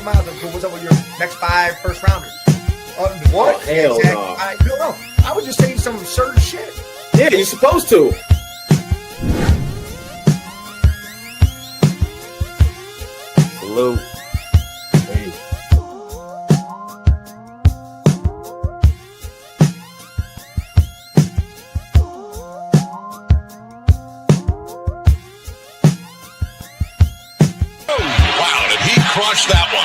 Miles, what's up with your next 5 first rounders? What? Oh, hell exactly. No. I would just say some absurd shit. Yeah, you're supposed to. Salute. Hey. Wow, did he crush that one?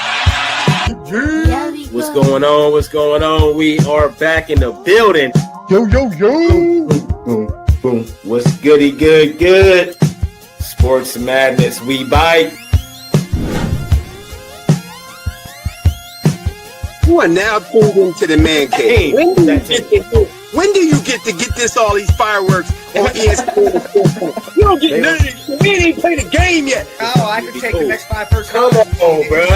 What's going on? What's going on? We are back in the building. Yo. Boom, boom, boom. What's goody good? Sports Madness, we bite. You are now tuned into the man cave. When do you get to get this all these fireworks on ESPN? You don't get none of this. We ain't even played the game yet. Oh, I could take the next 5 first Come rounders. on, bro.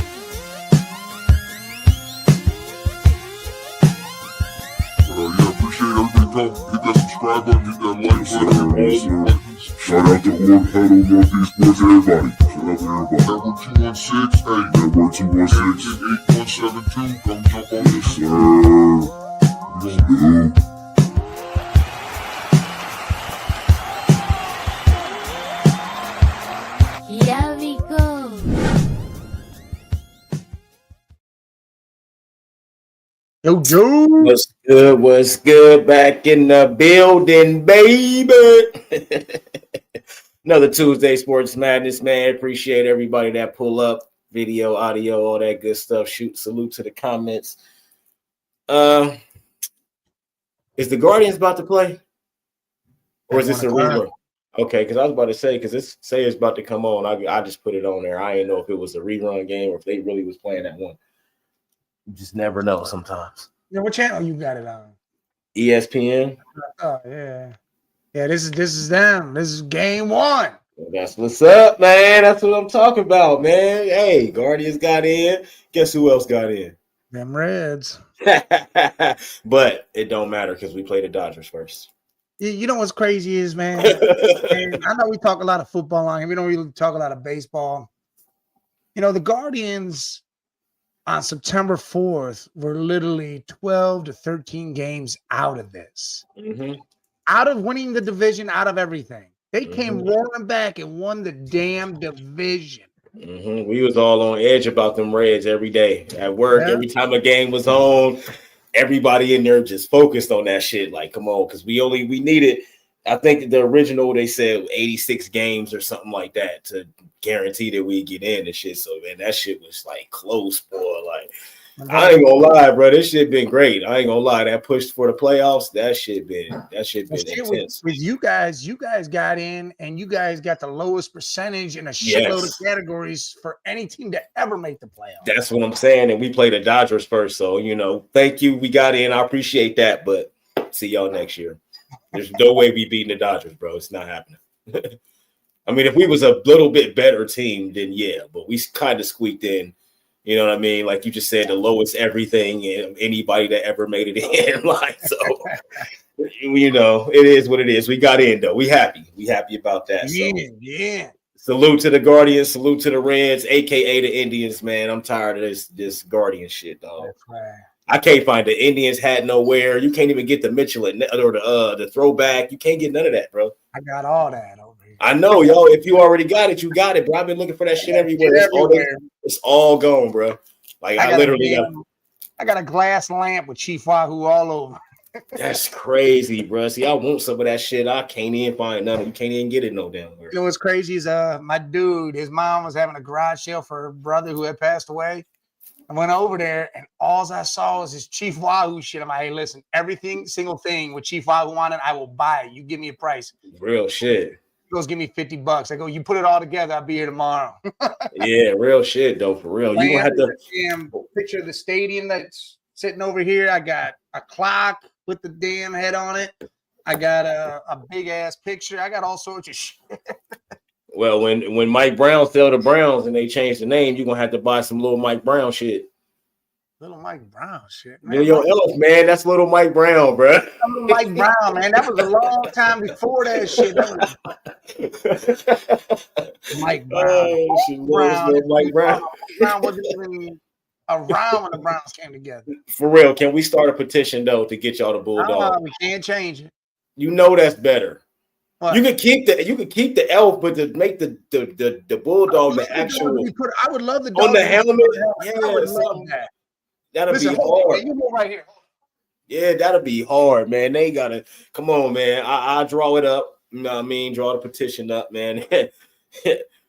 Yeah, appreciate everybody. Hit that subscribe button, hit that like button. Shout out to Huddle Northeast Sports, everybody. Shout out to everybody. Network 216, hey. Network 216. 8172, come jump on this. Sir. We gonna do. Here we go. Yo. What's good? Back in the building, baby. Another Tuesday Sports Madness, man. Appreciate everybody that pull up, video, audio, all that good stuff. Salute to the comments. Is the Guardians about to play? Or is this a rerun? Okay, because I was about to say, because it's about to come on. I just put it on there. I didn't know if it was a rerun game or if they really was playing that one. You just never know sometimes. Yeah, what channel you got it on? ESPN. Oh, yeah. Yeah, this is them. This is game 1. That's what's up, man. That's what I'm talking about, man. Hey, Guardians got in. Guess who else got in? Them Reds. But it don't matter because we play the Dodgers first. You know what's crazy is, man, and I know we talk a lot of football on here. We don't really talk a lot of baseball. You know, the Guardians on September 4th were literally 12 to 13 games out of this. Mm-hmm. Out of winning the division, out of everything. They came roaring back and won the damn division. Mm-hmm. We was all on edge about them Reds every day at work. Yeah. Every time a game was on, everybody in there just focused on that shit. Like, come on, because we needed, I think the original, they said 86 games or something like that to guarantee that we get in and shit. So, man, that shit was like close, boy. Like, I ain't gonna lie, bro. This shit been great. I ain't gonna lie. That push for the playoffs, that shit been intense. With you guys got in and you guys got the lowest percentage in a shitload of categories for any team to ever make the playoffs. That's what I'm saying. And we played the Dodgers first. So, thank you. We got in. I appreciate that. But see y'all next year. There's no way we beating the Dodgers, bro. It's not happening. I mean, if we was a little bit better team, then yeah, but we kind of squeaked in. You know what I mean? Like you just said, the lowest everything and anybody that ever made it in. Like, so, it is what it is. We got in, though. We happy. We happy about that. Yeah. Salute to the Guardians. Salute to the Reds, a.k.a. the Indians, man. I'm tired of this Guardian shit, dog. That's right. I can't find the Indians hat nowhere. You can't even get the Mitchell or the throwback. You can't get none of that, bro. I got all that over here. I know, yo. If you already got it, you got it, bro. I've been looking for that shit everywhere. It's all gone, bro. Like I literally got a glass lamp with Chief Wahoo all over. That's crazy, bro. See, I want some of that shit. I can't even find none. You can't even get it no damn where. You know what's crazy is my dude, his mom was having a garage sale for her brother who had passed away. I went over there and all I saw was his Chief Wahoo shit. I'm like, hey, listen, single thing with Chief Wahoo on it, I will buy it. You give me a price. Real shit. He goes, give me $50. I go, you put it all together, I'll be here tomorrow. Yeah, real shit, though, for real. You gonna have to damn picture of the stadium that's sitting over here. I got a clock with the damn head on it. I got a big ass picture. I got all sorts of shit. Well, when Mike Brown sell the Browns and they change the name, you're gonna have to buy some little Mike Brown shit. Little Mike Brown shit, man. Yo, Elf, man, that's little Mike Brown, bro. Little Mike Brown, man. That was a long time before that shit. Mike Brown. Mike Brown. Brown wasn't even around when the Browns came together. For real, can we start a petition though to get y'all the Bulldog? We can't change it. You know that's better. What? You could keep the elf, but to make the Bulldog the actual. I would love the on the helmet. I would love that. That'd be hard. You go right here. Yeah, that'll be hard, man. They gotta come on, man. I draw it up. You know what I mean? Draw the petition up, man.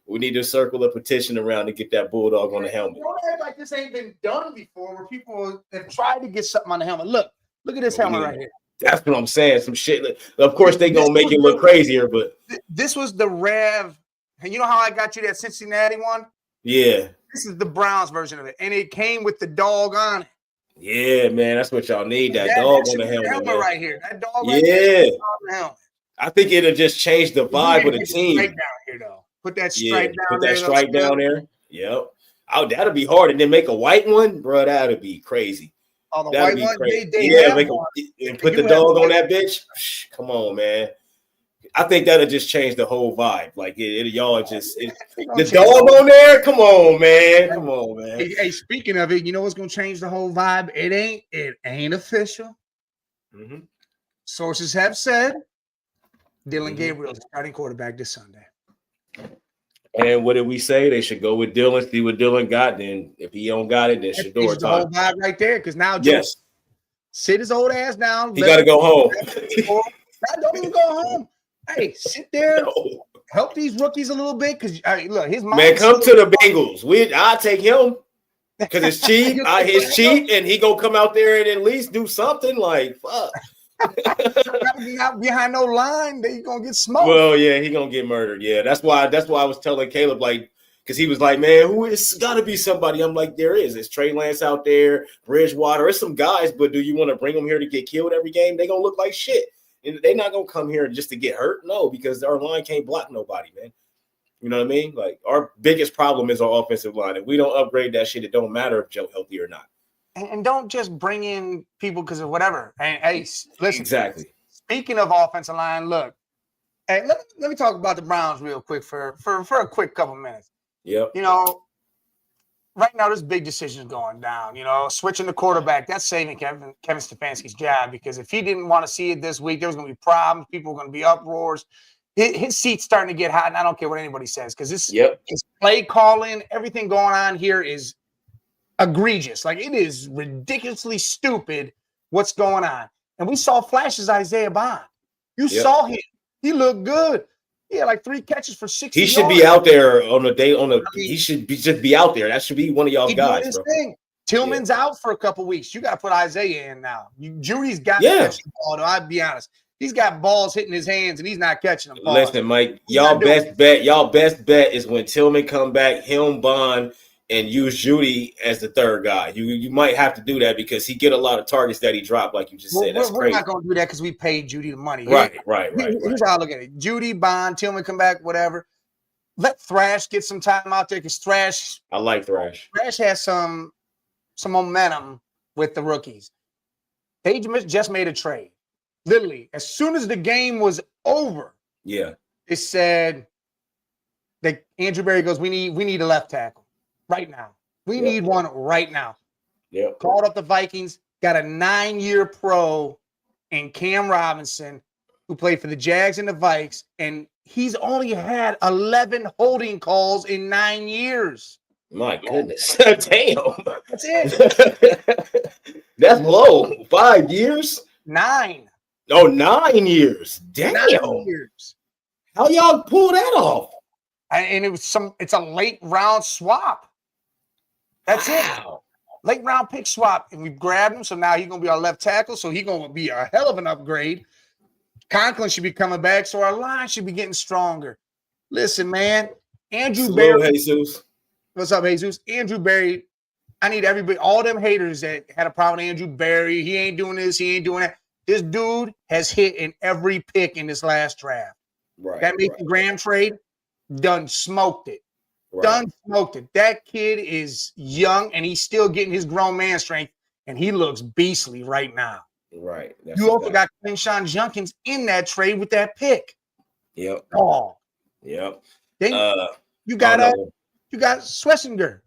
We need to circle a petition around to get that Bulldog on the helmet. You don't act like this ain't been done before, where people have tried to get something on the helmet. Look at this helmet right here. That's what I'm saying. Some shit. Of course, they gonna make it look crazier, but this was the Rev. And you know how I got you that Cincinnati one? Yeah. This is the Browns version of it, and it came with the dog on it. Yeah, man, that's what y'all need. That dog on the helmet, man. Right here. That dog. Right there on the helmet. I think it'll just change the vibe of the team. Right down here, though. Put that stripe down there. Put that stripe down there. Yep. Oh, that'll be hard. And then make a white one, bro. That'd be crazy. Oh, the white one? And put the dog on that bitch. Come on, man. I think that'll just change the whole vibe. Like y'all just the dog on there. Come on, man. Come on, man. Hey, speaking of it, you know what's gonna change the whole vibe? It ain't official. Mm-hmm. Sources have said Dylan Gabriel is starting quarterback this Sunday. And what did we say? They should go with Dylan, see what Dylan got. Then if he don't got it, then Shedeur the whole vibe right there. Because now, yes, sit his old ass down. He got to go home. Don't even go home. Hey, sit there. No. Help these rookies a little bit. Because look, his man, come to the Bengals. I'll take him because it's cheap. It's cheap, and he gonna come out there and at least do something. Like fuck. Not behind no line, they gonna get smoked. Well, yeah, he gonna get murdered. Yeah, that's why I was telling Caleb, like, because he was like, man, who is gotta be somebody. I'm like, there is. It's Trey Lance out there, Bridgewater. It's some guys, but do you want to bring them here to get killed every game? They gonna look like shit, and they're not gonna come here just to get hurt. No, because our line can't block nobody, man. You know what I mean? Like our biggest problem is our offensive line. If we don't upgrade that shit, it don't matter if Joe healthy or not. And don't just bring in people because of whatever. And hey, listen. Exactly. Speaking of offensive line, look. Hey, let me talk about the Browns real quick for a quick couple minutes. Yep. You know, right now there's big decisions going down. You know, switching the quarterback, that's saving Kevin Stefanski's job, because if he didn't want to see it this week, there was going to be problems. People were going to be uproars. His seat's starting to get hot, and I don't care what anybody says, because his play calling, everything going on here is egregious. Like, it is ridiculously stupid what's going on. And we saw flashes of Isaiah Bond. You saw him. He looked good. He had like 3 catches for 60 yards. He should be out there on a day he should just be out there. That should be one of y'all guys, bro. Tillman's out for a couple weeks. You got to put Isaiah in now. Judy's got to catch the ball, though. I'll be honest. He's got balls hitting his hands, and he's not catching them. Listen, Mike, y'all best bet is when Tillman come back, him, Bond, and use Judy as the third guy. You might have to do that because he get a lot of targets that he dropped, like you just said. That's we're crazy. Not going to do that because we paid Judy the money. Right. Here's how I look at it. Judy, Bond, Tillman come back, whatever. Let Thrash get some time out there, because Thrash. I like Thrash. Thrash has some momentum with the rookies. They just made a trade. Literally, as soon as the game was over, it said that Andrew Berry goes, we need a left tackle right now. We need one right now. Called up the Vikings, got a 9-year pro in Cam Robinson, who played for the Jags and the Vikes, and he's only had 11 holding calls in 9 years. My goodness. Damn. That's it. That's low. 5 years? 9. Oh, 9 years. Damn. 9 years. How y'all pull that off? And it's a late round swap. That's it. Late round pick swap. And we grabbed him. So now he's going to be our left tackle. So he's going to be a hell of an upgrade. Conklin should be coming back. So our line should be getting stronger. Listen, man. Andrew Berry. Jesus. What's up, Jesus? Andrew Berry. I need everybody, all them haters that had a problem with Andrew Berry. He ain't doing this. He ain't doing that. This dude has hit in every pick in this last draft. That Mason Graham trade, done smoked it. Done smoked it. That kid is young, and he's still getting his grown man strength, and he looks beastly right now. You also got Quinshon Judkins in that trade with that pick. Oh. Then you got Schlesinger.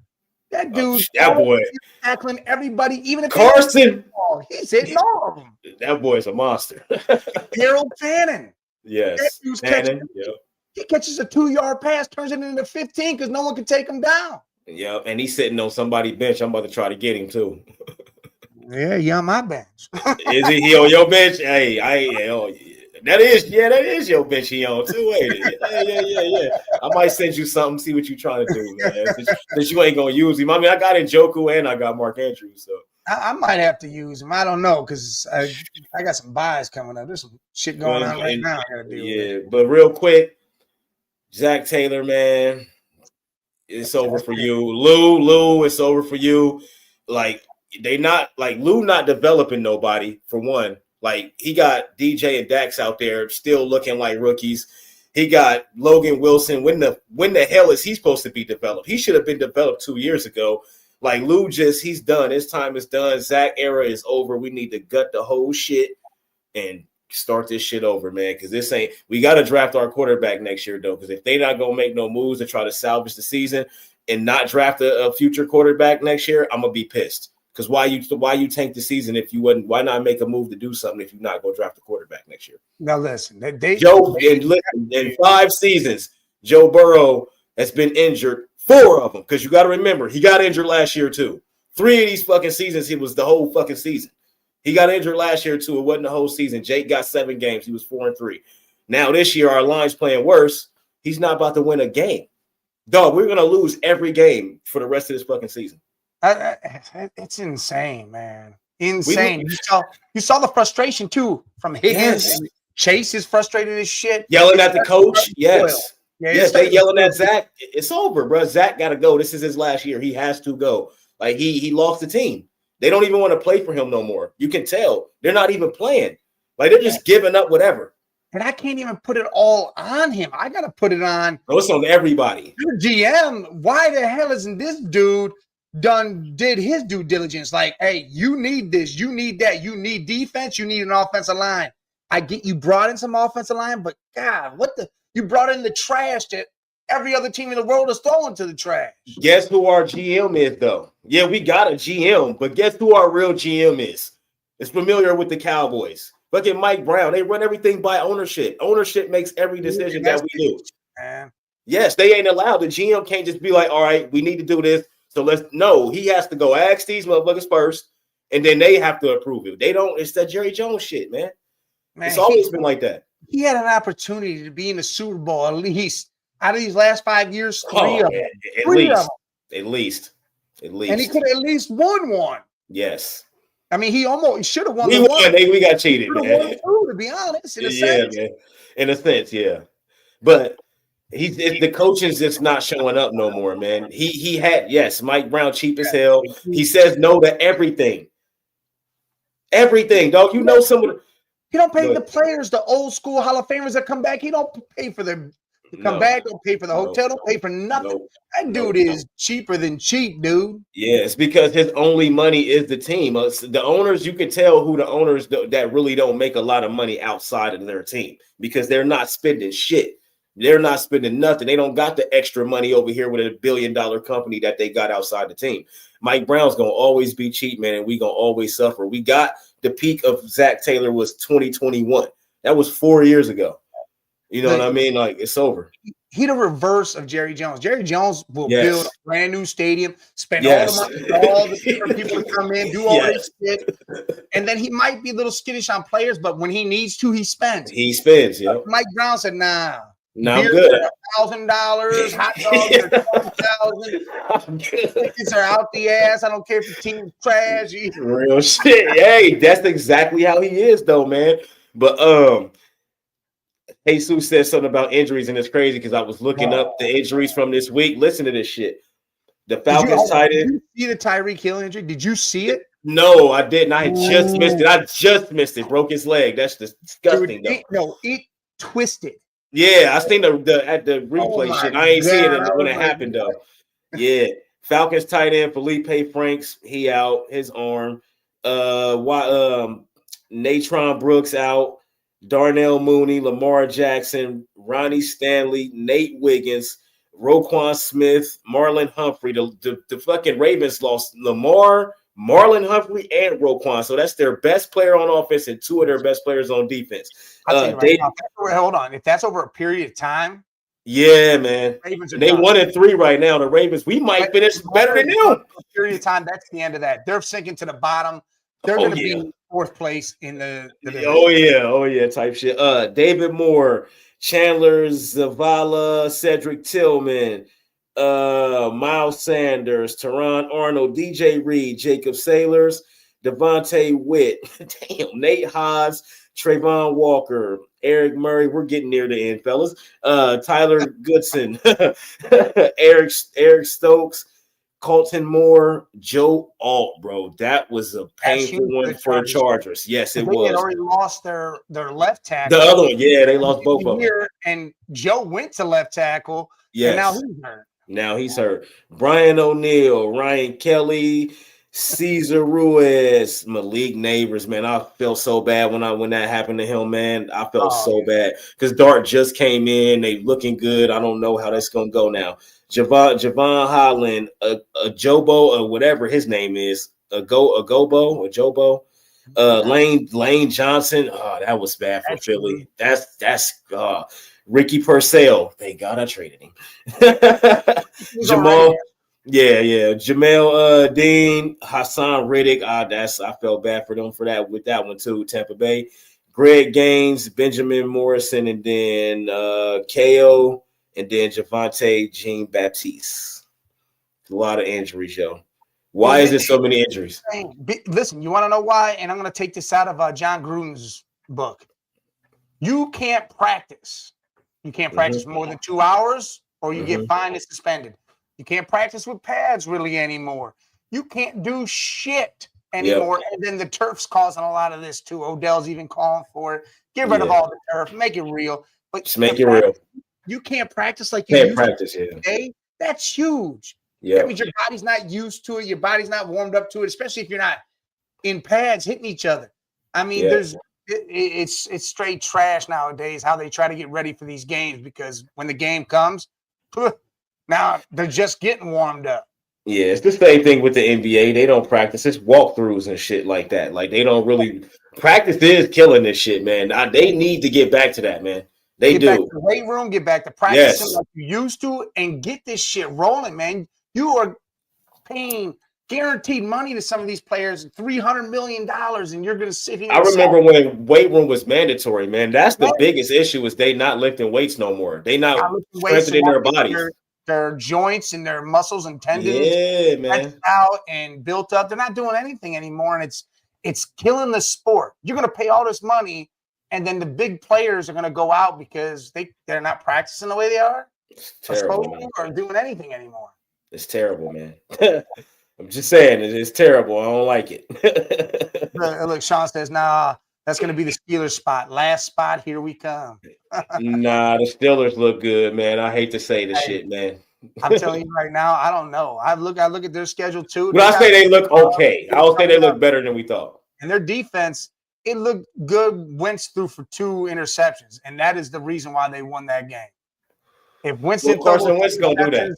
That dude, that boy, tackling everybody, even if Carson, he's hitting all of them. that boy's a monster. Harold Fannin. Yes, Fannin. Yep. He catches a 2-yard pass, turns it into 15 because no one can take him down. Yep, and he's sitting on somebody's bench. I'm about to try to get him too. Yeah, he on my bench. Is he on your bench? Hey, that is your bench he on too, ain't it? Yeah. I might send you something, see what you're trying to do, man. Since you ain't gonna use him. I mean, I got Njoku and I got Mark Andrews, so I might have to use him. I don't know because I got some buys coming up. There's some shit going on right now. I gotta deal with. But real quick, Zach Taylor, man, it's over for you. Lou, it's over for you. Like Lou not developing nobody for one. Like he got DJ and Dax out there still looking like rookies. He got Logan Wilson. When the hell is he supposed to be developed? He should have been developed 2 years ago. Like Lou he's done. His time is done. Zach era is over. We need to gut the whole shit and start this shit over, man. Because we got to draft our quarterback next year, though. Because if they not gonna make no moves to try to salvage the season and not draft a future quarterback next year, I'm gonna be pissed. Because why you tank the season if you wouldn't? Why not make a move to do something if you're not going to draft a quarterback next year? Now listen, in 5 seasons, Joe Burrow has been injured 4 of them. Because you got to remember, he got injured last year too. 3 of these fucking seasons, it was the whole fucking season. He got injured last year too. It wasn't the whole season. Jake got 7 games. He was 4-3. Now this year, our line's playing worse. He's not about to win a game. Dog, we're going to lose every game for the rest of this fucking season. It's insane, man. Insane. You saw the frustration too from Higgins. Yes. Chase is frustrated as shit. Yelling at the coach. Yes. Yes, they yelling at Zach. It's over, bro. Zach got to go. This is his last year. He has to go. Like he lost the team. They don't even want to play for him no more. You can tell they're not even playing. Like they're just giving up whatever. And I can't even put it all on him. I got to put it on. No, it's on everybody. GM. Why the hell isn't this dude did his due diligence? Like, hey, you need this, you need that, you need defense, you need an offensive line. I get you brought in some offensive line, but God, you brought in the trash that every other team in the world is throwing to the trash. Guess who our GM is, though? Yeah, we got a GM, but guess who our real GM is? It's familiar with the Cowboys. Look at Mike Brown. They run everything by ownership. Ownership makes every decision that we do. Man. Yes, they ain't allowed. The GM can't just be like, all right, we need to do this. So he has to go ask these motherfuckers first, and then they have to approve it. They don't. It's that Jerry Jones shit, man. It's always been like that. He had an opportunity to be in the Super Bowl at least out of these last 5 years. Three of them. At least. And he could have at least won one. Yes. I mean, he should have won. We won. We got cheated, man. To be honest, in a sense. Man. In a sense, yeah. But the coaching's just not showing up no more, man. He had, yes, Mike Brown cheap as hell. He says no to everything. Everything, dog. You know some of the. He don't pay the players, the old school Hall of Famers that come back. He don't pay for them to come back. Don't pay for the hotel. Don't pay for nothing. That dude is cheaper than cheap, dude. Yeah, it's because his only money is the team. The owners, you can tell who the owners that really don't make a lot of money outside of their team because they're not spending shit. They're not spending nothing. They don't got the extra money over here with $1 billion company that they got outside the team. Mike Brown's going to always be cheap, man, and we going to always suffer. We got the peak of Zach Taylor was 2021. That was 4 years ago. You know what I mean? Like, it's over. He the reverse of Jerry Jones. Jerry Jones will build a brand new stadium, spend all the money for all the different people to come in, do all this shit. And then he might be a little skittish on players, but when he needs to, he spends. He spends, yeah. Mike Brown said, nah. No, I'm good. $1,000, hot dogs are $20,000. Tickets are out the ass. I don't care if the team's trash. Real shit. Hey, that's exactly how he is, though, man. But Jesus said something about injuries, and it's crazy because I was looking up the injuries from this week. Listen to this shit. The Falcons tight end. Did you see the Tyreek Hill injury? Did you see it? No, I didn't. I just missed it. Broke his leg. That's disgusting. Dude, it twisted. Yeah, I seen the at the replay shit. I ain't seen it when it happened though. Yeah, Falcons tight end Felipe Franks, he out his arm. Natron Brooks out. Darnell Mooney, Lamar Jackson, Ronnie Stanley, Nate Wiggins, Roquan Smith, Marlon Humphrey. The fucking Ravens lost Lamar, Marlon Humphrey, and Roquan. So that's their best player on offense and two of their best players on defense. I'll tell you right now, hold on. If that's over a period of time, yeah, man. Ravens are they done. 1-3 right now. The Ravens, we might finish better than them. Period of time, that's the end of that. They're sinking to the bottom. They're going to be fourth place in the oh yeah, type shit. David Moore, Chandler Zavala, Cedric Tillman, Miles Sanders, Teron Arnold, DJ Reed, Jacob Sailors, Devontae Witt, damn, Nate Haas, Trayvon Walker, Eric Murray. We're getting near the end, fellas. Tyler Goodson, Eric Stokes, Colton Moore, Joe Alt, bro. That was a painful one for the Chargers. Yes, it was. They had already lost their left tackle. The other one, yeah, they lost both of them. And Joe went to left tackle. Yes. And now he's hurt. Now he's hurt. Brian O'Neill, Ryan Kelly, Cesar Ruiz, Malik Neighbors, man. I felt so bad when that happened to him, man. I felt so bad because Dart just came in. They looking good. I don't know how that's gonna go now. Javon Holland, a Jobo, or whatever his name is, Jobo, Lane Johnson. Oh, that was bad for Philly. That's Ricky Purcell. Thank God I traded him. Jamal. Yeah. Jamel Dean, Hassan Riddick. I felt bad for them with that one too. Tampa Bay. Greg Gaines, Benjamin Morrison, and then KO, and then Javante Jean Baptiste. A lot of injuries, yo. Why is there so many injuries? Listen, you want to know why? And I'm going to take this out of John Gruden's book. You can't practice. You can't practice more than 2 hours, or you get fined and suspended. You can't practice with pads really anymore. You can't do shit anymore. Yep. And then the turf's causing a lot of this too. Odell's even calling for it. Get rid of all the turf. Make it real. But just make it real. You can't practice like you can't practice. Today. That's huge. Yeah. That means your body's not used to it. Your body's not warmed up to it, especially if you're not in pads hitting each other. I mean, it's straight trash nowadays how they try to get ready for these games, because when the game comes, now they're just getting warmed up. Yeah, it's the same thing with the NBA. They don't practice. It's walkthroughs and shit like that. Like, they don't really practice. Is killing this shit, man. They need to get back to that, man. They get do. Back to the weight room, get back to practicing like you used to, and get this shit rolling, man. You are paying guaranteed money to some of these players, $300 million, and you're going to sit here. I remember when weight room was mandatory, man. That's the biggest issue, is they not lifting weights no more. They not strengthening their bodies. Their joints and their muscles and tendons, out and built up. They're not doing anything anymore, and it's killing the sport. You're going to pay all this money, and then the big players are going to go out because they're not practicing the way they are, or doing anything anymore. It's terrible, man. I'm just saying, it's terrible. I don't like it. Look, Sean says, nah, that's going to be the Steelers spot. Last spot, here we come. Nah, the Steelers look good, man. I hate to say this shit, man. I'm telling you right now, I don't know. I look at their schedule too. But I say they look okay. I would say they look better than we thought. And their defense, it looked good. Wentz threw for 2 interceptions, and that is the reason why they won that game. If Winston, Carson Wentz gonna do that.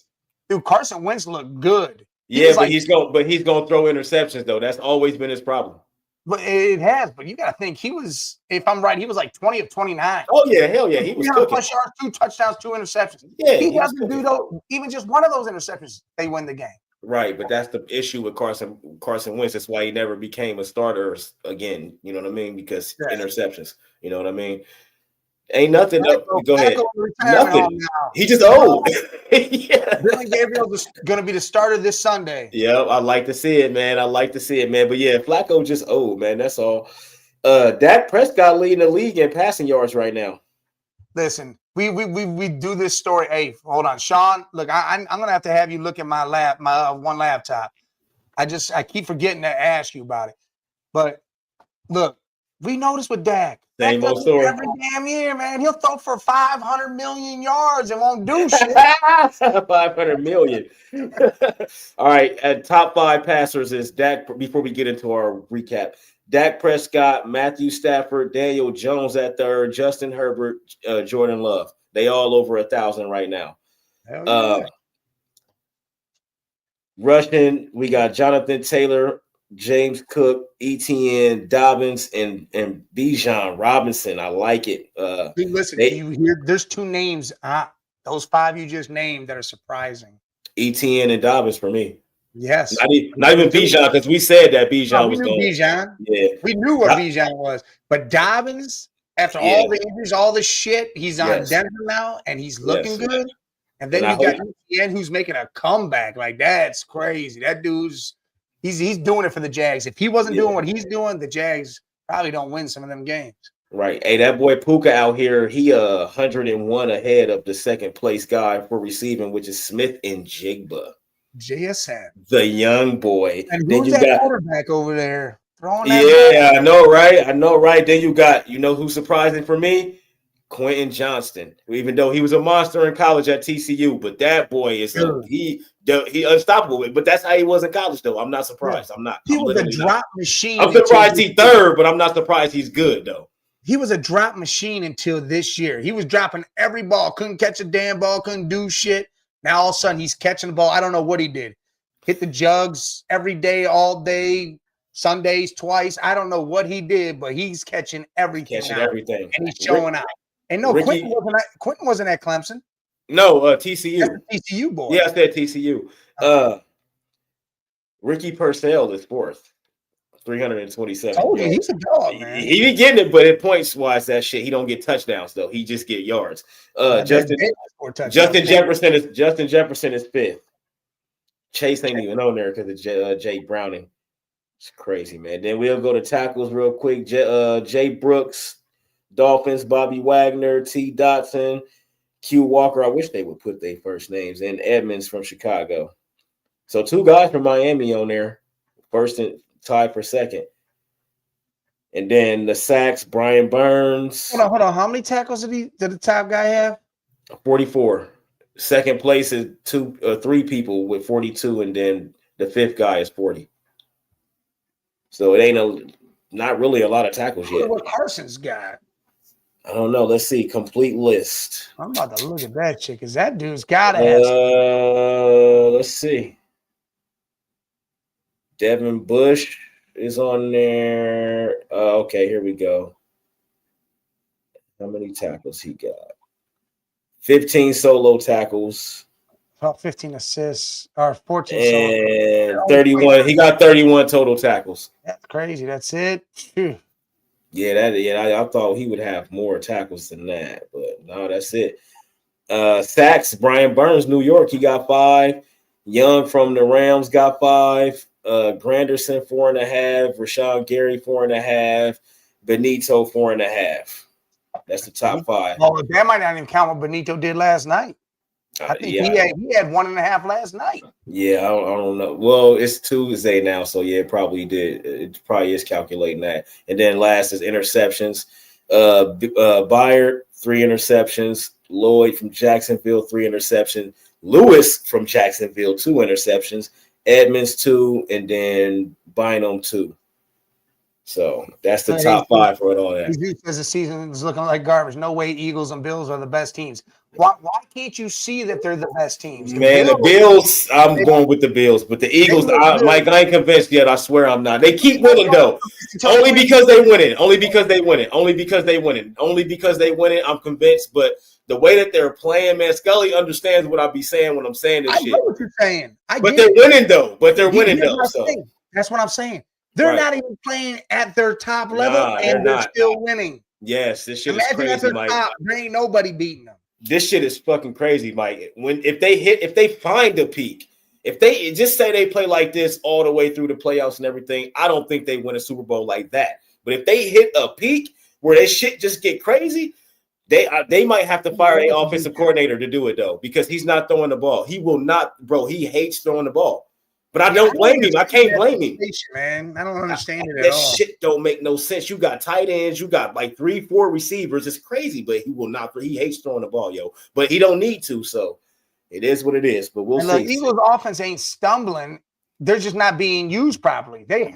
Dude, Carson Wentz looked good. He's gonna throw interceptions though. That's always been his problem. But it has. But you got to think, he was, if I'm right, he was like 20 of 29. Oh yeah, hell yeah, he was cooking. +yards, 2 touchdowns, 2 interceptions. Yeah, he doesn't do those. Even just one of those interceptions, they win the game. Right, but that's the issue with Carson Wentz. That's why he never became a starter again. You know what I mean? Because interceptions. You know what I mean? Ain't nothing. Go ahead. Nothing. He just old. Yeah. Dylan Gabriel is going to be the starter this Sunday. Yeah, I like to see it, man. But yeah, Flacco just old, man. That's all. Dak Prescott leading the league in passing yards right now. Listen, we do this story. Hey, hold on, Sean. Look, I'm going to have you look at my one laptop. I keep forgetting to ask you about it. But look, we noticed with Dak. Same old story. Every damn year, man. He'll throw for 500 million yards and won't do shit. 500 million. All right. At top 5 passers is Dak. Before we get into our recap, Dak Prescott, Matthew Stafford, Daniel Jones at 3rd, Justin Herbert, Jordan Love. They all over 1,000 right now. Hell yeah. Rushing, we got Jonathan Taylor, James Cook, ETN, Dobbins, and Bijan Robinson. I like it. Dude, listen, you hear there's two names. Those five you just named that are surprising. ETN and Dobbins for me. Yes. Not even Bijan, because we said that Bijan was going. Bijan. Yeah. We knew what Bijan was. But Dobbins, after all the injuries, all the shit, he's on Denver now, and he's looking good. And then you got ETN who's making a comeback. Like, that's crazy. That dude's he's doing it for the Jags. If he wasn't doing what he's doing, the Jags probably don't win some of them games. Right. Hey, that boy Puka out here, he 101 ahead of the second place guy for receiving, which is Smith and Jigba. JSN. The young boy. And who's that quarterback over there? Throwing that I know, right? Then you got, who's surprising for me? Quentin Johnston, even though he was a monster in college at TCU, but that boy is he unstoppable. But that's how he was in college, though. I'm not surprised. I'm not. He was a drop machine. I'm surprised he's third, but I'm not surprised he's good, though. He was a drop machine until this year. He was dropping every ball, couldn't catch a damn ball, couldn't do shit. Now all of a sudden he's catching the ball. I don't know what he did. Hit the jugs every day, all day, Sundays twice. I don't know what he did, but he's catching everything. And he's showing out. And no, Quentin wasn't at Clemson. No, TCU. That's the TCU boy. Yeah, I said TCU. Ricky Purcell is fourth. 327. Oh, yeah, he's a dog, man. He be getting it, but at points wise, that shit, he don't get touchdowns though. He just get yards. Justin Jefferson is fifth. Chase ain't even on there because of Jay Browning. It's crazy, man. Then we'll go to tackles real quick. Jay Brooks, Dolphins, Bobby Wagner, T. Dotson, Q Walker. I wish they would put their first names, and Edmonds from Chicago. So two guys from Miami on there, first and tied for second. And then the sacks, Brian Burns. Hold on. How many tackles did the top guy have? 44. Second place is three people with 42, and then the fifth guy is 40. So it ain't not really a lot of tackles yet. What Carson's got? I don't know. Let's see. Complete list. I'm about to look at that shit because that dude's got to have. Let's see. Devin Bush is on there. Okay, here we go. How many tackles he got? 15 solo tackles. About 15 assists or 14 and 31. He got 31 total tackles. That's crazy. That's it. Phew. I thought he would have more tackles than that, but no, that's it. Sacks, Brian Burns, New York, he got 5. Young from the Rams got 5. Granderson 4.5. Rashawn Gary 4.5. Benito 4.5. That's the top 5. Well, that might not even count what Benito did last night. I think he had 1.5 last night. Yeah, I don't know. Well, it's Tuesday now, so yeah, it probably did. It probably is calculating that. And then last is interceptions. Byard 3 interceptions. Lloyd from Jacksonville 3 interceptions. Lewis from Jacksonville 2 interceptions. Edmonds 2, and then Bynum 2. So that's the top 5 for it all that. He says the season is looking like garbage. No way Eagles and Bills are the best teams. Why can't you see that they're the best teams? The Bills, I'm going with the Bills, but the Eagles, Mike, I ain't convinced yet. I swear I'm not. They keep winning though. Only because they win it. I'm convinced, but the way that they're playing, man, Scully understands what I be saying when I'm saying this shit. I know what you're saying. But they're winning though. So that's what I'm saying. They're not even playing at their top level, and they're still winning. Yes, this shit is Imagine crazy, at their Mike. top, there ain't nobody beating them. This shit is fucking crazy, Mike. If they find a peak, if they just say they play like this all the way through the playoffs and everything, I don't think they win a Super Bowl like that. But if they hit a peak where they shit just get crazy, they might have to fire an offensive coordinator to do it though, because he's not throwing the ball. He will not, bro. He hates throwing the ball. But I don't blame him. I can't blame him. Man, I don't understand it at all. That shit don't make no sense. You got tight ends. You got like 3-4 receivers. It's crazy, but he will not. He hates throwing the ball, yo. But he don't need to, so it is what it is. But we'll see. The Eagles' offense ain't stumbling. They're just not being used properly. They're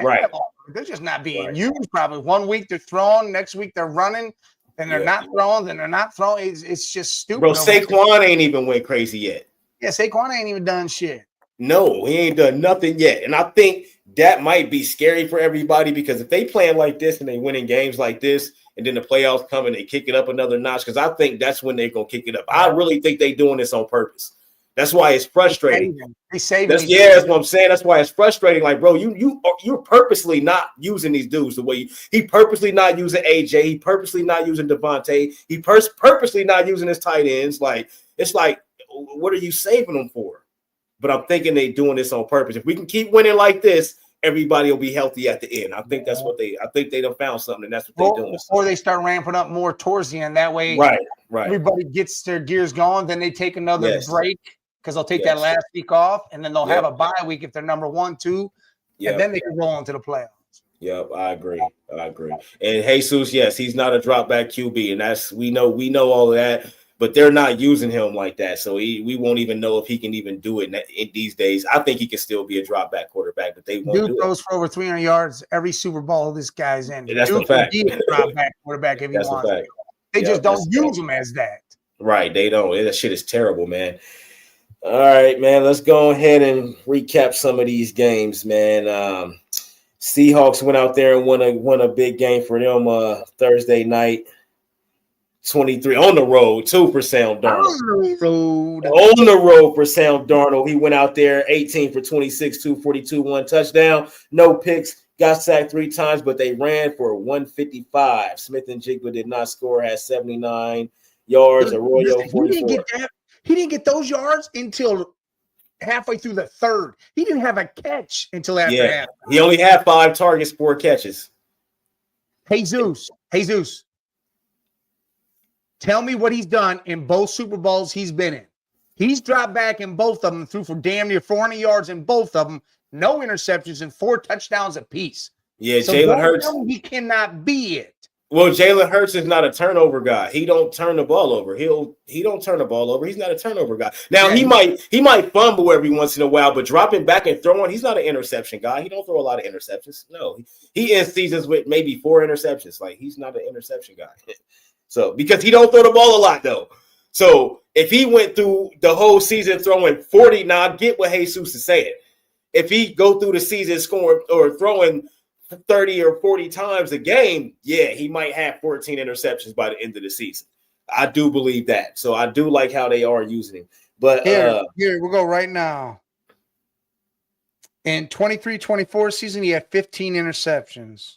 just not being used properly. 1 week they're throwing, next week they're running, then they're not throwing, then they're not throwing. It's just stupid. Bro, Saquon ain't even went crazy yet. Yeah, Saquon ain't even done shit. No, he ain't done nothing yet. And I think that might be scary for everybody because if they playing like this and they winning games like this, and then the playoffs come and they kick it up another notch, because I think that's when they're gonna kick it up. I really think they doing this on purpose. That's why it's frustrating. They saving. That's what I'm saying. That's why it's frustrating. Like, bro, you're purposely not using these dudes the way he purposely not using AJ. He purposely not using Devontae. He purposely not using his tight ends. Like, it's like, what are you saving them for? But I'm thinking they doing this on purpose. If we can keep winning like this, everybody will be healthy at the end. I think that's what I think they done found something, and that's what they're doing. Before they start ramping up more towards the end, that way, right. Everybody gets their gears going. Then they take another break because they'll take that last week off, and then they'll have a bye week if they're number 1, 2, and then they can roll into the playoffs. Yep, I agree. And Jesus, yes, he's not a drop back QB, and that's we know all of that. But they're not using him like that, so we won't even know if he can even do it in these days. I think he can still be a drop back quarterback, but they won't do it. Throws for over 300 yards every Super Bowl this guy's in. Yeah, that's a fact. He can be a drop back quarterback if he wants. They just don't use him as that. Right, they don't. That shit is terrible, man. All right, man. Let's go ahead and recap some of these games, man. Seahawks went out there and won a big game for them Thursday night. 23 on the road, 2 for Sam Darnold. On the road for Sam Darnold. He went out there 18 for 26, 242, 1 touchdown, no picks, got sacked 3 times, but they ran for 155. Smith-Njigba did not score, had 79 yards. Arroyo 44. He didn't get those yards until halfway through the third. He didn't have a catch until after half. He only had 5 targets, 4 catches. Jesus. Tell me what he's done in both Super Bowls he's been in. He's dropped back in both of them, threw for damn near 400 yards in both of them, no interceptions, and 4 touchdowns apiece. Yeah, so Jalen Hurts. He cannot be it. Well, Jalen Hurts is not a turnover guy. He don't turn the ball over. He don't turn the ball over. He's not a turnover guy. Now he might fumble every once in a while, but dropping back and throwing, he's not an interception guy. He don't throw a lot of interceptions. No, he ends seasons with maybe 4 interceptions. Like, he's not an interception guy. So, because he don't throw the ball a lot, though. So, if he went through the whole season throwing 40, now I get what Jesus is saying. If he go through the season scoring or throwing 30 or 40 times a game, yeah, he might have 14 interceptions by the end of the season. I do believe that. So, I do like how they are using him. But here we'll go right now. In 23-24 season, he had 15 interceptions.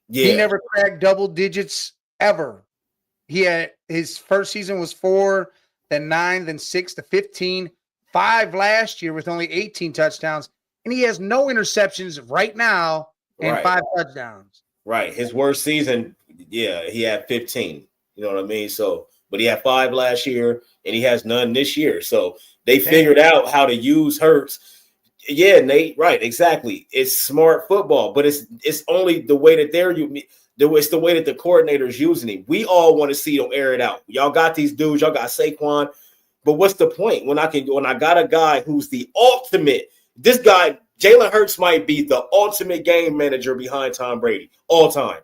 Yeah. He never cracked double digits ever. He had his first season was 4, then 9, then 6 to 15, 5 last year with only 18 touchdowns, and he has no interceptions right now and 5 touchdowns. Right. His worst season, he had 15. You know what I mean? So, but he had 5 last year and he has none this year. So they figured out how to use Hurts. Yeah, Nate. Right. Exactly. It's smart football, but it's only the way that it's the way that the coordinator's using him. We all want to see them air it out. Y'all got these dudes. Y'all got Saquon. But what's the point when I got a guy who's the ultimate? This guy, Jalen Hurts, might be the ultimate game manager behind Tom Brady all time.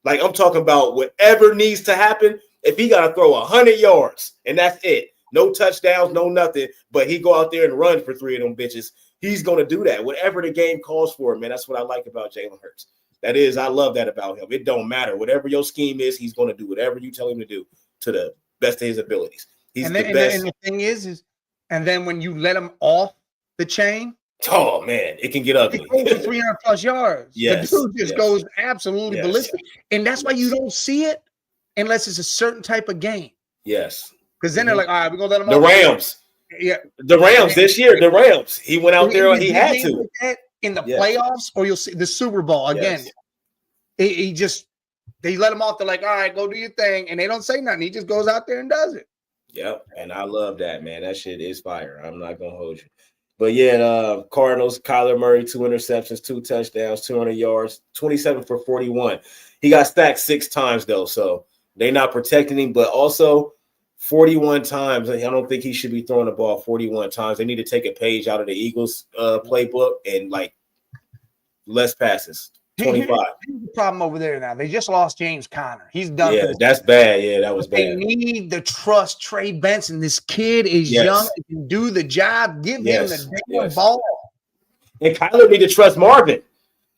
Like, I'm talking about whatever needs to happen. If he got to throw 100 yards and that's it, no touchdowns, no nothing, but he go out there and run for 3 of them bitches, he's going to do that. Whatever the game calls for, man, that's what I like about Jalen Hurts. I love that about him. It don't matter. Whatever your scheme is, he's going to do whatever you tell him to do to the best of his abilities. He's the best. And the thing is, and then when you let him off the chain, oh man, it can get ugly. It goes to 300+ yards. Yes, the dude just goes absolutely ballistic, and that's why you don't see it unless it's a certain type of game. Yes, because then they're like, all right, we're gonna let him. The Rams. Yeah, the Rams this year. The Rams. He went out there. He had to. In the playoffs, or you'll see the Super Bowl again. They let him off. They're like, all right, go do your thing, and they don't say nothing. He just goes out there and does it. Yep, and I love that, man. That shit is fire. I'm not gonna hold you, but yeah, Cardinals. Kyler Murray, 2 interceptions, 2 touchdowns, 200 yards, 27 for 41. He got stacked 6 times though, so they're not protecting him. But also, 41 times. I don't think he should be throwing the ball 41 times. They need to take a page out of the Eagles playbook and like less passes. 25. Here's the problem over there now. They just lost James Conner. He's done. Yeah, that's bad. Yeah, that was They bad. need to trust Trey Benson. This kid is young. He can do the job. Give him the damn ball. And Kyler need to trust Marvin.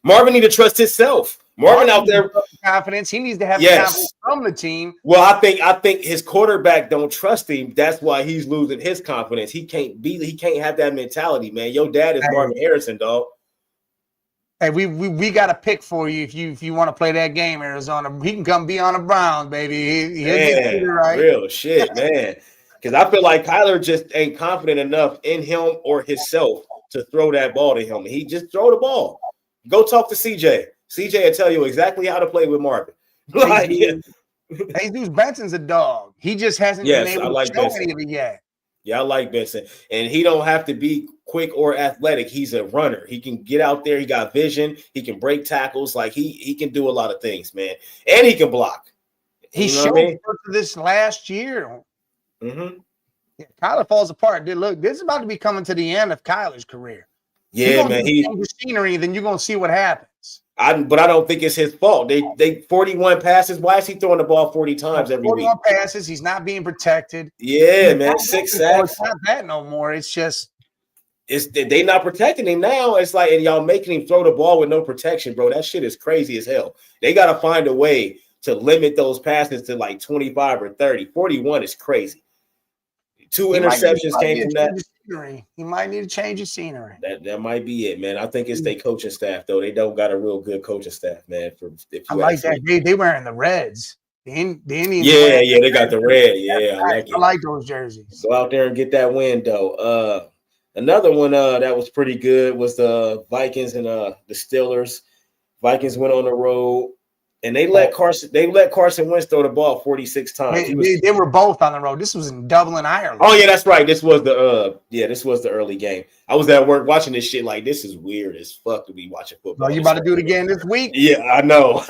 Marvin need to trust himself. Marvin out there, confidence. He needs to have confidence from the team. Well, I think his quarterback don't trust him. That's why he's losing his confidence. He can't have that mentality, man. Your dad is Marvin Harrison, dog. Hey, we got a pick for you if you want to play that game, Arizona. He can come be on the Browns, baby. He'll get you right. Real shit, man. Because I feel like Kyler just ain't confident enough in him or himself to throw that ball to him. He just throw the ball. Go talk to CJ. CJ will tell you exactly how to play with Marvin. Jesus Benson's a dog. He just hasn't been able to show any of it yet. Yeah, I like Benson. And he don't have to be quick or athletic. He's a runner. He can get out there. He got vision. He can break tackles. Like he can do a lot of things, man. And he can block. He showed this last year. Mm-hmm. Yeah, Kyler falls apart. Dude, look, this is about to be coming to the end of Kyler's career. Yeah, man. He change the scenery, then you're gonna see what happens. But I don't think it's his fault. They 41 passes. Why is he throwing the ball 40 times every 41 week? 41 passes. He's not being protected. Yeah, man. 6 sacks. It's not that no more. It's just they not protecting him now. It's like, and y'all making him throw the ball with no protection, bro. That shit is crazy as hell. They got to find a way to limit those passes to like 25 or 30. 41 is crazy. 2 interceptions came from that. He might need to change his scenery. That might be it, man. I think it's their coaching staff, though. They don't got a real good coaching staff, man. I like that. They wearing the Reds. The Indians. Yeah, they got the red. Yeah, I like it. I like those jerseys. Go out there and get that win, though. Another one that was pretty good was the Vikings and the Steelers. Vikings went on the road. And they let Carson Wentz throw the ball 46 times. They were both on the road. This was in Dublin, Ireland. Oh yeah, that's right. This was the early game. I was at work watching this shit. Like, this is weird as fuck to be watching football. Oh, you about to do it again this week? Yeah, I know.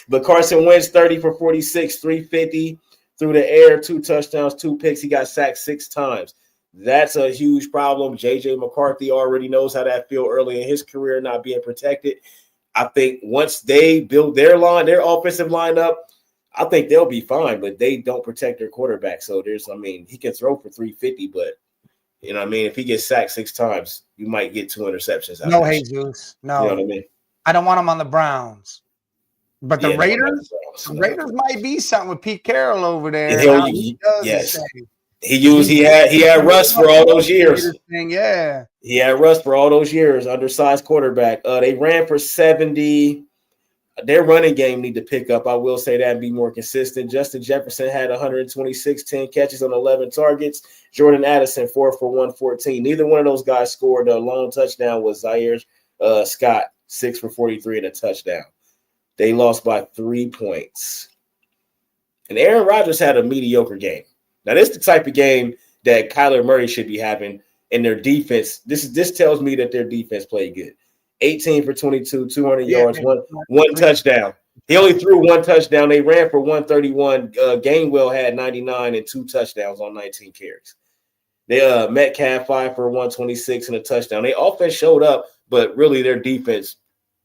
But Carson Wentz 30 for 46, 350 through the air, 2 touchdowns, 2 picks. He got sacked 6 times. That's a huge problem. JJ McCarthy already knows how that feel early in his career, not being protected. I think once they build their offensive line up, I think they'll be fine, but they don't protect their quarterback. So he can throw for 350, but if he gets sacked 6 times, you might get 2 interceptions. No, Jesus. No. You know what I mean? I don't want him on the Browns. But the Raiders might be something with Pete Carroll over there. Yes. He had Russ for all those years. Yeah. He had Russ for all those years, undersized quarterback. They ran for 70. Their running game need to pick up. I will say that and be more consistent. Justin Jefferson had 126, 10 catches on 11 targets. Jordan Addison, 4 for 114. Neither one of those guys scored. The lone touchdown was Zaire Scott, 6 for 43 and a touchdown. They lost by 3 points. And Aaron Rodgers had a mediocre game. Now, this is the type of game that Kyler Murray should be having in their defense. This tells me that their defense played good. 18 for 22, 200 yards, one touchdown. He only threw 1 touchdown. They ran for 131. Gainwell had 99 and 2 touchdowns on 19 carries. They Metcalf 5 for 126 and a touchdown. They offense showed up, but really their defense,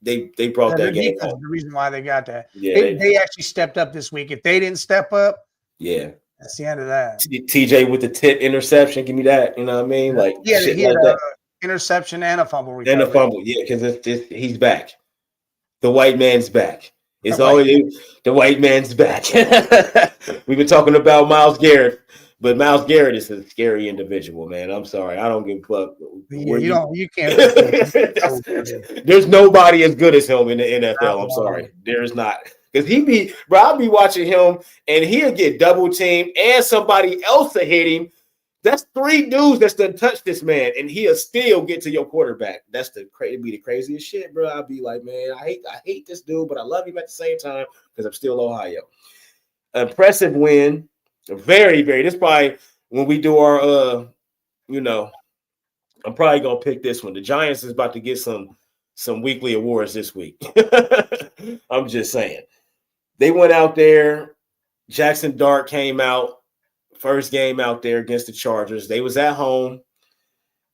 they brought that game home. The reason why they got that. Yeah, they actually stepped up this week. If they didn't step up, that's the end of that. TJ with the tip interception. Give me that. You know what I mean? Like, he had an interception and a fumble recovery. And a fumble, because he's back. The white man's back. It's always the white man's back. We've been talking about Myles Garrett, but Myles Garrett is a scary individual, man. I'm sorry. I don't give a fuck. You can't. There's nobody as good as him in the NFL. I'm sorry. There's not. Because I'll be watching him and he'll get double teamed and somebody else will hit him. That's 3 dudes that's done touch this man, and he'll still get to your quarterback. That's be the craziest shit, bro. I'll be like, man, I hate this dude, but I love him at the same time because I'm still Ohio. Impressive win. Very, very. This probably when we do our I'm probably gonna pick this one. The Giants is about to get some weekly awards this week. I'm just saying. They went out there. Jackson Dart came out. First game out there against the Chargers. They was at home.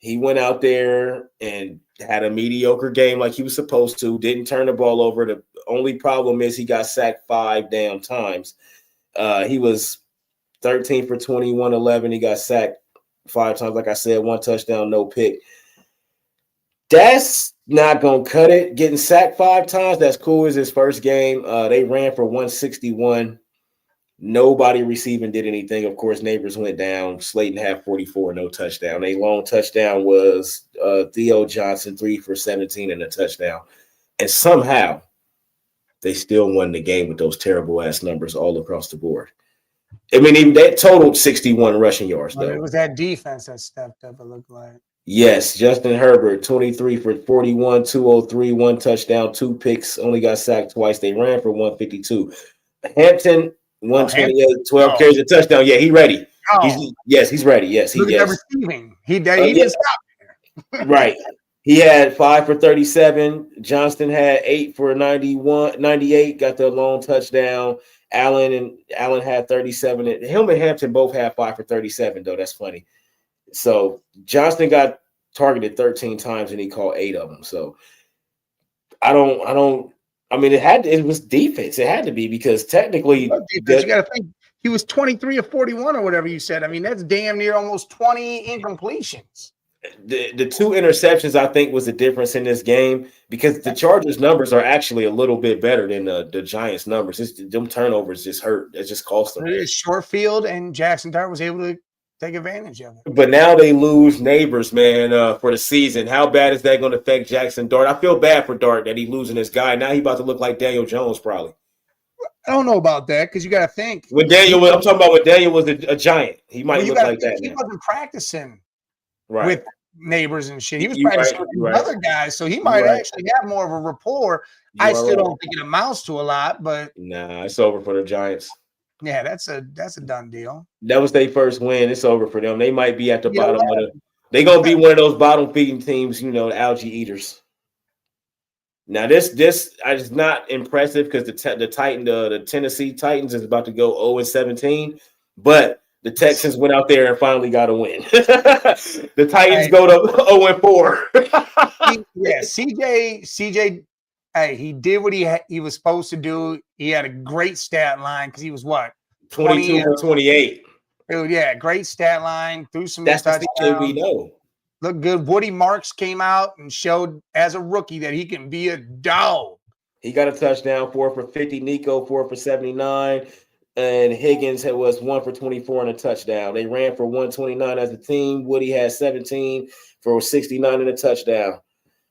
He went out there and had a mediocre game like he was supposed to. Didn't turn the ball over. The only problem is he got sacked 5 damn times. He was 13 for 21, 11. He got sacked 5 times. Like I said, 1 touchdown, no pick. That's not going to cut it. Getting sacked 5 times, that's cool. It's his first game. They ran for 161. Nobody receiving did anything. Of course, Neighbors went down. Slayton had 44, no touchdown. A long touchdown was Theo Johnson, 3 for 17 and a touchdown. And somehow they still won the game with those terrible-ass numbers all across the board. I mean, even that totaled 61 rushing yards, though. It was that defense that stepped up, it looked like. Yes, Justin Herbert, 23 for 41, 203, 1 touchdown, 2 picks, only got sacked twice. They ran for 152. Hampton, 128, 12 carries, a touchdown. Yeah, he ready. Oh. He's ready. Yes, he Look at is. that receiving. He didn't stop. Right. He had 5 for 37. Johnston had 8 for 98, got the long touchdown. Allen had 37. And him and Hampton both had 5 for 37, though. That's funny. So Johnston got targeted 13 times and he caught 8 of them. So I mean, it was defense. It had to be because technically you got to think he was 23 or 41 or whatever you said. I mean, that's damn near almost 20 incompletions. The 2 interceptions, I think, was the difference in this game because the Chargers' numbers are actually a little bit better than the Giants' numbers. Them turnovers just hurt. It just cost them. It is short field, and Jackson Dart was able to take advantage of it. But now they lose Neighbors, man, for the season. How bad is that going to affect Jackson Dart? I feel bad for Dart that he's losing this guy. Now he's about to look like Daniel Jones, probably. I don't know about that because you got to think. I'm talking about when Daniel was a Giant. He might look like that. He wasn't practicing with Neighbors and shit. He was practicing with other guys, so he might actually have more of a rapport. I still don't think it amounts to a lot, but nah, it's over for the Giants. Yeah, that's a done deal. That was their first win. It's over for them. They might be at the bottom of the. They're gonna be one of those bottom feeding teams, the algae eaters. Now this is not impressive because the Tennessee Titans is about to go 0-17, but the Texans went out there and finally got a win. The Titans go to 0-4. Yeah, CJ. Hey, he did what he was supposed to do. He had a great stat line because he was what 22 or 28. Dude, yeah, great stat line. Threw some touchdowns. That's the CJ we know. Looked good. Woody Marks came out and showed as a rookie that he can be a dog. He got a touchdown, 4 for 50. Nico 4 for 79. And Higgins was 1 for 24 and a touchdown. They ran for 129 as a team. Woody had 17 for 69 and a touchdown.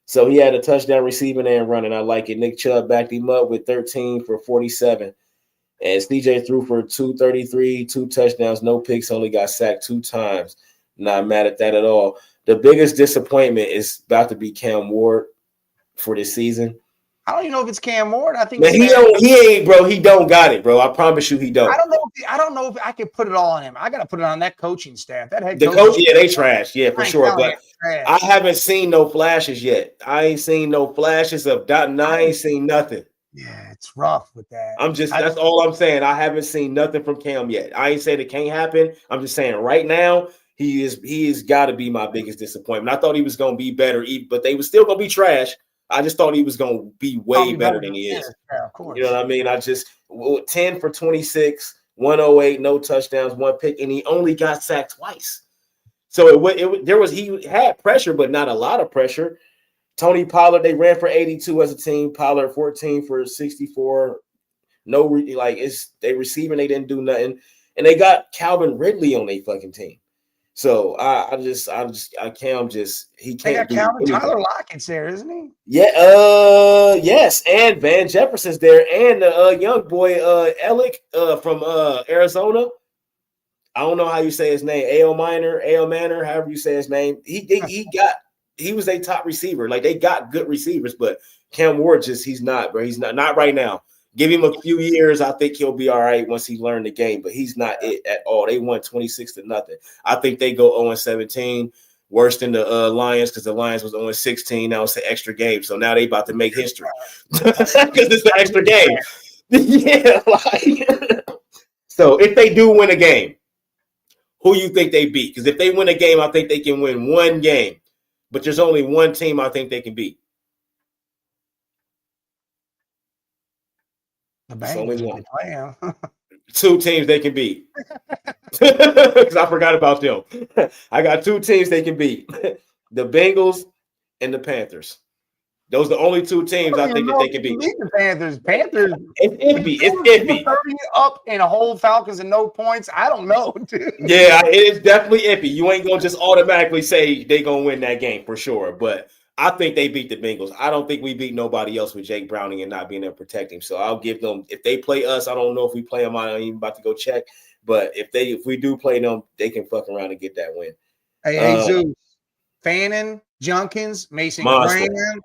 So he had a touchdown receiving and running. I like it. Nick Chubb backed him up with 13 for 47. And CJ threw for 233, 2 touchdowns, no picks, only got sacked 2 times. Not mad at that at all. The biggest disappointment is about to be Cam Ward for this season. I don't even know if it's Cam Ward. I think he ain't, bro. He don't got it, bro. I promise you he don't. I don't know if I can put it all on him. I got to put it on that coaching staff. That head coach, they trash. Yeah, for sure. But I haven't seen no flashes yet. I ain't seen no flashes of Dotton. I ain't seen nothing. Yeah, it's rough with that. That's all I'm saying. I haven't seen nothing from Cam yet. I ain't saying it can't happen. I'm just saying right now, he is got to be my biggest disappointment. I thought he was going to be better, but they were still going to be trash. I just thought he was going to be way better than he is. Yeah, of course. You know what I mean? 10 for 26, 108, no touchdowns, 1 pick, and he only got sacked twice. So he had pressure, but not a lot of pressure. Tony Pollard, they ran for 82 as a team. Pollard 14 for 64. They receiving, they didn't do nothing, and they got Calvin Ridley on their fucking team. So Cam he can't. They got Calvin Tyler Lockett's there, isn't he? Yeah. Yes, and Van Jefferson's there, and the young boy Alec from Arizona. I don't know how you say his name. A.O. Manor, however you say his name. He was a top receiver. Like they got good receivers, but Cam Ward he's not, bro. He's not right now. Give him a few years. I think he'll be all right once he learned the game, but he's not it at all. They won 26-0. I think they go 0-17, worse than the Lions because the Lions was 0-16. Now it's an extra game. So now they about to make history because it's an extra game. Yeah. So if they do win a game, who you think they beat? Because if they win a game, I think they can win one game. but there's only one team I think they can beat. The It's only Bengals, one. they play 'em. 2 teams they can beat. Because I forgot about them. I got 2 teams they can beat. The Bengals and the Panthers. Those are the only 2 teams I think that they can beat. The Panthers. It's iffy. It's iffy. 30 up and hold Falcons and no points. I don't know, dude. Yeah, it is definitely iffy. You ain't gonna just automatically say they gonna win that game for sure. But I think they beat the Bengals. I don't think we beat nobody else with Jake Browning and not being able to protect him. So I'll give them, if they play us, I don't know if we play them. I'm even about to go check. But if we do play them, they can fuck around and get that win. Hey, Zeus, Fannin, Junkins, Mason Monster. Graham,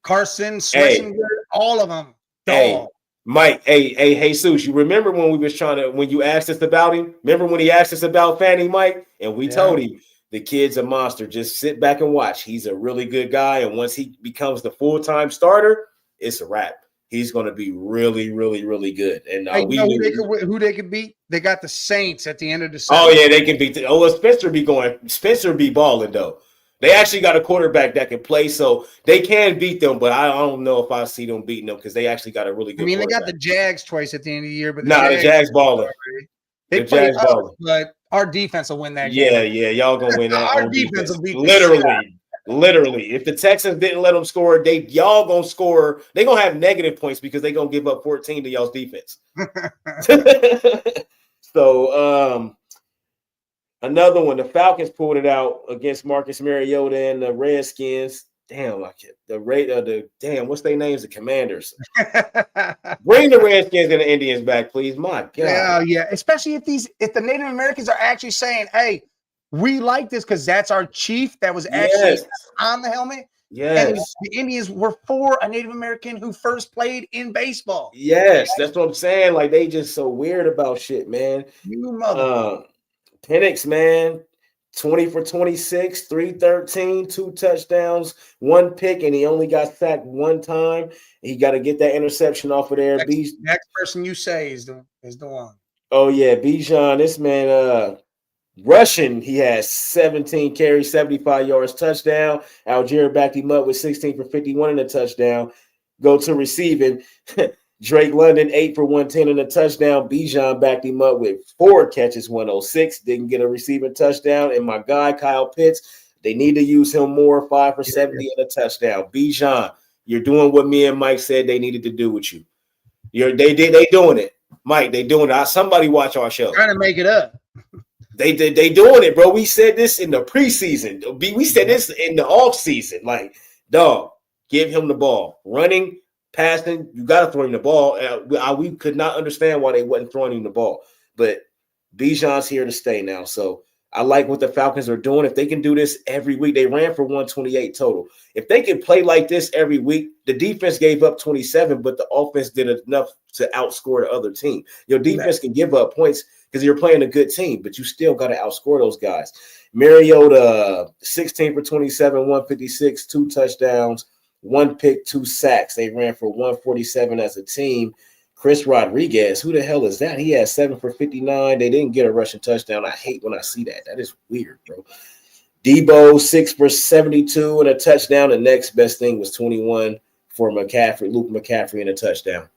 Carson, Schlesinger, all of them. Hey, Mike, hey, Jesus, you remember when we was when you asked us about him? Remember when he asked us about Fanny, Mike? And we told him the kid's a monster. Just sit back and watch. He's a really good guy. And once he becomes the full-time starter, it's a wrap. He's going to be really, really, really good. And you know who they could beat? They got the Saints at the end of the season. Oh, yeah, they can beat Spencer be balling, though. They actually got a quarterback that can play, so they can beat them, but I don't know if I see them beating them because they actually got a really good they got the Jags twice at the end of the year, but the Jags balling. They play us, but our defense will win that game. Yeah, y'all gonna win that. Our defense will beat literally. If the Texans didn't let them score, y'all gonna score. They gonna have negative points because they gonna give up 14 to y'all's defense. So, another one, the Falcons pulled it out against Marcus Mariota and the Redskins. Damn, what's their names? The Commanders. Bring the Redskins and the Indians back, please. My God. Yeah. Especially if the Native Americans are actually saying, "Hey, we like this because that's our chief that was actually on the helmet." Yes. And the Indians were for a Native American who first played in baseball. Yes, that's what I'm saying. Like, they just so weird about shit, man. You mother. Penix, man, 20 for 26, 313, 2 touchdowns, 1 pick, and he only got sacked 1 time. He got to get that interception off of there. Next person you say is the one. Oh, yeah, Bijan, this man, rushing, he has 17 carries, 75 yards, touchdown. Algier backed him up with 16 for 51 and a touchdown. Go to receiving. Drake London, 8 for 110 and a touchdown. Bijan backed him up with 4 catches, 106. Didn't get a receiving touchdown. And my guy, Kyle Pitts, they need to use him more, 5 for 70 and a touchdown. Bijan, you're doing what me and Mike said they needed to do with you. They doing it. Mike, they doing it. Somebody watch our show. Trying to make it up. They doing it, bro. We said this in the preseason. We said this in the offseason. Like, dog, give him the ball. Running, passing, you got to throw him the ball. We could not understand why they wasn't throwing him the ball. But Bijan's here to stay now. So I like what the Falcons are doing. If they can do this every week, they ran for 128 total. If they can play like this every week, the defense gave up 27, but the offense did enough to outscore the other team. Your defense can give up points because you're playing a good team, but you still got to outscore those guys. Mariota, 16 for 27, 156, 2 touchdowns, 1 pick, 2 sacks. They ran for 147 as a team. Chris Rodriguez, who the hell is that? He had 7 for 59. They didn't get a rushing touchdown. I hate when I see that. That is weird, bro. Debo, 6 for 72 and a touchdown. The next best thing was 21 for McCaffrey, Luke McCaffrey, and a touchdown.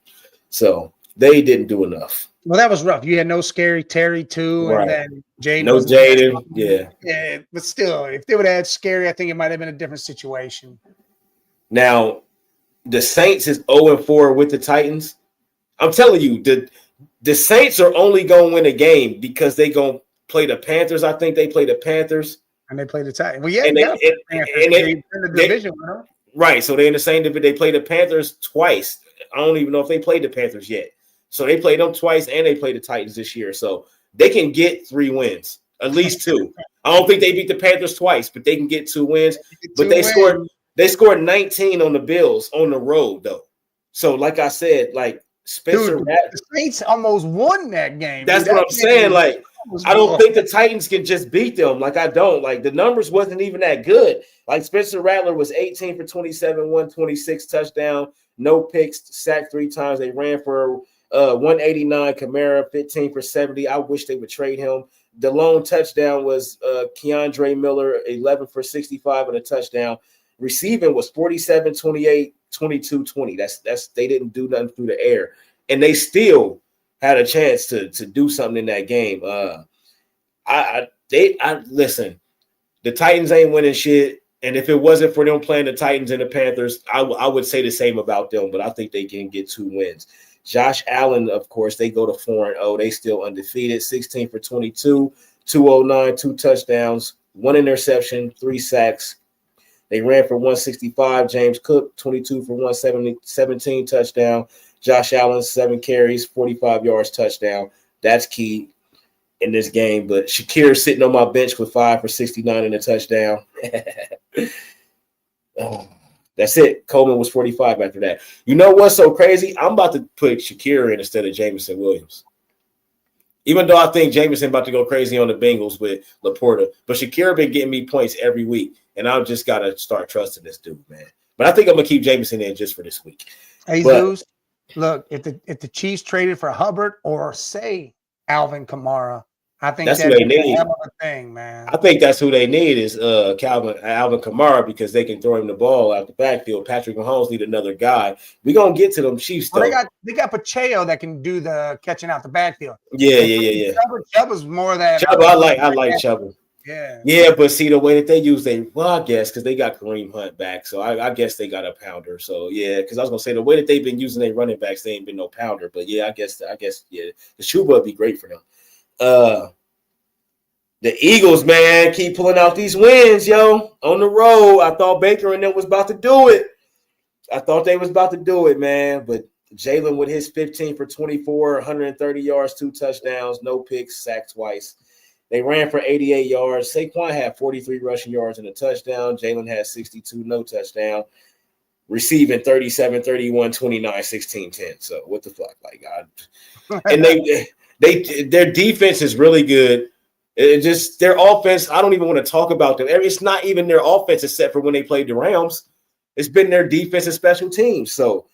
So they didn't do enough. Well, that was rough. You had no Scary Terry too, right. And then Jaden. No Jaden, yeah. But still, if they would have had Scary, I think it might have been a different situation. Now, the Saints is 0-4 with the Titans. I'm telling you, the Saints are only going to win a game because they going to play the Panthers. I think they play the Panthers. And they play the Titans. Well, yeah, and they in the division, right? So they're in the same division. They play the Panthers twice. I don't even know if they played the Panthers yet. So they played them twice, and they played the Titans this year. So they can get 3 wins, at least 2. I don't think they beat the Panthers twice, but they can get 2 wins. But they scored 19 on the Bills on the road, though. So, like I said, like Spencer Rattler, the Saints almost won that game. That's what I'm saying. Like, I don't think the Titans can just beat them. Like, I don't. Like, the numbers wasn't even that good. Like, Spencer Rattler was 18 for 27, 126 touchdown, no picks, sacked 3 times. They ran for 189. Kamara, 15 for 70. I wish they would trade him. The lone touchdown was Keandre Miller, 11 for 65 and a touchdown. Receiving was 47, 28, 22, 20. That's they didn't do nothing through the air, and they still had a chance to do something in that game. I listen. The Titans ain't winning shit, and if it wasn't for them playing the Titans and the Panthers, I would say the same about them. But I think they can get 2 wins. Josh Allen, of course, they go to 4-0. They still undefeated. 16 for 22, 209, 2 touchdowns, 1 interception, 3 sacks. They ran for 165. James Cook, 22 for 170, 17 touchdown. Josh Allen, 7 carries, 45 yards, touchdown. That's key in this game. But Shakir sitting on my bench with 5 for 69 and a touchdown. That's it. Coleman was 45 after that. You know what's so crazy? I'm about to put Shakir in instead of Jameson Williams. Even though I think Jameson about to go crazy on the Bengals with Laporta. But Shakir been getting me points every week. And I've just got to start trusting this dude, man. But I think I'm going to keep Jameson in just for this week. Hey, Zeus, look, if the Chiefs traded for Hubbard or, say, Alvin Kamara, I think that's who they need. A thing, man. I think that's who they need is Alvin Kamara because they can throw him the ball out the backfield. Patrick Mahomes need another guy. We're gonna get to them Chiefs though. Well, they got Pacheco that can do the catching out the backfield. Yeah. Chubba's more that. Chubba, I like Chubba. Yeah, but see the way that they use I guess because they got Kareem Hunt back, so I guess they got a pounder. So yeah, because I was gonna say the way that they've been using their running backs, they ain't been no pounder. But yeah, I guess the Chuba would be great for them. The Eagles, man, keep pulling out these wins, yo, on the road. I thought Baker and them was about to do it. I thought they was about to do it, man. But Jalen with his 15 for 24, 130 yards, 2 touchdowns, no picks, sacked twice. They ran for 88 yards. Saquon had 43 rushing yards and a touchdown. Jalen had 62, no touchdown. Receiving 37, 31, 29, 16, 10. So what the fuck? Like, God. And their defense is really good. It just their offense, I don't even want to talk about them. It's not even their offense except for when they played the Rams. It's been their defense and special teams. So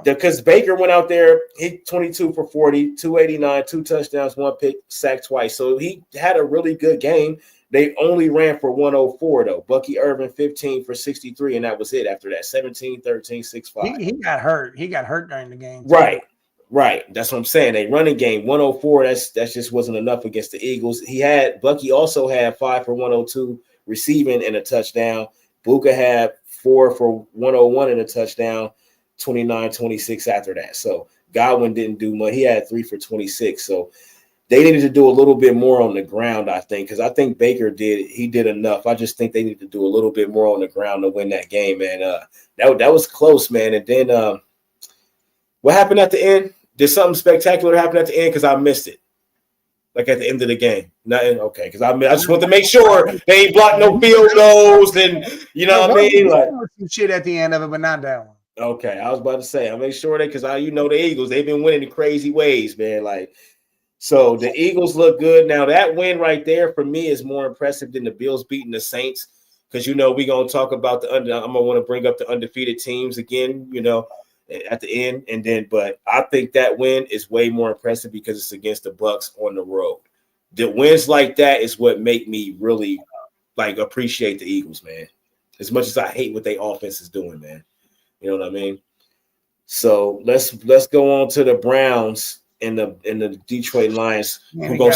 because Baker went out there, hit 22 for 40, 289, 2 touchdowns, 1 pick, sacked twice. So he had a really good game. They only ran for 104, though. Bucky Irvin, 15 for 63, and that was it after that. 17, 13, 6-5. He got hurt. He got hurt during the game. Right. That's what I'm saying. They running game 104. That just wasn't enough against the Eagles. Bucky also had 5 for 102 receiving and a touchdown. Buka had 4 for 101 and a touchdown, 29-26 after that. So Godwin didn't do much. He had 3 for 26. So they needed to do a little bit more on the ground, I think, because I think Baker did enough. I just think they need to do a little bit more on the ground to win that game, man. That was close, man. And then what happened at the end? Did something spectacular happen at the end? Because I missed it. Like at the end of the game. Nothing. Okay. Because I just want to make sure they ain't blocked no field goals and you know what I mean? Like some shit at the end of it, but not that one. Okay. I was about to say, I make sure because the Eagles, they've been winning in crazy ways, man. Like, so the Eagles look good. Now that win right there for me is more impressive than the Bills beating the Saints. Because we're gonna talk about I'm gonna want to bring up the undefeated teams again, at the end, but I think that win is way more impressive because it's against the Bucs on the road. The wins like that is what make me really appreciate the Eagles, man. As much as I hate what their offense is doing, man. You know what I mean? So let's go on to the Browns and the Detroit Lions. They're gonna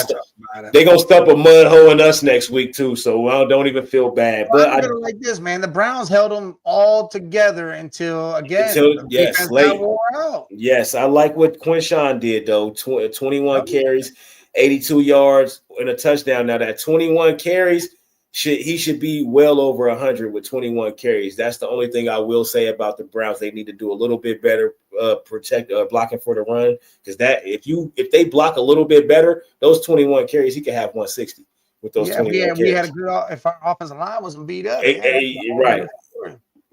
step a mud hole in us next week too. So I don't even feel bad. But I like this, man. The Browns held them all together until wore out. Yes, I like what Quinshawn did though. 21 carries, 82 yards, and a touchdown. Now that 21 carries. He should be well over 100 with 21 carries. That's the only thing I will say about the Browns. They need to do a little bit better blocking for the run because if they block a little bit better, those 21 carries, he could have 160 with those 21 carries. We had a good if our offensive line wasn't beat up.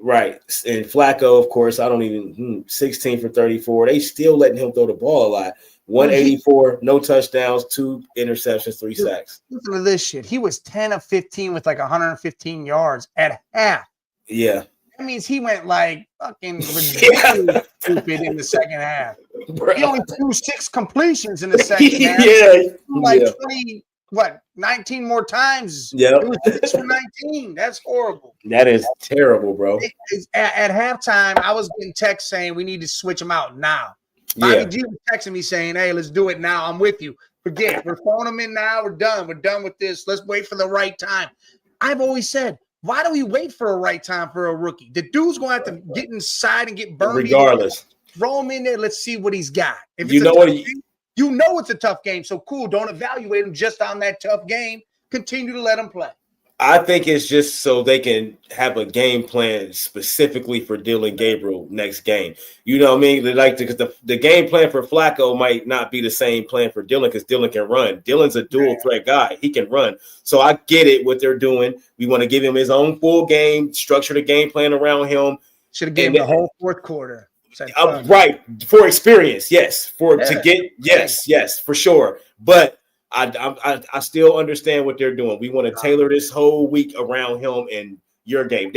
Right. And Flacco, of course, 16 for 34. They still letting him throw the ball a lot. 184, no touchdowns, 2 interceptions, 3 sacks. Listen to this shit. He was 10 of 15 with 115 yards at half. Yeah. means he went like fucking ridiculous stupid in the second half. Bruh. He only threw 6 completions in the second half. Yeah, Like yeah. 19 more times. Yep. It was 6 for 19. That's horrible. That is terrible, bro. At halftime, I was getting texts saying we need to switch them out now. Bobby Yeah. G was texting me saying, hey, let's do it now. I'm with you. Forget, we're throwing them in now. We're done. We're done with this. Let's wait for the right time. I've always said, why do we wait for a right time for a rookie? The dude's going to have to get inside and get burned. Regardless. Throw him in there. Let's see what he's got. If it's You know a what tough game, you know it's a tough game. So cool. Don't evaluate him just on that tough game. Continue to let him play. I think it's just so they can have a game plan specifically for Dylan Gabriel next game. You know what I mean? Like the game plan for Flacco might not be the same plan for Dylan because Dylan can run. Dylan's a dual threat guy. He can run. So I get it what they're doing. We want to give him his own full game, structure the game plan around him. Should have given him the whole fourth quarter. Right. For experience. Yes. Yes, for sure. But I still understand what they're doing. We want to tailor this whole week around him and your game.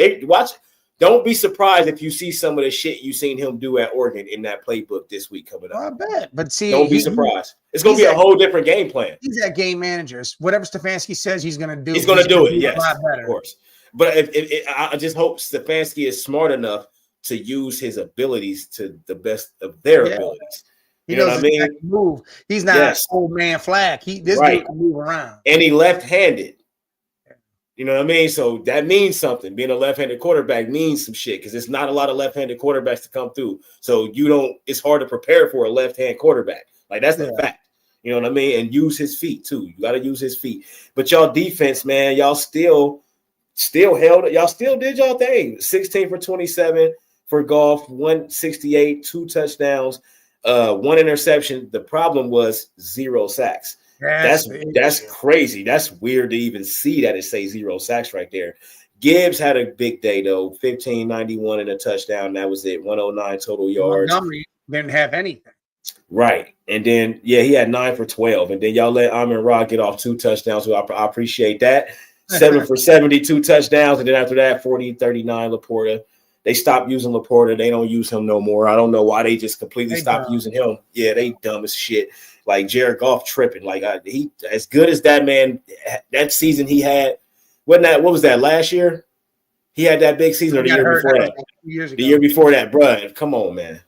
Don't be surprised if you see some of the shit you seen him do at Oregon in that playbook this week coming up. I bet. But see, don't be surprised. It's going to be a whole different game plan. He's that game manager. Whatever Stefanski says he's going to do. He's going to do it. Yes, a lot better. Of course. But I just hope Stefanski is smart enough to use his abilities to the best of their abilities. He knows what I mean? Move. He's not old man Flag. This dude can move around. And he left-handed. You know what I mean? So that means something. Being a left-handed quarterback means some shit because it's not a lot of left-handed quarterbacks to come through. So it's hard to prepare for a left-hand quarterback. Like that's the fact. You know what I mean? And use his feet too. You got to use his feet. But y'all defense, man, y'all still held it. Y'all still did y'all thing. 16 for 27 for Goff, 168, 2 touchdowns. 1 interception. The problem was 0 sacks. That's crazy. That's weird to even see that it say 0 sacks right there. Gibbs had a big day though. 1591 and a touchdown. That was it. 109 total yards. Montgomery didn't have anything. Right. And then he had 9 for 12. And then y'all let Amon-Ra get off 2 touchdowns. So I appreciate that. 7 for 72 touchdowns. And then after that, 40-39 Laporta. They stopped using Laporta. They don't use him no more. I don't know why they just completely stopped using him. Yeah, they dumb as shit. Like Jared Goff tripping. Like he as good as that man that season he had. What was that last year? He had that big season or the year before that. The year before that, bro. Come on, man.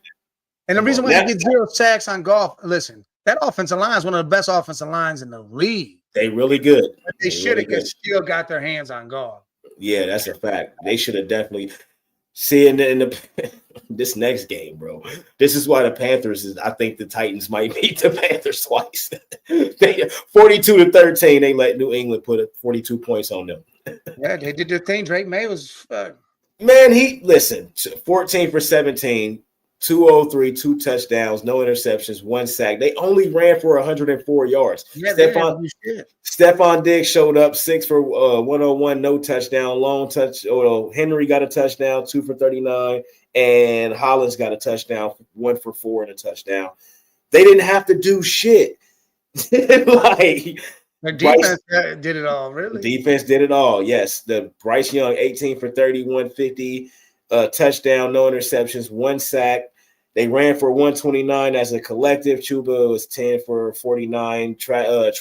And the reason why you get 0 sacks on Goff, listen, that offensive line is one of the best offensive lines in the league. They really good. But they should have still got their hands on Goff. Yeah, that's a fact. They should have definitely. See, in the this next game, bro. This is why the Panthers I think the Titans might beat the Panthers twice. 42-13. They let New England put 42 points on them. Yeah, they did their thing. Drake May was man. 14 for 17, 203, 2 touchdowns, no interceptions, 1 sack. They only ran for 104 yards. Yeah, Stephon Diggs showed up 6 for 101, no touchdown, long touch. Henry got a touchdown, 2 for 39, and Hollins got a touchdown, 1 for 4 and a touchdown. They didn't have to do shit. The defense did it all, really. Defense did it all, yes. The Bryce Young, 18 for 30, 150, touchdown, no interceptions, 1 sack. They ran for 129 as a collective. Chuba was 10 for 49. Trevor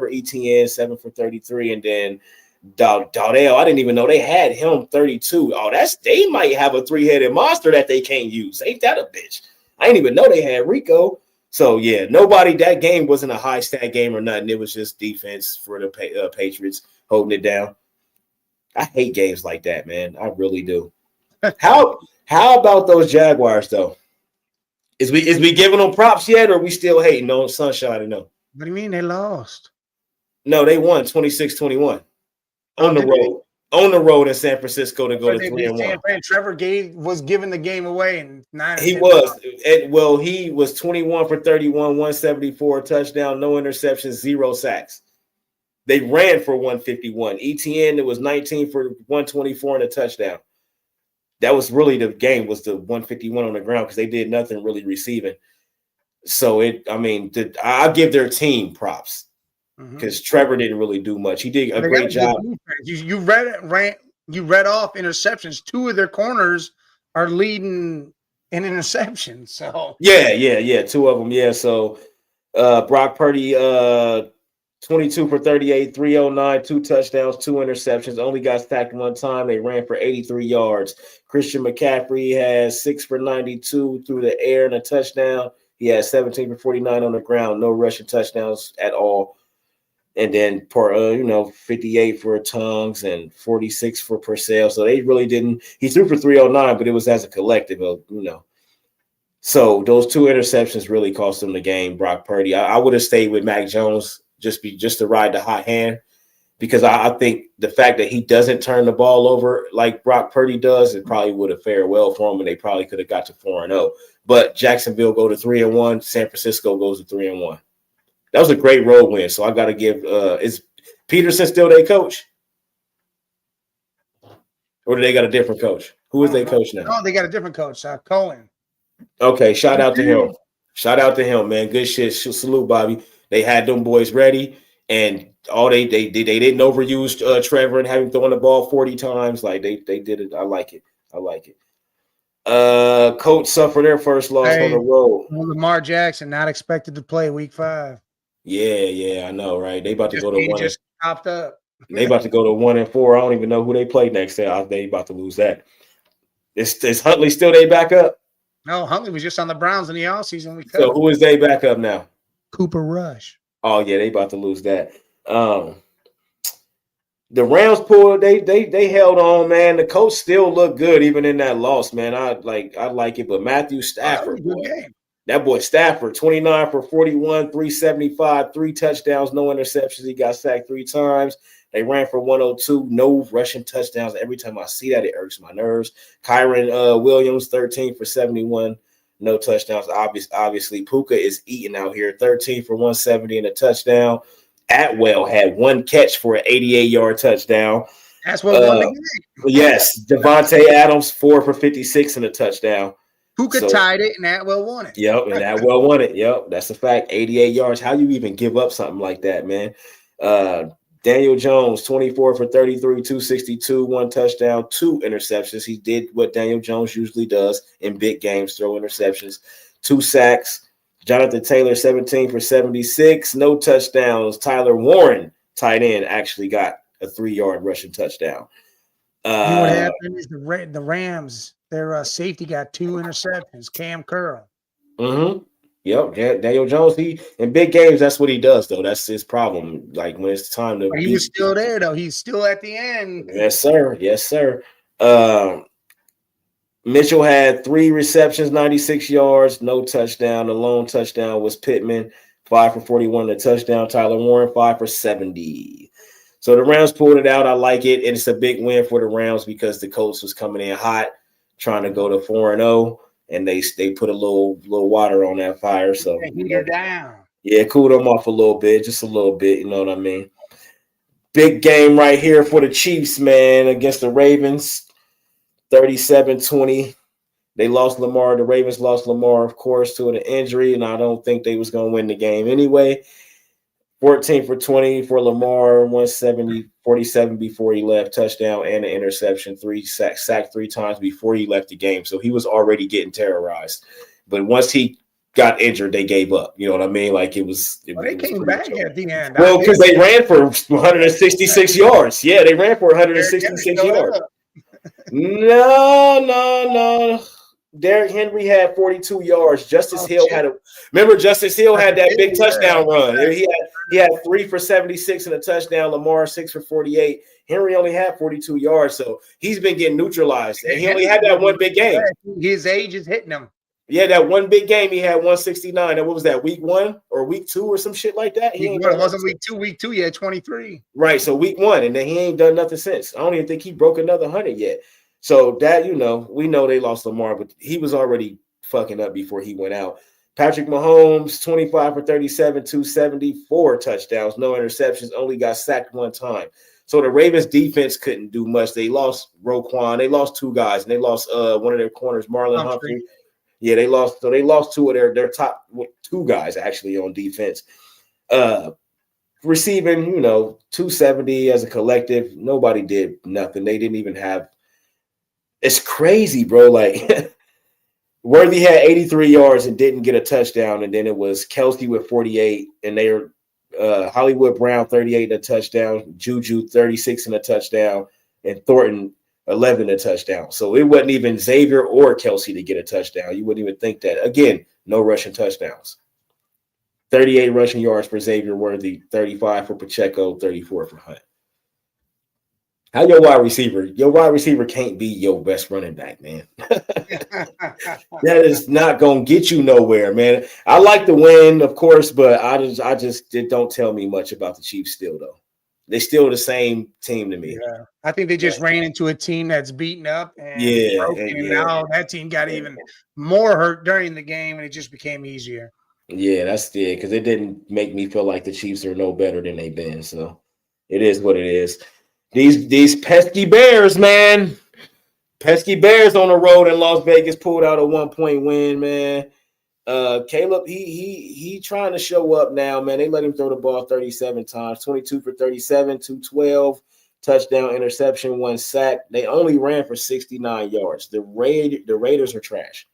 Etienne, 7 for 33. And then Dowdell, I didn't even know they had him 32. They might have a 3-headed monster that they can't use. Ain't that a bitch? I didn't even know they had Rico. So, yeah, that game wasn't a high stat game or nothing. It was just defense for the Patriots holding it down. I hate games like that, man. I really do. How about those Jaguars, though? Is we giving them props yet, or are we still hating on Sunshine? No. What do you mean they lost? No, they won 26-21 on the road. On the road in San Francisco to go to 3-1. Trevor was giving the game away in 9. He was. He was 21 for 31, 174 touchdown, no interceptions, 0 sacks. They ran for 151. Etienne, it was 19 for 124 and a touchdown. That was really the game, was the 151 on the ground because they did nothing really receiving. So I'll give their team props because Trevor didn't really do much. He did a great job. You read it, you read off interceptions. 2 of their corners are leading in interceptions. So Yeah. 2 of them. Yeah. So Brock Purdy, 22 for 38, 309, 2 touchdowns, 2 interceptions. Only got sacked 1 time. They ran for 83 yards. Christian McCaffrey has 6 for 92 through the air and a touchdown. He has 17 for 49 on the ground. No rushing touchdowns at all. And then 58 for Tongues and 46 for Purcell. So they really didn't. He threw for 309, but it was as a collective of, So those 2 interceptions really cost him the game, Brock Purdy. I would have stayed with Mac Jones just to ride the hot hand, because I think the fact that he doesn't turn the ball over like Brock Purdy does, it probably would have fared well for him, and they probably could have got to 4-0. But Jacksonville go to 3-1. San Francisco goes to 3-1. That was a great road win. So I got to give. Is Peterson still their coach, or do they got a different coach? Who is their coach now? Oh, they got a different coach, Cohen. Okay, shout out to him. Shout out to him, man. Good shit. Salute, Bobby. They had them boys ready, and all they didn't overuse Trevor and have him throwing the ball 40 times. Like they did it. I like it. Colts suffer their first loss on the road. Lamar Jackson not expected to play week 5. Yeah, I know, right? They about to go to he 1. Just popped up. They about to go to 1-4. I don't even know who they play next. They about to lose that. Is Huntley still they back up? No, Huntley was just on the Browns in the offseason. So who is they back up now? Cooper Rush. Oh yeah, they about to lose that. The Rams pulled. They held on, man. The Colts still look good even in that loss, man. I like it, but Matthew Stafford, that boy Stafford, 29 for 41, 375, 3 touchdowns, no interceptions. He got sacked 3 times. They ran for 102, no rushing touchdowns. Every time I see that, it irks my nerves. Kyron Williams, 13 for 71, no touchdowns. Obviously, Puka is eating out here, 13 for 170 and a touchdown. Atwell had 1 catch for an 88-yard touchdown. That's what won the game. Yes, Devontae Adams, 4 for 56 and a touchdown. Puka tied it, and Atwell won it. Yep, and Atwell won it. Yep, that's a fact. 88 yards. How you even give up something like that, man? Daniel Jones, 24 for 33, 262, 1 touchdown, 2 interceptions. He did what Daniel Jones usually does in big games, throw interceptions, 2 sacks. Jonathan Taylor, 17 for 76, no touchdowns. Tyler Warren, tight end, actually got a 3-yard rushing touchdown. You know what happened is the Rams, their safety got 2 interceptions. Cam Curl. Mm-hmm. Yep, Daniel Jones. He in big games, that's what he does, though. That's his problem. Like when it's time to. But he was still there, though. He's still at the end. Yes, sir. Yes, sir. Mitchell had 3 receptions, 96 yards, no touchdown. The lone touchdown was Pittman, 5 for 41 and a touchdown. Tyler Warren, 5 for 70. So the Rams pulled it out. I like it. And it's a big win for the Rams because the Colts was coming in hot, trying to go to 4-0. And they put a little water on that fire. So down. Yeah, cool them off a little bit, just a little bit. You know what I mean? Big game right here for the Chiefs, man, against the Ravens. 37-20. They lost Lamar. The Ravens lost Lamar, of course, to an injury, and I don't think they was going to win the game anyway. 14 for 20 for Lamar, 170, 47 before he left, touchdown and an interception, 3 sacked 3 times before he left the game. So he was already getting terrorized. But once he got injured, they gave up. You know what I mean? Like they came back at the end. Well, because they ran for 166 yards. Yeah, they ran for 166 yards. No. Derrick Henry had 42 yards. Justice Hill had Justice Hill had that big touchdown run. He had 3 for 76 and a touchdown. Lamar 6 for 48. Henry only had 42 yards, so he's been getting neutralized. And he only had that one big game. His age is hitting him. Yeah, that one big game he had 169. And what was that, week 1 or week 2 or some shit like that? It wasn't week 2. Week 2, he had 23. Right, so week 1, and then he ain't done nothing since. I don't even think he broke another 100 yet. So that, we know they lost Lamar, but he was already fucking up before he went out. Patrick Mahomes, 25 for 37, 274 touchdowns, no interceptions, only got sacked 1 time. So the Ravens defense couldn't do much. They lost Roquan. They lost 2 guys, and they lost one of their corners, Marlon Humphrey. Yeah, they lost 2 of their top 2 guys actually on defense. receiving, 270 as a collective. Nobody did nothing. They didn't even have. It's crazy, bro. Like Worthy had 83 yards and didn't get a touchdown, and then it was Kelsey with 48, and they were Hollywood Brown 38 and a touchdown, Juju 36 and a touchdown, and Thornton 11 and a touchdown. So it wasn't even Xavier or Kelsey to get a touchdown. You wouldn't even think that. Again, no rushing touchdowns. 38 rushing yards for Xavier Worthy, 35 for Pacheco, 34 for Hunt. How your wide receiver can't be your best running back, man. That is not going to get you nowhere, man. I like the win, of course, but it don't tell me much about the Chiefs still, though. They're still the same team to me. Yeah. I think they just ran into a team that's beaten up and broken, and now that team got even more hurt during the game, and it just became easier. Yeah, that's it, because it didn't make me feel like the Chiefs are no better than they've been. So it is what it is. These pesky Bears, man. Pesky Bears on the road in Las Vegas pulled out a 1-point win, man. Caleb, he trying to show up now, man. They let him throw the ball 37 times, 22 for 37, 212, touchdown, interception, 1 sack. They only ran for 69 yards. The Raiders are trash.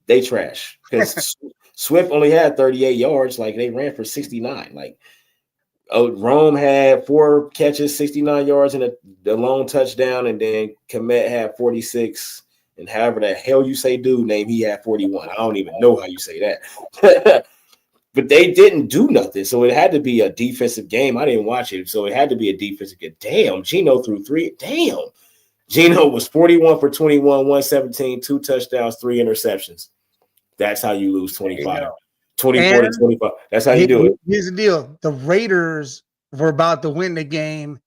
They trash because Swift only had 38 yards. Like, they ran for 69. Like, Rome had 4 catches, 69 yards, and the lone touchdown, and then Komet had 46. And however the hell you say dude name, he had 41. I don't even know how you say that. But they didn't do nothing. So it had to be a defensive game. I didn't watch it. So it had to be a defensive game. Damn, Geno threw 3. Damn. Geno was 41 for 21, 117, 2 touchdowns, 3 interceptions. That's how you lose 25. 24 to 25. That's how you do it. Here's the deal. The Raiders were about to win the game,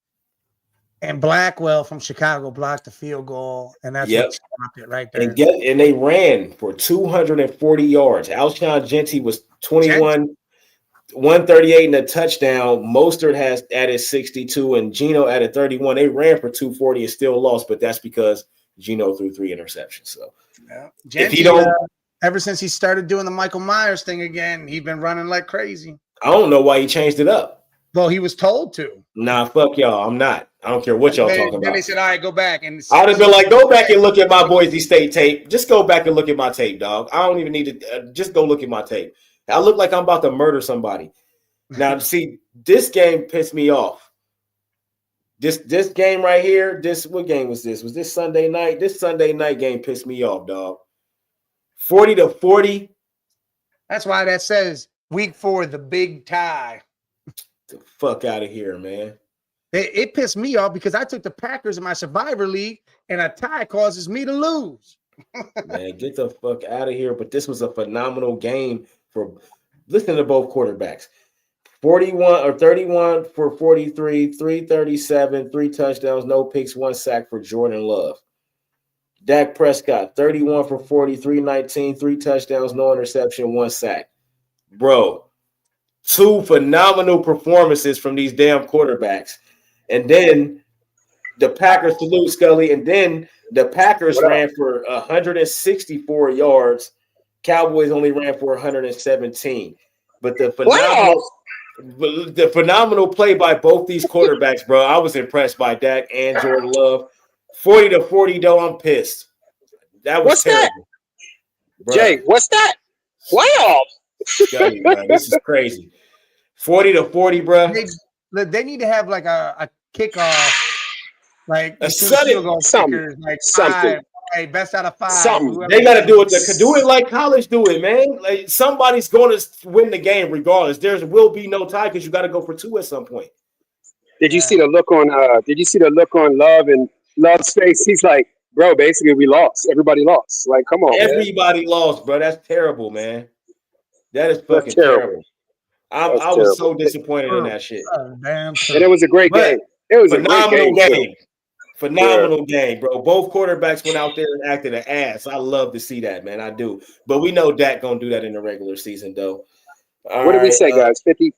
and Blackwell from Chicago blocked the field goal, and that's what stopped it right there. And they ran for 240 yards. Alshon Jennings was 21, 138 and a touchdown. Mostert has added 62, and Geno added 31. They ran for 240 and still lost, but that's because Geno threw 3 interceptions. So if he don't ever since he started doing the Michael Myers thing again, he's been running like crazy. I don't know why he changed it up. Well, he was told to. Nah, fuck y'all. I'm not. I don't care what y'all talking about. Then they said, all right, go back. And I'd have been like, go back and look at my Boise State tape. Just go back and look at my tape, dog. I don't even need to. Just go look at my tape. I look like I'm about to murder somebody. Now, see, this game pissed me off. This game right here, what game was this? Was this Sunday night? This Sunday night game pissed me off, dog. 40-40. That's why that says week 4, the big tie. The fuck out of here, man. It pissed me off because I took the Packers in my Survivor League, and a tie causes me to lose. Man, get the fuck out of here. But this was a phenomenal game for listen to both quarterbacks. 31 for 43, 337, 3 touchdowns, no picks, 1 sack for Jordan Love. Dak Prescott, 31 for 40, 319, 3 touchdowns, no interception, 1 sack. Bro, 2 phenomenal performances from these damn quarterbacks. And then the Packers, salute Scully, and then the Packers ran for 164 yards. Cowboys only ran for 117. But the phenomenal play by both these quarterbacks, bro. I was impressed by Dak and Jordan Love. 40-40, though, I'm pissed. That was terrible. That? Jay, what's that? Playoffs. Bro, this is crazy. 40-40, bro. They need to have like a kickoff, like a sudden something, like 5, hey, best out of 5. Something. They got to do it like college do it, man. Like somebody's going to win the game regardless. There will be no tie because you got to go for 2 at some point. Did you see the look on Love and Love's face? He's like, bro, basically we lost. Everybody lost. Like, come on, everybody lost, bro. That's terrible, man. That is fucking terrible. I was so disappointed in that shit. And it was a great game. It was a phenomenal game. Phenomenal game, bro. Both quarterbacks went out there and acted an ass. I love to see that, man. I do. But we know Dak gonna do that in the regular season, though. What did we say, guys? 50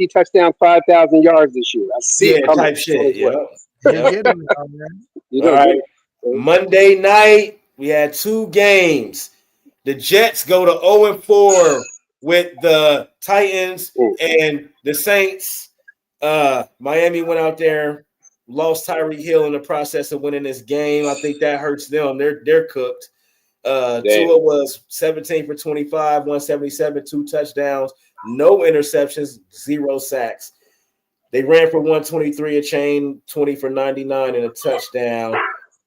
touchdowns, 5,000 yards this year. I see it type shit. Yeah. All right. Monday night, we had 2 games. The Jets go to 0-4 with the Titans and the Saints. Miami went out there, lost Tyreek Hill in the process of winning this game. I think that hurts them. They're cooked. Tua was 17 for 25, 177, 2 touchdowns, no interceptions, 0 sacks. They ran for 123 a chain, 20 for 99 and a touchdown.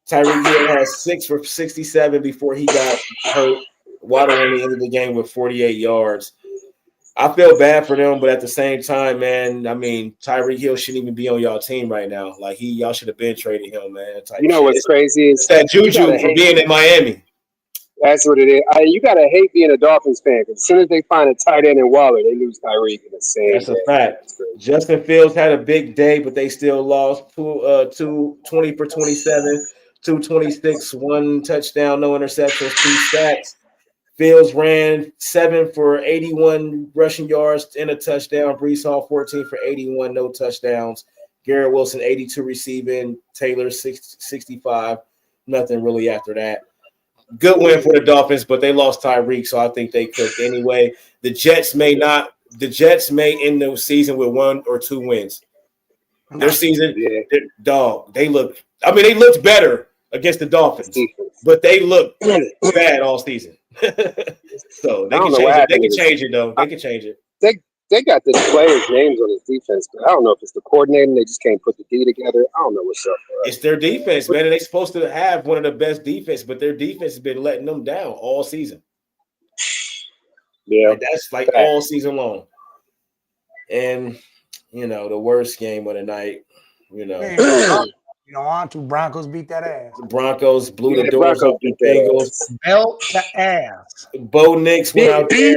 Tyreek Hill had 6 for 67 before he got hurt. Waddle only ended the game with 48 yards. I feel bad for them, but at the same time, man, I mean, Tyreek Hill shouldn't even be on y'all team right now. Like y'all should have been trading him, man. You know what's crazy is that juju for being in Miami. That's what it is. You gotta hate being a Dolphins fan because as soon as they find a tight end in Waller, they lose Tyreek in the same. That's a fact. Justin Fields had a big day, but they still lost 20 for 27, 226, 1 touchdown, no interceptions, 2 sacks. Fields ran 7 for 81 rushing yards and a touchdown. Brees Hall 14 for 81, no touchdowns. Garrett Wilson 82 receiving. Taylor 65. Nothing really after that. Good win for the Dolphins, but they lost Tyreek, so I think they cooked anyway. The Jets may end the season with 1 or 2 wins. Their season, they looked better against the Dolphins, but they looked bad all season. So they can change it. They can change it though. They can change it. They got the players' names on his defense, but I don't know if it's the coordinator. They just can't put the D together. I don't know what's up. It's their defense, man. And they're supposed to have one of the best defense, but their defense has been letting them down all season. Yeah, like, that's like all season long. And the worst game of the night. On to Broncos beat that ass. The Broncos blew the doors off the Bengals. Belt to ass. Bo Nix went out there.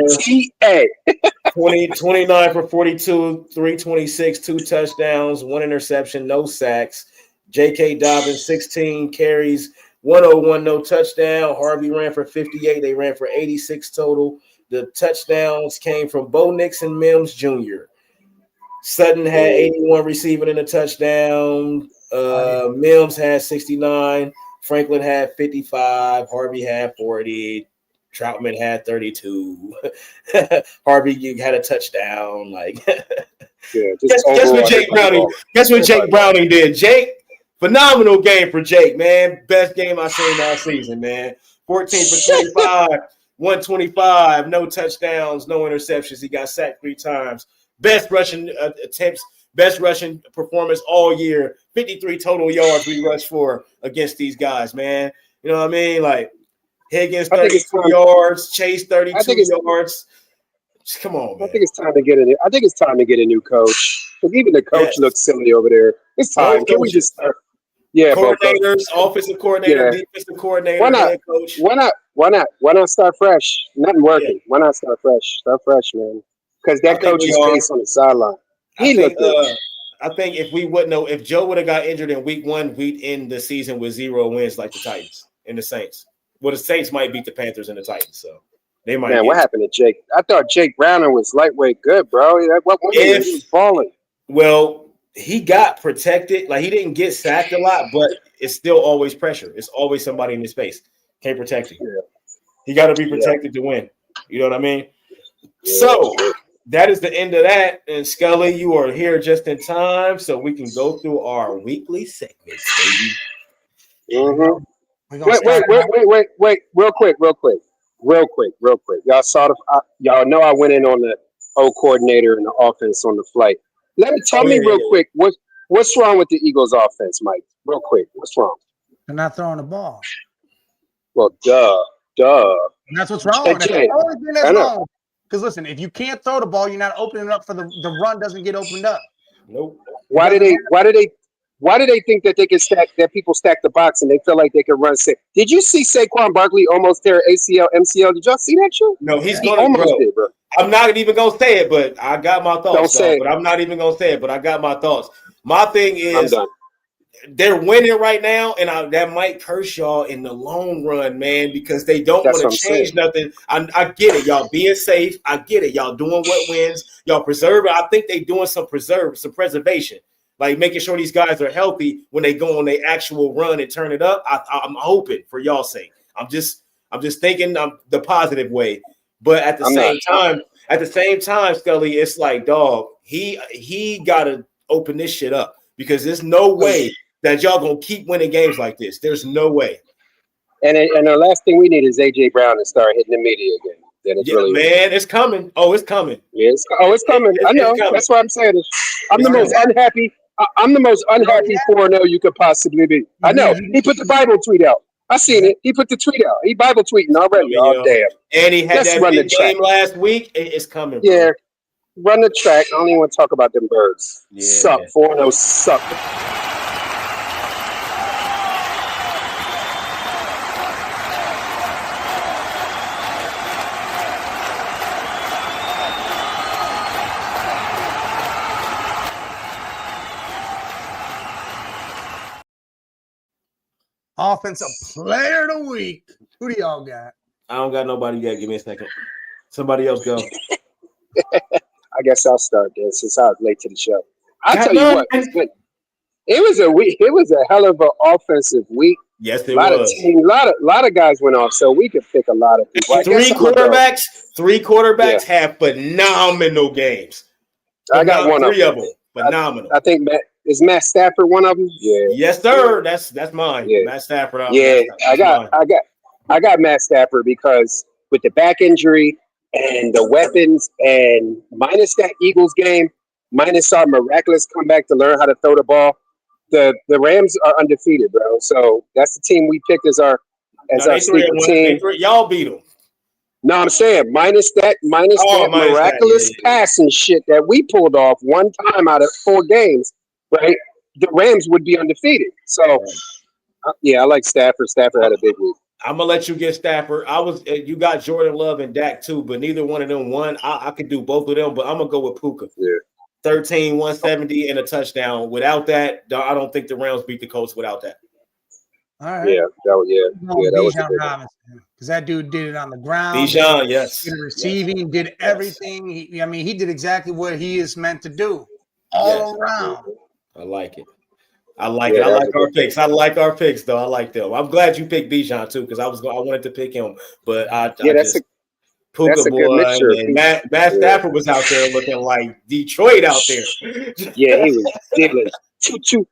29 for 42, 326, 2 touchdowns, 1 interception, no sacks. J.K. Dobbins, 16 carries, 101, no touchdown. Harvey ran for 58. They ran for 86 total. The touchdowns came from Bo Nix and Mims Jr. Sutton had 81 receiving and a touchdown. Mims had 69. Franklin had 55. Harvey had 40. Troutman had 32. Harvey had a touchdown. Guess what Jake Browning? Guess what Jake Browning did? Jake, phenomenal game for Jake, man. Best game I've seen all season, man. 14 for 25, 125, no touchdowns, no interceptions. He got sacked 3 times. Best rushing attempts, best rushing performance all year. 53 total yards we rushed for against these guys, man. You know what I mean? Higgins 32 yards, Chase 32 yards. Come on, man. I think it's time to get in. I think it's time to get a new coach. Because even the coach looks silly over there. It's time. Can we just start? Yeah, coordinators, offensive coordinator, defensive coordinator, head coach. Why not start fresh? Nothing working. Yeah. Why not start fresh? Start fresh, man. Because that coach's face on the sideline. He looked good. I think if Joe would have got injured in week 1, we'd end the season with 0 wins like the Titans and the Saints. Well, the Saints might beat the Panthers and the Titans, so they might. Man, what happened to Jake? I thought Jake Browning was lightweight good, bro. He was falling. Well, he got protected. He didn't get sacked a lot, but it's still always pressure. It's always somebody in his face. Can't protect him. Yeah. He got to be protected to win. You know what I mean? Yeah. So that is the end of that. And Scully, you are here just in time, so we can go through our weekly segments, baby. Mm-hmm. Wait, real quick. Y'all know I went in on the O coordinator and the offense on the flight. Tell me real quick, what's wrong with the Eagles offense, Mike? Real quick, what's wrong? They're not throwing the ball. Well, duh. And that's what's wrong. That's the only thing that's wrong. Because listen, if you can't throw the ball, you're not opening up for the run doesn't get opened up. Nope. Why do they think that they can that people stack the box and they feel like they can run sick? Did you see Saquon Barkley almost tear ACL, MCL? Did y'all see that shit? No, he's going to bro. I'm not even going to say it, but I got my thoughts. Don't say it. But I'm not even going to say it, but I got my thoughts. My thing is they're winning right now, and that might curse y'all in the long run, man, because they don't want to change nothing. I get it. Y'all being safe. I get it. Y'all doing what wins. Y'all preserving. I think they doing some preservation. Making sure these guys are healthy when they go on their actual run and turn it up. I'm hoping for y'all's sake. I'm just thinking the positive way. But at the same time, at the same time, Scully, it's like, dog, he gotta open this shit up because there's no way that y'all gonna keep winning games like this. There's no way. And the last thing we need is AJ Brown to start hitting the media again. Then it's really man, it's coming. Oh, it's coming. Yeah, it's coming. I know. Coming. That's what I'm saying. I'm the most unhappy. I'm the most unhappy 4-0 you could possibly be. I know. He put the Bible tweet out. I seen it. He put the tweet out. He Bible tweeting already. Oh, damn. And he had Let's that run big the track. game last week. It's coming. Bro. Yeah. Run the track. I don't even want to talk about them birds. Yeah. Suck. 4-0 suck. Offensive player of the week. Who do y'all got? I don't got nobody yet. Give me a second. Somebody else go. I guess I'll start there since I was late to the show. I'll tell you what. It was a week. It was a hell of an offensive week. Yes, it was. A lot of guys went off, so we could pick a lot of people. Three quarterbacks have phenomenal games. I got one of them. Three of them. Phenomenal. I think Matt Stafford one of them. Yeah. Yes, sir. That's mine. Yeah. Matt Stafford. Yeah, I got Matt Stafford because with the back injury and the weapons and minus that Eagles game, minus our miraculous comeback to learn how to throw the ball, the Rams are undefeated, bro. So that's the team we picked as our sleeper team. Y'all beat them. No, I'm saying minus that miraculous passing shit that we pulled off one time out of 4 games, right? The Rams would be undefeated. So, I like Stafford. Stafford had a big week. I'm gonna let you get Stafford. You got Jordan Love and Dak too, but neither one of them won. I could do both of them, but I'm gonna go with Puka. Yeah. 13, 170, and a touchdown. Without that, I don't think the Rams beat the Colts without that. All right. Yeah, that was a big Robinson, because that dude did it on the ground. Bijan, yes. Did receiving, did everything. He did exactly what he is meant to do, all around. I like it. I like it. I like our picks. I like our picks, though. I like them. I'm glad you picked Bijan too, because I wanted to pick him, but Puka boy and Matt Stafford was out there looking like Detroit out there. Yeah, he was dealing. Choo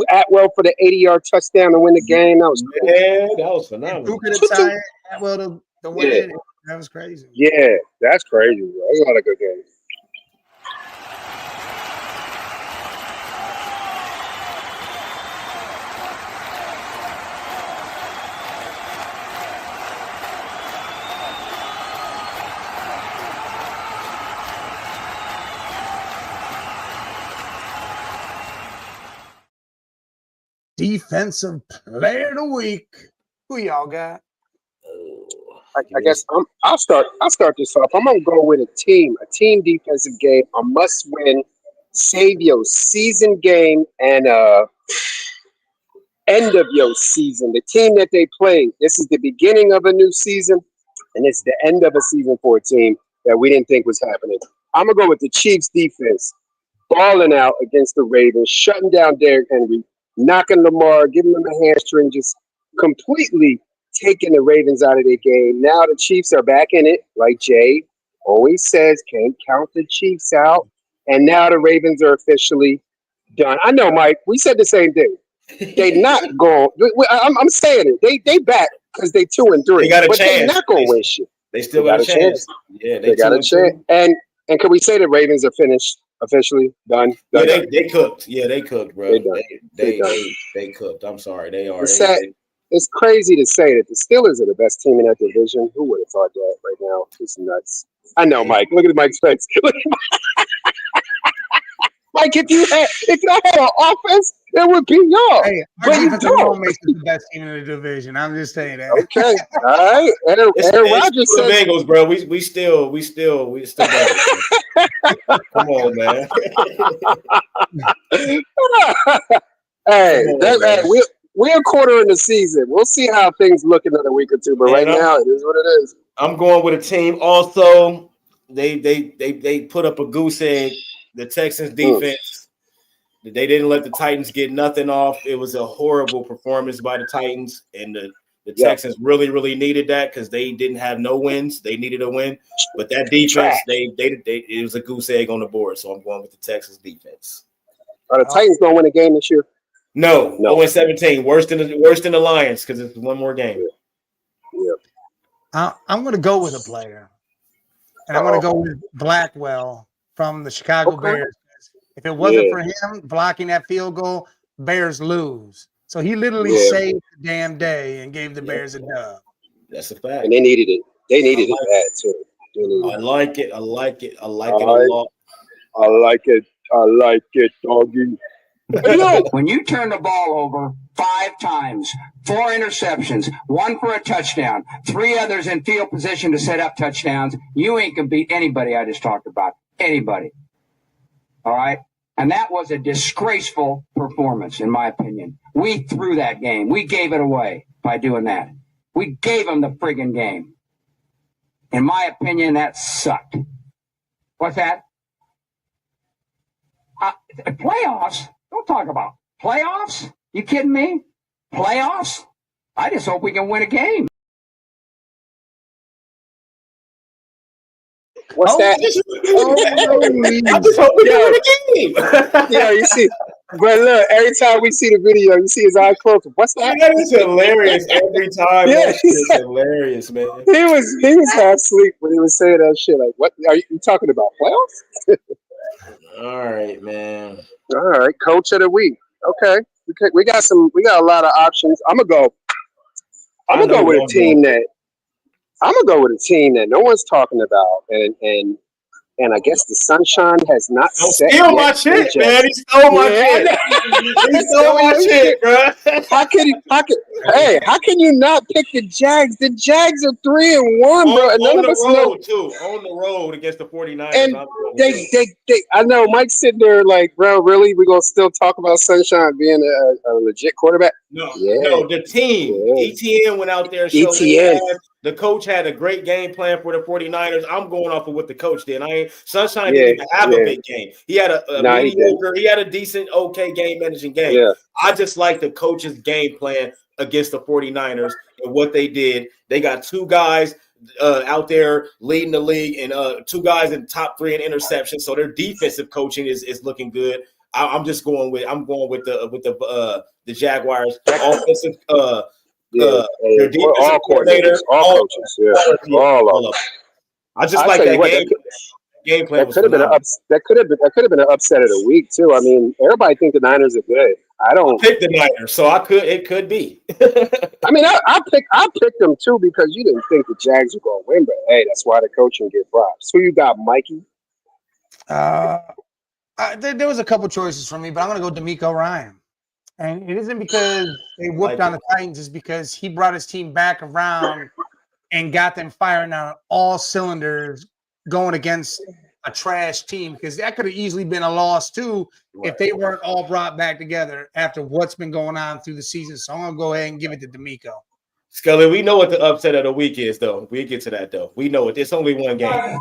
Atwell for the 80-yard touchdown to win the game. That was cool. Yeah, that was phenomenal. Puka to tie Atwell to win it. That was crazy. Yeah, that's crazy. Bro. That's a lot of good games. Defensive player of the week. Who y'all got? I guess I'll start this off. I'm gonna go with a team defensive game, a must-win, save your season game, and end of your season. The team that they play. This is the beginning of a new season, and it's the end of a season for a team that we didn't think was happening. I'm gonna go with the Chiefs defense, balling out against the Ravens, shutting down Derrick Henry, knocking Lamar, giving them a hamstring, just completely taking the Ravens out of their game. Now the Chiefs are back in it, like Jay always says, can't count the Chiefs out. And now the Ravens are officially done. I know, Mike, we said the same thing. They not going. I'm saying it. They back because they 2-3. They got a chance. They're not going to win shit. They still got a chance. Yeah, they got a chance. And can we say the Ravens are finished? Officially done. Yeah, they cooked. Yeah, they cooked, bro. They cooked. I'm sorry, they are. It's crazy to say that the Steelers are the best team in that division. Who would have thought that right now? It's nuts. I know, Mike. Look at Mike's face. Mike, if I had an offense, it would be y'all. Hey, our defensive line makes us the best team in the division. I'm just saying that. Okay, all right. Aaron Rodgers said, Bengals, bro. We still. Come on, man. We're a quarter in the season. We'll see how things look in another week or two. But right now, it is what it is. I'm going with a team. Also, they put up a goose egg. The Texans defense. They didn't let the Titans get nothing off. It was a horrible performance by the Titans, and The Yeah. Texans really, really needed that because they didn't have no wins. They needed a win, but that defense, they it was a goose egg on the board. So I'm going with the Texans defense. Are the Titans gonna win a game this year? No, No. 0-17, worse than the Lions because it's one more game. Yeah. I'm going to go with a player, and I'm going to go with Blackwell from the Chicago Bears. If it wasn't for him blocking that field goal, Bears lose. So he literally saved the damn day and gave the Bears a dub. That's a fact. And they needed it. They needed it bad too. I like it. I like it a lot. I like it, doggy. When you turn the ball over 5 times, 4 interceptions, 1 for a touchdown, 3 others in field position to set up touchdowns, you ain't gonna beat anybody I just talked about. Anybody. All right? And that was a disgraceful performance, in my opinion. We threw that game. We gave it away by doing that. We gave them the friggin' game. In my opinion, that sucked. What's that? Playoffs? Don't talk about playoffs. You kidding me? Playoffs? I just hope we can win a game. What's that? I just hope we win a game. Yeah, you see. But look, every time we see the video, you see his eyes closed. What's that? That is hilarious every time. Yeah. That shit is hilarious, man. He was half asleep when he was saying that shit. Like, what are you talking about? Playoffs? All right, man. All right, coach of the week. Okay, we got a lot of options. I'm gonna go with a team that no one's talking about, and I guess the sunshine has not set Steal yet. my shit, man. He stole my shit. He stole my shit, bro. How can you not pick the Jags? The Jags are 3-1, bro. And none of us know. On the road against the 49ers. And they I know Mike's sitting there like, bro, really? We're gonna still talk about Sunshine being a legit quarterback? No, the team. Yeah. ETN went out there and showed ETN. the coach had a great game plan for the 49ers. I'm going off of what the coach did. Sunshine didn't even have a big game. He had a mediocre, he had a decent, okay game managing game. Yeah. I just like the coach's game plan against the 49ers and what they did. They got 2 guys out there leading the league and 2 guys in top 3 in interceptions. So their defensive coaching is looking good. I'm going with the Jaguars offensive their defensive coordinator, all coaches, all of them. I just like that game plan. That could have been an upset of the week too. I mean, everybody think the Niners are good. I don't pick the Niners, so it could be. I mean, I picked them too because you didn't think the Jags were going to win, but hey, that's why the coaching get props. Who you got, Mikey? There was a couple choices for me, but I'm going to go D'Amico Ryan. And it isn't because they whooped on the Titans. It's because he brought his team back around and got them firing on all cylinders going against a trash team, because that could have easily been a loss too if they weren't all brought back together after what's been going on through the season. So I'm going to go ahead and give it to D'Amico. Scully, we know what the upset of the week is, though. We'll get to that, though. We know it. It's only one game.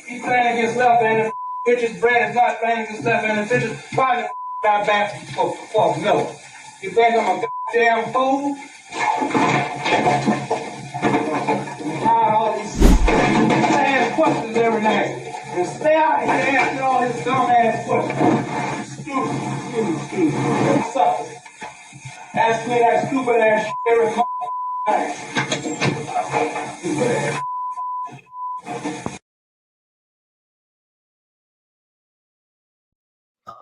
He's playing against left-handed pitchers. Brad is not playing against left-handed pitchers. Why the not back for Miller? You think I'm a goddamn fool? All these ass questions every night. And stay out here asking all his dumb ass questions. Stupid. Suckers. Ask me that stupid ass shit every night. Stupid ass.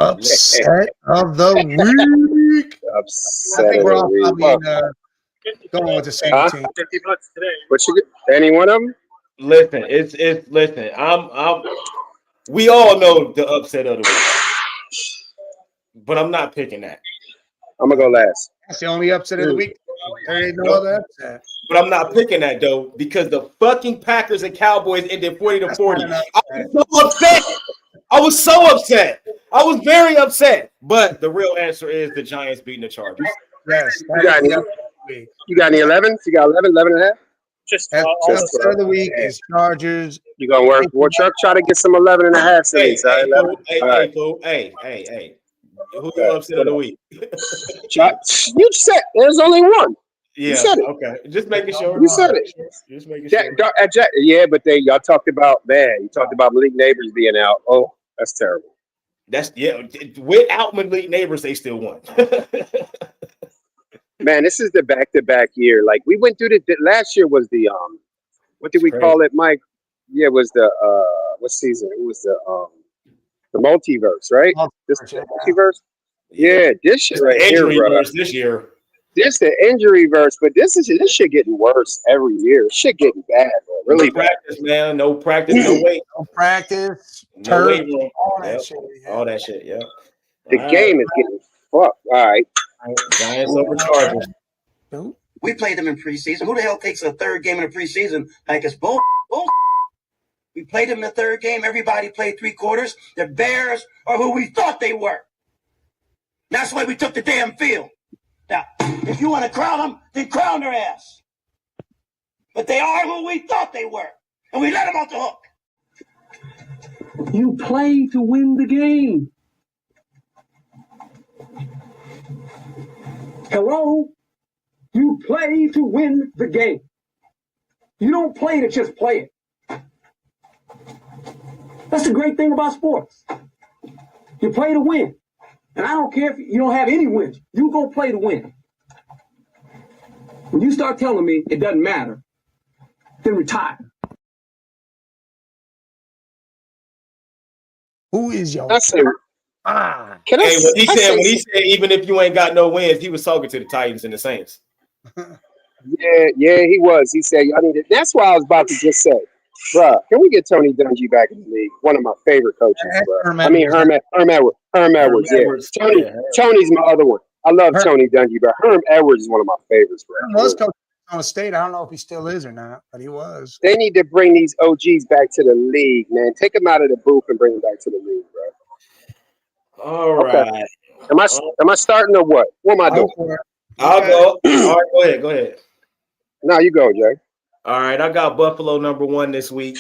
Upset of the week. Upset I think of we're the all week. probably going with the same team. $50 today. What you get? Any one of them? Listen, listen. We all know the upset of the week, but I'm not picking that. I'm gonna go last. That's the only upset of the week. There ain't no other upset. But I'm not picking that though, because the fucking Packers and Cowboys ended 40-40. I was so upset. I was very upset. But the real answer is the Giants beating the Chargers. Yes. You got any 11s? You got 11 and a half? Upset of the week is Chargers. You gonna work? Well, try to get some 11 and a half cities. Hey. Who's the upset of the week? You said there's only one. Yeah. said it. Okay. Just making sure. You said it. Just making sure. Yeah, but y'all talked about you talked about Malik Neighbors being out. Oh, that's terrible. That's without Malik Neighbors, they still won. Man, this is the back-to-back year. Like we went through the last year was the what did we Crazy. call it, Mike? Yeah, it was the what season? It was the multiverse, right? This is the multiverse. Yeah, this shit right here, Injury bro. verse this year. This the injury verse, but this shit getting worse every year. Shit getting bad, bro. Really No practice, man. No practice, no weight. No practice, No turf, weight room. all that Yep. shit. Yeah. All that shit, yeah. The game is getting fucked. All right. Giants over Chargers. Dude. We played them in preseason. Who the hell takes a third game in the preseason like it's bull? We played them in the third game. Everybody played 3 quarters. The Bears are who we thought they were. That's why we took the damn field. Now, if you want to crown them, then crown their ass. But they are who we thought they were. And we let them off the hook. You play to win the game. Hello? You play to win the game. You don't play to just play it. That's the great thing about sports. You play to win. And I don't care if you don't have any wins. You go play to win. When you start telling me it doesn't matter, then retire. Who is your That's it. Can I Hey, when he say said even if you ain't got no wins, he was talking to the Titans and the Saints. Yeah, he was. He said, "I need it." That's what I was about to just say, bruh. Can we get Tony Dungy back in the league? One of my favorite coaches, bro. Herm I mean, Herm Edwards. Yeah, Edwards. Tony's my other one. I love Tony Dungy, but Herm Edwards is one of my favorites, bro. Herm was coaching on the state. I don't know if he still is or not, but he was. They need to bring these OGs back to the league, man. Take them out of the booth and bring them back to the league, bro. All right. Am I starting or what? What am I doing? I'll go. All right, go ahead. No, you go, Jay. All right, I got Buffalo #1 this week.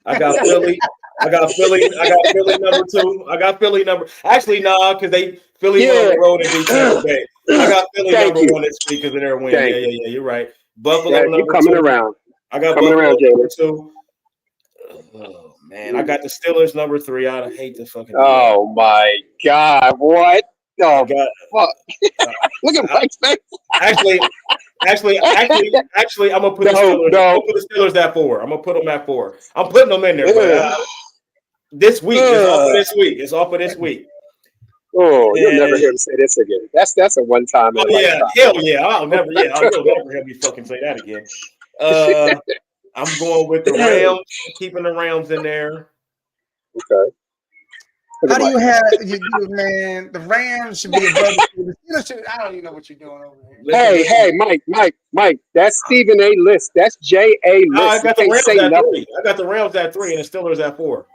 I got Philly. I got Philly #2. I got Philly Actually, nah, because Philly on the road and beat Tampa Bay. I got Philly #1 this week because of their win. Yeah, you're right. Buffalo you coming around. I got coming Buffalo around, #2. Oh man, I got the Steelers #3. I hate the fucking. Oh my God! What? Oh fuck! Look at Mike's face. Actually, I'm gonna put the Steelers. I'm gonna put the Steelers at 4. I'm gonna put them at 4. I'm putting them in there. But, this week, it's off of this week. It's off of this week. Oh, you'll never hear me say this again. That's a one time. Oh yeah, hell yeah! I'll never hear me fucking say that again. I'm going with the Rams. Keeping the Rams in there. Okay. How do you have man? The Rams should be above the Steelers. I don't even know what you're doing over here. Hey, Mike. That's Stephen A. list. That's J. A. list. I got the You can't Rams say at nothing. 3. I got the Rams at 3 and the Steelers at 4.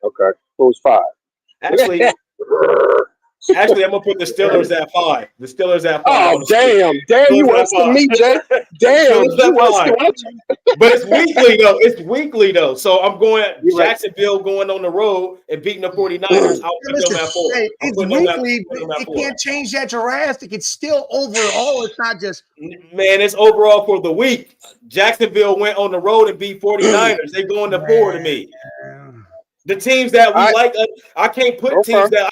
Okay. Who's 5? Actually, I'm gonna put the Steelers at 5. The Steelers at 5. Oh, damn, you worse than me, Jay. Damn, you worse than me. But it's weekly though. So I'm going Jacksonville going on the road and beating the 49ers. I'll put them at 4. It's weekly, but it can't change that drastic. It's still overall. It's not just it's overall for the week. Jacksonville went on the road and beat 49ers. They going to 4 to me. The teams that we like, I can't put I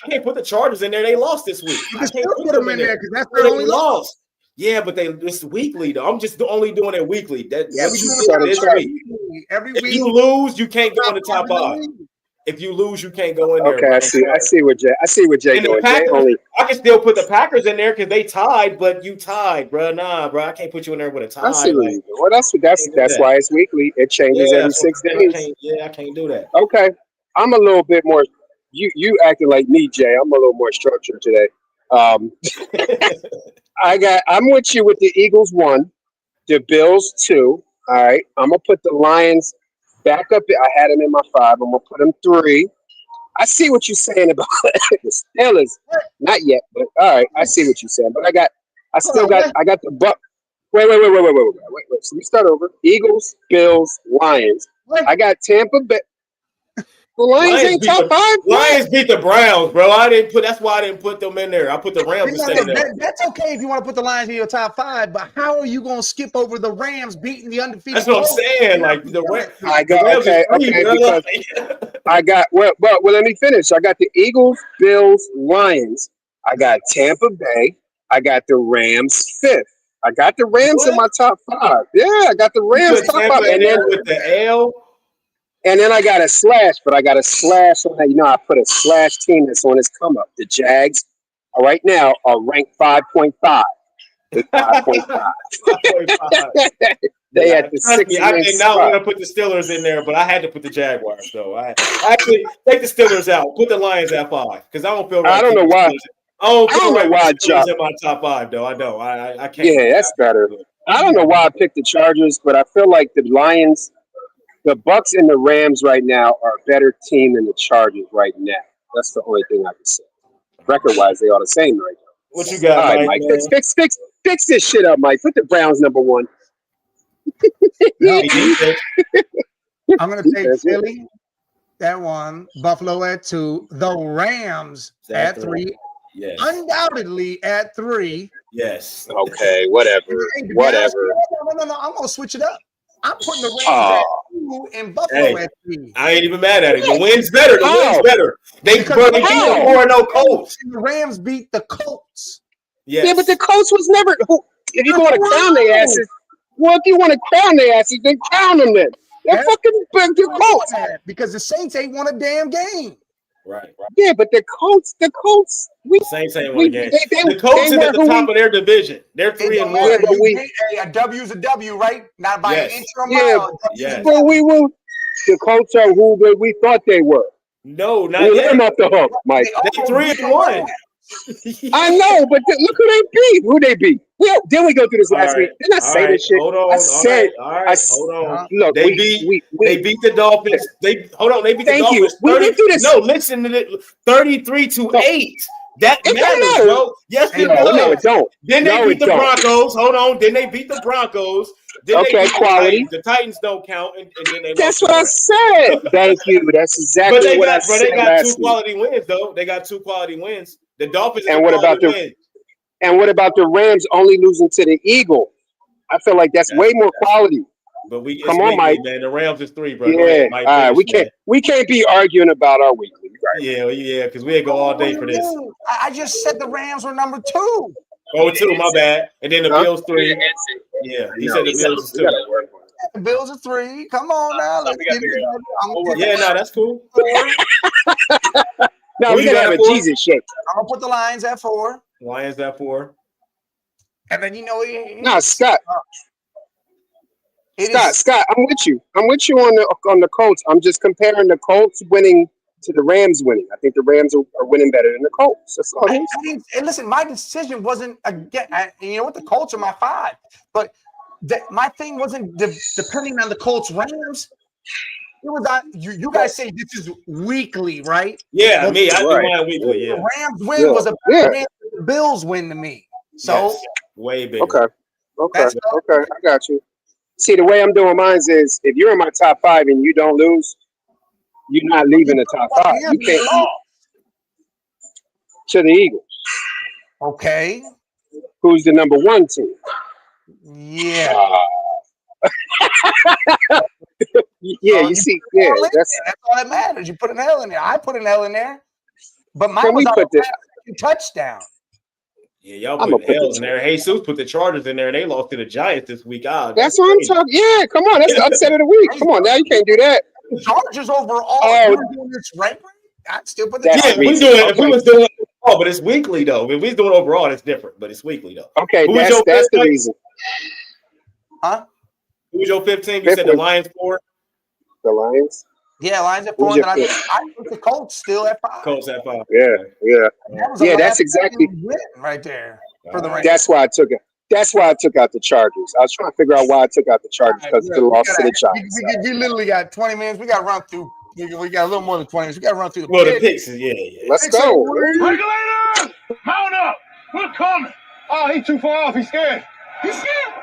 can't put the Chargers in there. They lost this week. You can still put them in there because that's their only loss. Yeah, but it's weekly though. I'm just only doing it weekly. Every week. If you lose, you can't go in the top 5. If you lose, you can't go in there. Okay, I see what Jay doing. I can still put the Packers in there because they tied, but you tied, bro. Nah, bro, I can't put you in there with a tie. I see what you do. Well, that's why it's weekly. It changes every 6 days. I can't do that. Okay, I'm a little bit more. You acting like me, Jay. I'm a little more structured today. I'm with you with the Eagles 1, the Bills 2. All right, I'm gonna put the Lions back up. I had them in my 5. I'm gonna put them 3. I see what you're saying about the Steelers. Not yet, but all right, I see what you're saying. But I got the Buck. Wait. So we start over. Eagles, Bills, Lions. I got Tampa Bay. The Lions ain't top 5. Lions beat the Browns, bro. That's why I didn't put them in there. I put the Rams instead of them. That's okay if you want to put the Lions in your top 5, but how are you going to skip over the Rams beating the undefeated? That's what I'm saying. Like the Rams. Because I got well. Let me finish. I got the Eagles, Bills, Lions. I got Tampa Bay. I got the Rams 5th. I got the Rams in my top 5. Yeah, I got the Rams top 5, and then with the L. And then I got a slash, but I got a slash on that. You know, I put a slash team that's on its come up. The Jags, right now, are ranked 5.5. 5.5. They had the 6th. I did not want to put the Steelers in there, but I had to put the Jaguars, though. I actually take the Steelers out. Put the Lions at 5 because I don't feel right. I don't know why. I don't know why I dropped in my top 5, though. I know. I can't. Yeah, that's better. I don't know why I picked the Chargers, but I feel like the Lions. The Bucks and the Rams right now are a better team than the Chargers right now. That's the only thing I can say. Record-wise, they are the same right now. What you got, all right, Mike? Fix this shit up, Mike. Put the Browns number 1. I'm going to take Philly at 1, Buffalo at 2, the Rams at 3, yes. Undoubtedly at 3. Yes. Okay, whatever. Whatever. No. I'm going to switch it up. I'm putting the Rams at 2 and Buffalo at 3. I ain't even mad at it. The win's better. The win's better. They beat the 4-0 Colts. The Rams beat the Colts. Yes. Yeah, but the Colts was never. If you want to crown their asses, well, if you want to crown their asses, then crown them then. They're fucking the Colts. Because the Saints ain't won a damn game. Right. Yeah, but the Colts. Saints ain't won a game. The Colts is at the top of their division. They're 3-1. Yeah, but a W's a W, right? Not by an inch or a mile. Yeah. But the Colts are who we thought they were. No, not yet. Let them off the hook, Mike. They're 3-1. I know, but look who they beat. Who they beat? Well, then we go through this last week. Didn't I say this shit? Hold on. Hold on. Look, they beat the Dolphins. They beat the Dolphins. We went through this. No, listen to it. 33-8. That matters, bro. Yes, it does. No, it don't. Then they beat the Broncos. Hold on. Then they beat the Broncos. Then they beat quality. The Titans don't count, and then they. That's what I said. Thank you. That's exactly what I said. But they got 2 quality wins, though. They got 2 quality wins. The Dolphins. And what about the Rams only losing to the Eagles? I feel like that's way more quality. But come on, Mike. Man. The Rams is 3, bro. Yeah, Mike, all right. We can't be arguing about our weekly. Right? Yeah, because we go all day for this. I just said the Rams were number 2. Oh, 2, my bad. And then the Bills 3. Yeah, he said the Bills is 2. The Bills are 3. Come on now. Let's get it. That's cool. No, we gotta have a Jesus shake. I'm gonna put the Lions at 4. Lions at 4. And then Scott. Scott, I'm with you. I'm with you on the Colts. I'm just comparing the Colts winning to the Rams winning. I think the Rams are winning better than the Colts. That's all it is. And listen, my decision wasn't again. You know what? The Colts are my 5, but my thing wasn't depending on the Colts Rams. It was you guys say this is weekly, right? Yeah, I do mine weekly. Yeah, the Rams win was a better game than the Bills win to me. So way bigger. Okay, I got you. See, the way I'm doing mine is if you're in my top 5 and you don't lose, you're not leaving the top 5. You can't to the Eagles. Okay. Who's the number 1 team? Yeah. You see, that's all that matters. You put an L in there. I put an L in there, but mine was a touchdown. Yeah, y'all put L's in there. Jesus put the Chargers in there, and they lost to the Giants this week. That's what I'm talking. Yeah, come on, that's the upset of the week. Come on, now you can't do that. The Chargers overall. We're doing this right. I'd still put the. If we was doing. Oh, but it's weekly though. If we was doing overall, it's different. But it's weekly though. Okay, that's the reason. Huh? Who was your 15? You said the Lions 4? The Lions? Yeah, Lions at 4. And then I put the Colts still at 5. Colts at 5. Yeah, that's exactly right there for the Rams. That's why I took it. That's why I took out the Chargers. I was trying to figure out why I took out the Chargers because of the loss to the Giants. We literally got 20 minutes. We got to run through. We got a little more than 20 minutes. We got to run through the picks. Yeah. Let's go. Regulators, mount up. We're coming. Oh, he's too far off. He's scared. He's scared.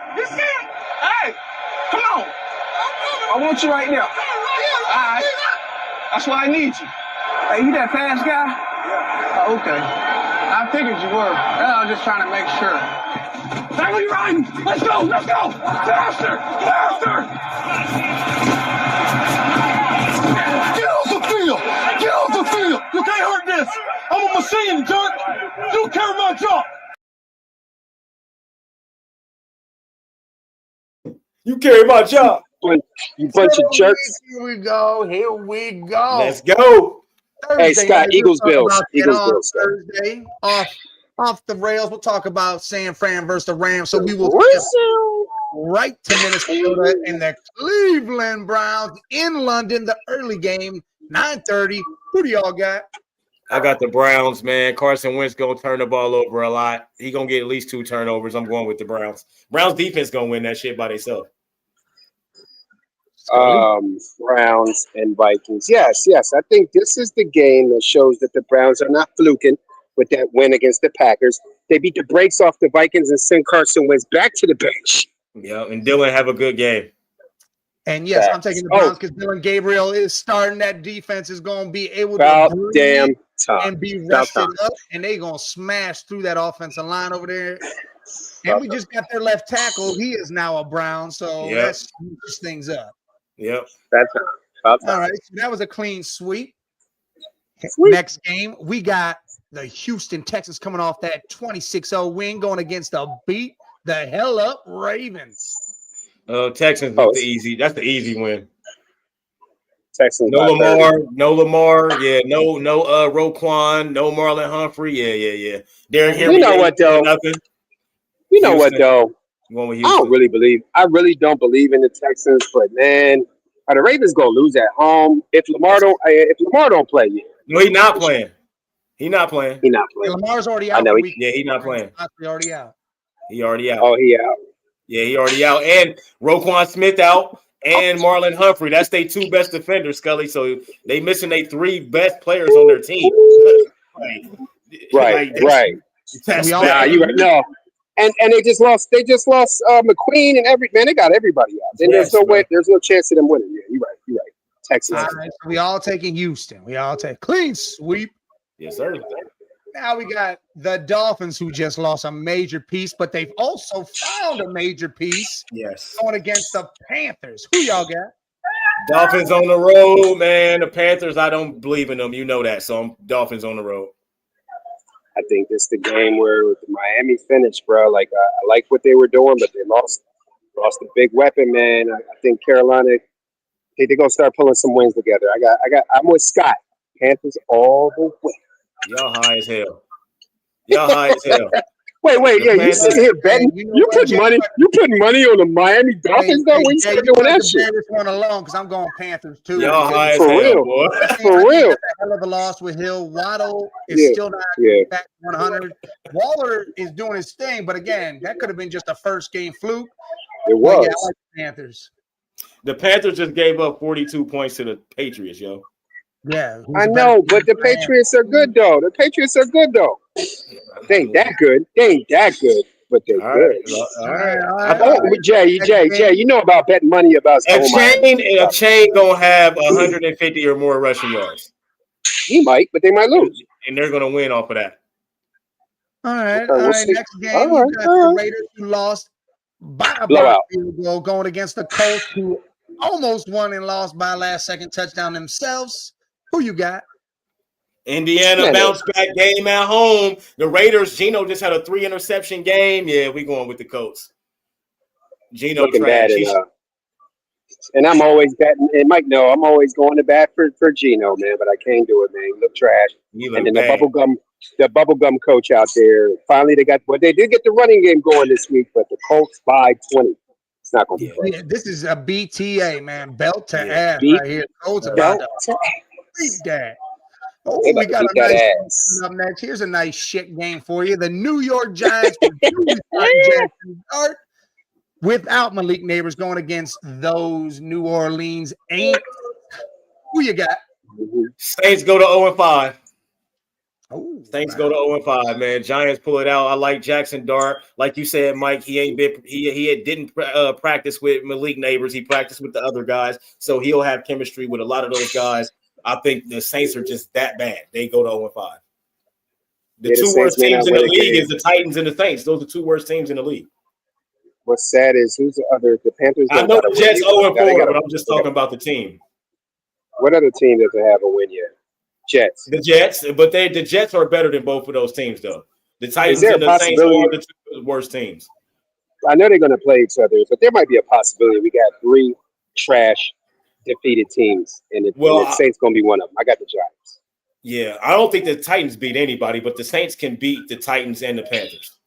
Hey, come on. I want you right now. All That's why I need you. Hey, you that fast guy? Yeah. Oh, okay. I figured you were. I was just trying to make sure. Now you're riding. Let's go. Let's go. Faster. Faster. Get off the field. Get off the field. You can't hurt this. I'm a machine, jerk. You carry my job. You carry my job. You bunch of jerks. Here we go. Here we go. Let's go. Hey, Scott, we'll Eagles talk Bills. about that Eagles on Bills. Thursday. Off the rails. We'll talk about San Fran versus the Rams. So we will right to Minnesota and the Cleveland Browns in London. The early game, 9:30. Who do y'all got? I got the Browns, man. Carson Wentz gonna turn the ball over a lot. He gonna get at least 2 turnovers. I'm going with the Browns. Browns defense gonna win that shit by themselves. Browns and Vikings. Yes. I think this is the game that shows that the Browns are not fluking with that win against the Packers. They beat the brakes off the Vikings and send Carson Wentz back to the bench. Yeah, and Dylan have a good game. And yes, I'm taking the Browns because Dylan Gabriel is starting. That defense is going to be able to breathe and be rested up, and they're going to smash through that offensive line over there. And we just got their left tackle. He is now a Brown, so that switches things up. Yep. All right, so that was a clean sweep. Next game, we got the Houston Texans coming off that 26-0 win going against the beat the hell up Ravens. Texans that's the easy win. Texans. No Lamar. Yeah, no Roquan, no Marlon Humphrey. Yeah. Darren Henry. You know what though? Nothing. You know what though? I really don't believe in the Texans, but man, are the Ravens gonna lose at home if Lamar don't play? Yeah. No, he's not playing. He's not playing. Lamar's already out. I know. He's not playing. He's already out. He already out. Oh, he out. Yeah, he already out. And Roquan Smith out and Marlon Humphrey. That's their 2 best defenders, Scully. So they missing their 3 best players on their team. Right. That's no. And they just lost. They just lost McQueen and They got everybody out. Then there's no way. There's no chance of them winning. Yeah, you're right. Texas. All right, so we all taking Houston. We all take clean sweep. Yes, sir. Now we got the Dolphins, who just lost a major piece, but they've also found a major piece. Yes. Going against the Panthers. Who y'all got? Dolphins on the road, man. The Panthers, I don't believe in them. You know that. So I'm Dolphins on the road. I think this is the game where Miami finished, bro. Like I like what they were doing, but they lost a big weapon, man. I think Carolina, they're gonna start pulling some wins together. I'm with Scott. Panthers all the way. Y'all high as hell. Wait, yeah, you sitting here betting? You putting money on the Miami Dolphins though? When you start doing that shit? This one alone because I'm going Panthers too. Y'all high as hell, boy. For real. Hell of a loss with Hill. Waddle is still not back 100. Waller is doing his thing, but again, that could have been just a first game fluke. It was. Yeah, I like the Panthers. The Panthers just gave up 42 points to the Patriots, yo. Yeah, I know, but the Patriots are good though. They ain't that good. But they're good. All right. Jay, you know about betting money about a chain gonna have 150 or more rushing yards. He might, but they might lose, and they're gonna win off of that. All right. Next game, you got the Raiders, who lost by a field goal, going against the Colts, who almost won and lost by a last-second touchdown themselves. Who you got? Indiana bounce back game at home. The Raiders, Geno just had a 3-interception game. Yeah, we going with the Colts. Geno trash. And I'm always betting, and Mike, no, I'm always going to bat for Geno, man, but I can't do it, man. He look trash. And then the bubblegum coach out there, finally they did get the running game going this week, but the Colts by 20. It's not going to be close. This is a BTA, man. Belt to ass right here. Colts about to beat that. Oh, we got a nice up next. Here's a nice shit game for you. The New York Giants without Malik Neighbors going against those New Orleans Aints. Who you got? Saints go to 0-5. Saints go to 0-5, man. Giants pull it out. I like Jackson Dart. Like you said, Mike, he didn't practice with Malik Neighbors. He practiced with the other guys, so he'll have chemistry with a lot of those guys. I think the Saints are just that bad. They go to 0-5. The Yeah, the two Saints worst may teams not in the win league again. is the Titans and the Saints. Those are the two worst teams in the league. What's sad is who's the other? The Panthers. I don't know got a the win Jets either. Now they 0-4, got a- but I'm just talking about the team. What other team doesn't have a win yet? Jets. The Jets, but the Jets are better than both of those teams, though. The Titans there a and the Saints possibility- are the two worst teams. I know they're going to play each other, but there might be a possibility. We got 3 trash defeated teams, and the Saints going to be one of them. I got the Giants. Yeah, I don't think the Titans beat anybody, but the Saints can beat the Titans and the Panthers.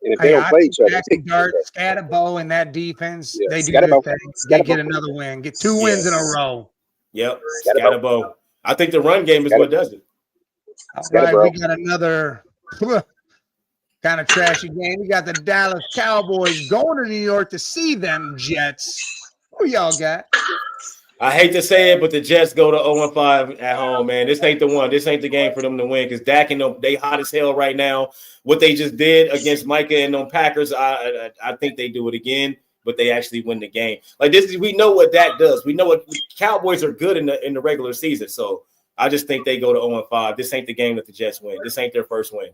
And if they don't play each other, Jackson Dart, Scatterbo, and that defense, Yeah, they do Scatterbo. their thing. Scatterbo. They get another win, get 2 wins in a row. Yep, Scatterbo. Scatterbo. I think the run game is what does it. All right, Scatterbo. we got another kind of trashy game. We got the Dallas Cowboys going to New York to see them Jets. Who y'all got? I hate to say it, but the Jets go to 0-5 at home, man. This ain't the one. This ain't the game for them to win because Dak and them, they hot as hell right now. What they just did against Micah and them Packers, I think they do it again, but they actually win the game. Like this is, we know what Dak does. We know what Cowboys are good in the regular season. So I just think they go to 0-5. This ain't the game that the Jets win. This ain't their first win.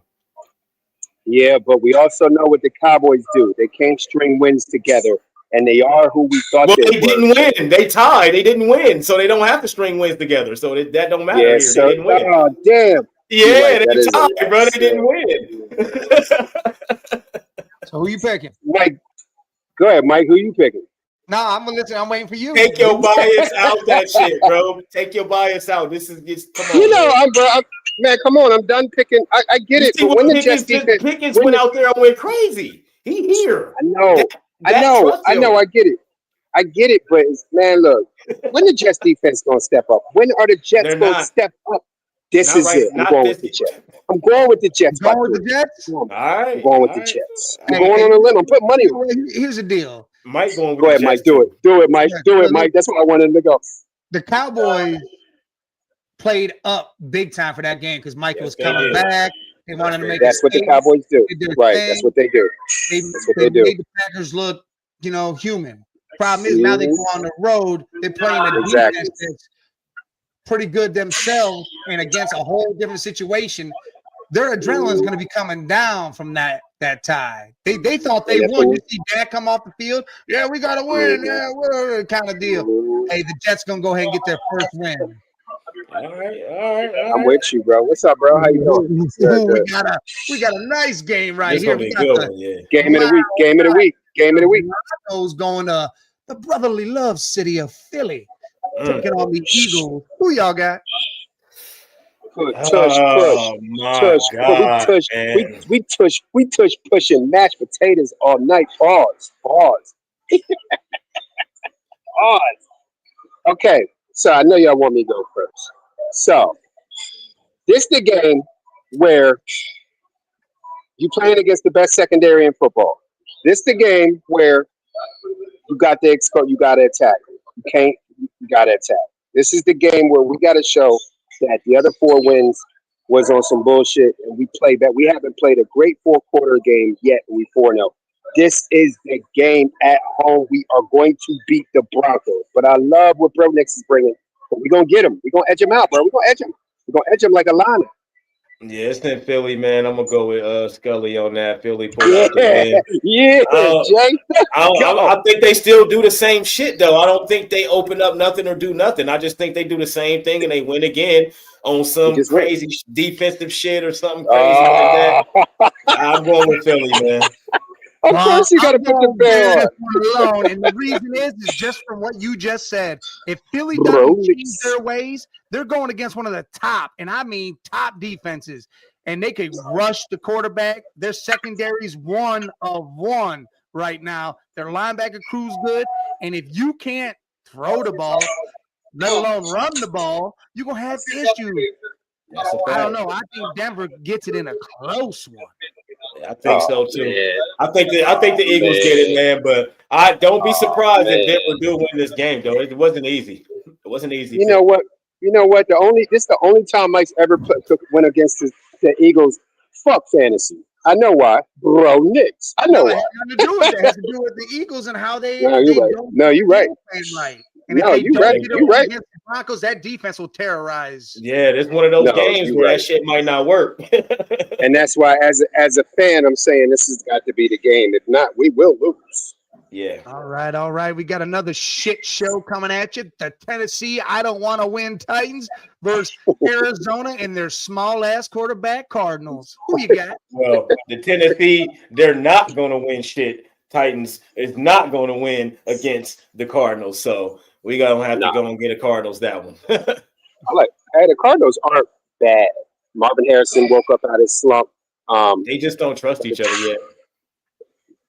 Yeah, but we also know what the Cowboys do. They can't string wins together, and they are who we thought Well, they they were. didn't win. They tied. They didn't win, so they don't have to string wins together. So that don't matter Yeah, here. so They didn't win. oh damn. Yeah, right, that they is a tied, lot. bro. They didn't win. So who you picking? Mike, go ahead, Mike. Who you picking? No, I'm gonna listen. I'm waiting for you. Take your bias out that shit, bro. Take your bias out. This is just come on. You know, man. man, come on. I'm done picking. I get You it. see But what when the Jets Pickens, defense, Pickens went out there and went crazy. He here. I know, Dak I get it. I get it, but man, look, when the Jets defense gonna step up? When are the Jets They're gonna not. step up? This Not is right- it. I'm not going this- with the Jets. I'm going with the Jets. Going with the Jets? All right. I'm going with the all right. Jets. I'm Hey, going hey, on a limb. I'm putting money on it. Here's the deal. Mike going with Go the ahead, Mike. Jets, Do too. it. Do it, Mike. Yeah, Do it, look, Mike. That's what I wanted to go. The Cowboys played up big time for that game because Mike Yes, was they coming did. back. They wanted to make That's what the statement. Cowboys do. They did their Right. thing. That's what they do. They, That's what they do. made the Packers look, human. Problem is now they go on the road. They're playing a Exactly. defense that's pretty good themselves and against a whole different situation. Their adrenaline's going to be coming down from that tie. They thought they won. You see Dak come off the field. Yeah, we got to win. Yeah, whatever kind of deal. Hey, the Jets going to go ahead and get their first win. All right. I'm with you, bro. What's up, bro? How you doing? Good, we good. got a nice game right This here. gonna We be got good the one, yeah. Game of the week. Game of the week. Game of the week. Broncos going to the brotherly love city of Philly, taking on the Eagles. Who y'all got? Push. Oh my Tush, God, man. we pushing mashed potatoes all night. Pause. Pause. Okay, so I know y'all want me to go first. So this the game where you playing against the best secondary in football. This the game where you got to you got to attack. You got to attack. This is the game where we got to show that the other 4 wins was on some bullshit, and we played that. We haven't played a great 4-quarter game yet, and we 4-0. This is the game at home. We are going to beat the Broncos. But I love what Bro Nix is bringing. But we're going to get him. We're going to edge him out, bro. We're going to edge him. We're going to edge him like a lineman. Yeah, it's in Philly, man. I'm gonna go with Scully on that. Philly pull out the win. Yeah, Jay. I think they still do the same shit though. I don't think they open up nothing or do nothing. I just think they do the same thing and they win again on some crazy defensive shit or something crazy like that. I'm going with Philly, man. Of course, you got to put the bell on. Alone, and the reason is just from what you just said. If Philly doesn't change their ways, they're going against one of the top, and I mean top defenses, and they could rush the quarterback. Their secondary's 1 of 1 right now. Their linebacker crew's good, and if you can't throw the ball, let alone run the ball, you're gonna have issues. I don't know. I think Denver gets it in a close one. I think so too. Man. I think the Eagles get it, man. But I don't be surprised if Denver do win this game, though. It wasn't easy. It wasn't easy. You know what? This is the only time Mike's ever went against the Eagles. Fuck fantasy. I know why, bro. Knicks. I know why. It has nothing to do with that. It has to do with the Eagles and how they. No, you're right. No, you're right. Right. And No, if they you don't right. get You it right. against the Broncos, that defense will terrorize. Yeah, it's one of those No, games you where right. that shit might not work. And that's why, as a fan, I'm saying this has got to be the game. If not, we will lose. Yeah. All right. We got another shit show coming at you. The Tennessee I don't want to win Titans versus Arizona and their small ass quarterback Cardinals. Who you got? Well, the Tennessee, they're not going to win shit. Titans is not going to win against the Cardinals. So we going to have to go and get the Cardinals that one. Hey, the Cardinals aren't bad. Marvin Harrison woke up out of his slump. They just don't trust each other yet.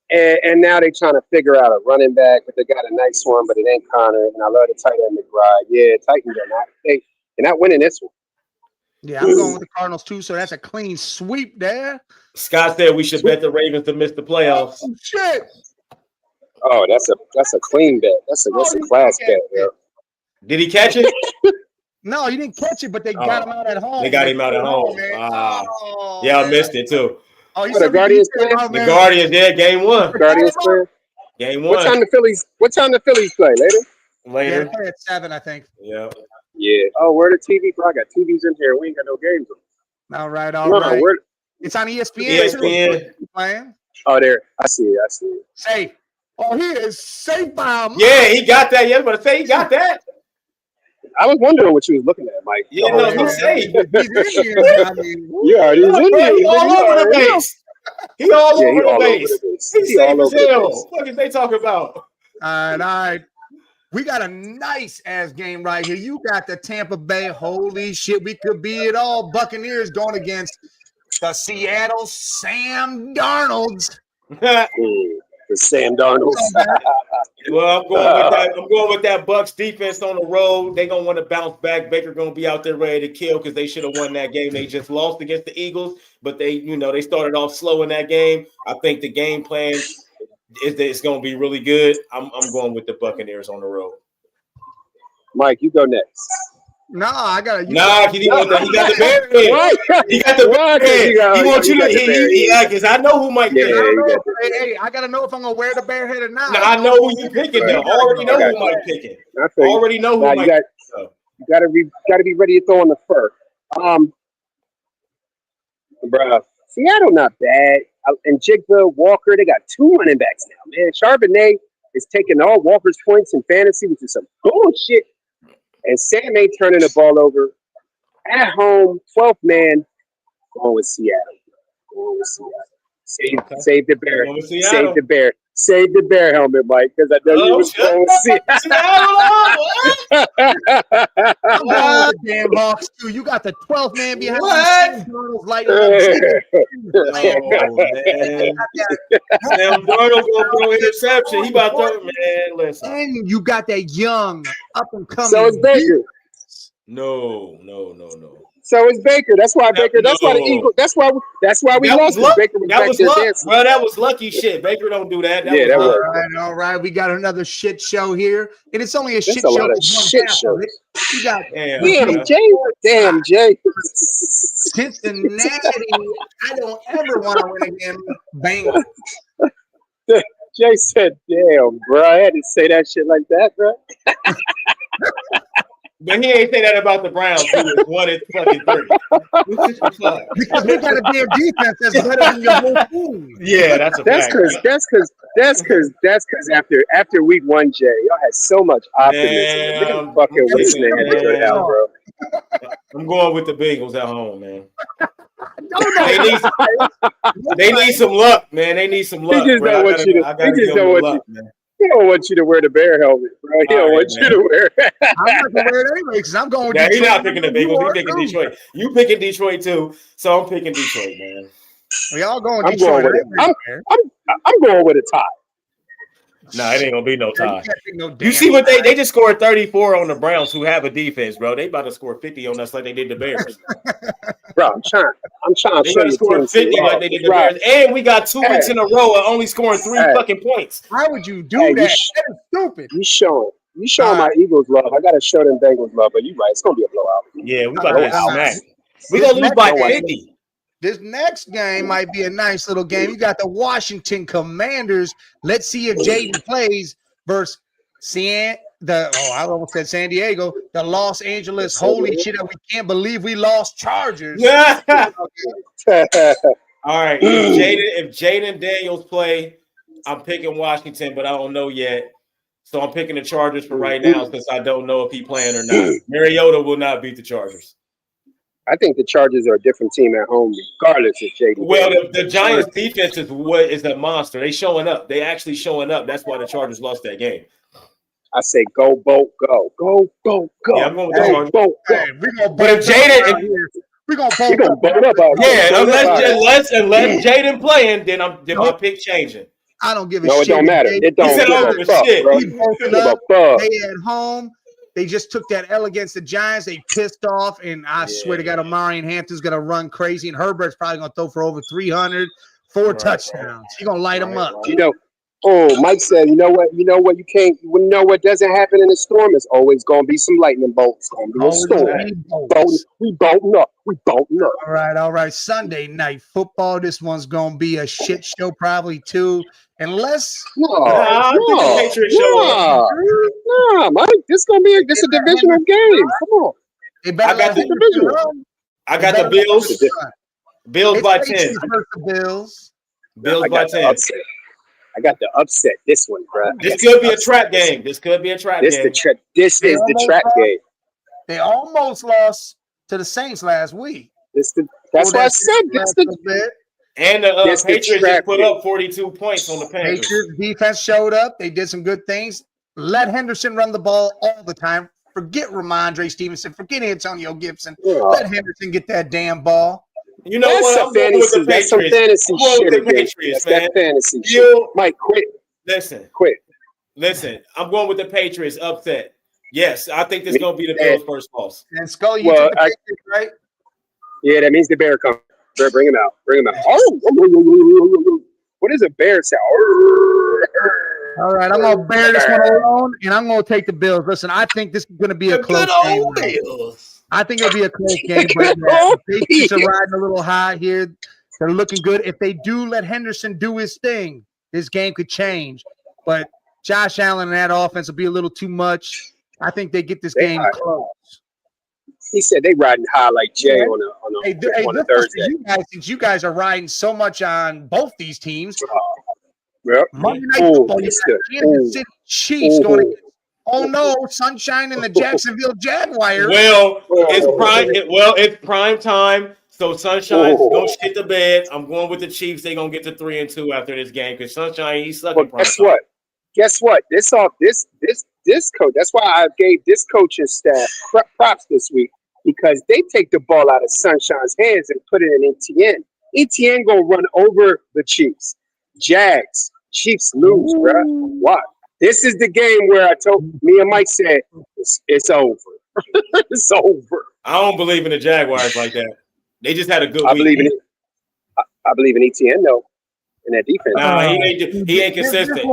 And now they're trying to figure out a running back, but they got a nice one, but it ain't Connor. And I love the tight end McBride. Yeah, Titans are not they're not winning this one. Yeah, I'm going with the Cardinals too. So that's a clean sweep there. Scott said we should bet the Ravens to miss the playoffs. Oh, shit. Oh, that's a clean bet. That's a class bet, yo. Did he catch it? No, he didn't catch it, but they got him out at home. They got him out at home. Yeah, I missed it too. Oh, you the said Guardians the playing? The Guardians did game one. Guardians playing? Game one. What time the Phillies play? Later? Later. Yeah, they're at 7, I think. Yeah. Yeah. Oh, where the TV? Bro, I got TVs in here. We ain't got no games on. All right. Where? It's on ESPN. ESPN. Playing. Oh, there. I see it. Safe. Oh, he is safe by him. Yeah, he got that. Yeah, but I say he got that. I was wondering what you was looking at, Mike. Yeah, no, he's safe. He's Indian. I mean, Yeah, he's Indian. He all over the base. He all over the base. He's He all safe as over the hell. base. What is they talking about? all right. We got a nice ass game right here. You got the Tampa Bay. Holy shit, we could be it all. Buccaneers going against the Seattle Sam Darnolds. The Sam Darnold. Well, I'm going with that. I'm going with that Bucs defense on the road. They're gonna want to bounce back. Baker gonna be out there ready to kill because they should have won that game. They just lost against the Eagles, but they started off slow in that game. I think the game plan is gonna be really good. I'm going with the Buccaneers on the road. Mike, you go next. No, I got he got the Bears. He got the Bears. He wants you to because I know who Mike pick. Hey, I gotta know if I'm gonna wear the bear head or not. Now, I know who you picking though. Already know who Mike picking. Already know who Mike. You gotta be ready to throw in the fur. Bruh, Seattle not bad. And Jigba, Walker, they got 2 running backs now, man. Charbonnet is taking all Walker's points in fantasy, which is some bullshit. And Sam ain't turning the ball over. At home, 12th man, going with Seattle. Save the bear. Save the bear. Save the bear helmet, Mike, because I know you was going with Seattle. I'm going with the damn Hawks too. You got the 12th man behind you. Sam Darnold gonna throw interception. He about to man. Listen. And you got that young up and coming. So is Baker. No. So is Baker. That's why Baker. That's why the Eagles. That's why we lost. Baker was back there dancing. Well, that was lucky shit. Baker don't do that. That was all right. We got another shit show here, and it's only a shit show. Lot of shit shows. You got Damn Jay. Cincinnati. I don't ever want to win again. Bengals. Jay said, "Damn, bro, I had to say that shit like that, bro." But he ain't say that about the Browns. He was 1-3. Because we got a damn defense that's better than your whole team. Yeah, that's because after week 1, Jay, y'all had so much optimism. I'm fucking listening to it out, bro. I'm going with the Bengals at home, man. They need some luck, man. They need some luck. He just don't want you to. He don't want you to wear the bear helmet, bro. He don't want you to wear it. I'm not going to wear it anyway because I'm going with Detroit. Detroit. He's not picking the Bengals. He's picking Detroit. You picking Detroit too, so I'm picking Detroit, man. We all going with Detroit. I'm going with a tie. Nah, it ain't gonna be no tie. No you see what they just scored 34 on the Browns, who have a defense, bro. They about to score 50 on us like they did the Bears. Bro, I'm trying. They got to score 50 like they did the Bears, and we got 2 weeks in a row of only scoring 3 fucking points. Why would you do that? That is stupid. You showing my Eagles love. I gotta show them Bengals love, but you right. It's gonna be a blowout. Yeah, we about to get smacked. We gonna lose by 50. This next game might be a nice little game. You got the Washington Commanders. Let's see if Jaden plays versus I almost said San Diego, the Los Angeles, holy shit, we can't believe we lost Chargers. Yeah. All right. If Jaden Daniels play, I'm picking Washington, but I don't know yet. So I'm picking the Chargers for right now since I don't know if he's playing or not. Mariota will not beat the Chargers. I think the Chargers are a different team at home, regardless of Jaden. Well, the Giants' defense is a monster. They showing up. They actually showing up. That's why the Chargers lost that game. I say go, Bolt, go. Go, go, go. Yeah, I'm going with the Chargers. Bolt, go. Hey, But if Jaden, we're gonna bolt up out here. Unless Jaden playing, then my pick changing. I don't give a shit. No, it don't matter. It don't give a fuck, bro. They at home. They just took that L against the Giants. They pissed off, and I swear to God, Amari and Hampton's gonna run crazy, and Herbert's probably gonna throw for over 300, 4 touchdowns. He's gonna light them up. Mike said, you know what doesn't happen in a storm is always gonna be some lightning bolts. Gonna be a storm. We bolting up. All right. Sunday night football. This one's gonna be a shit show, probably too. Unless Mike, this gonna be a divisional game. Come on. I got the Bills. Bills by 10. Bills by 10. I got the upset. This one, bro. This could be a trap game. This is the trap game. They almost lost to the Saints last week. That's why I said And the Patriots just put up 42 points on the Panthers. Patriots defense showed up. They did some good things. Let Henderson run the ball all the time. Forget Ramondre Stevenson. Forget Antonio Gibson. Let Henderson get that damn ball. You know what? That's some fantasy shit. That fantasy shit. Mike, quit. Listen. I'm going with the Patriots upset. Yes, I think this is going to be the Bills' first loss. And Scully, you took the Patriots, right? Yeah, that means the Bear come. Bring him out. Oh, what is a bear sound? All right, I'm going to bear this one alone, and I'm going to take the Bills. Listen, I think this is going to be a close game. I think it'll be a close game, but the Patriots are riding a little high here. They're looking good. If they do let Henderson do his thing, this game could change. But Josh Allen and that offense will be a little too much. I think they get this game close. He said they riding high like Jay on a Thursday. Since you guys are riding so much on both these teams, Monday Night Football, you got Kansas City Chiefs going against. Oh no, Sunshine and the Jacksonville Jaguars. Well, it's prime time. So Sunshine's gonna shit the bed. I'm going with the Chiefs. They're gonna get to 3-2 after this game because Sunshine he's sucking. Guess what? This coach. That's why I gave this coaching staff props this week because they take the ball out of Sunshine's hands and put it in ETN. ETN gonna run over the Chiefs. Jags. Chiefs lose, bro. What? This is the game where I told me and Mike said it's over. It's over. I don't believe in the Jaguars like that. They just had a good week. I believe in ETN though, in that defense. Nah, he ain't consistent.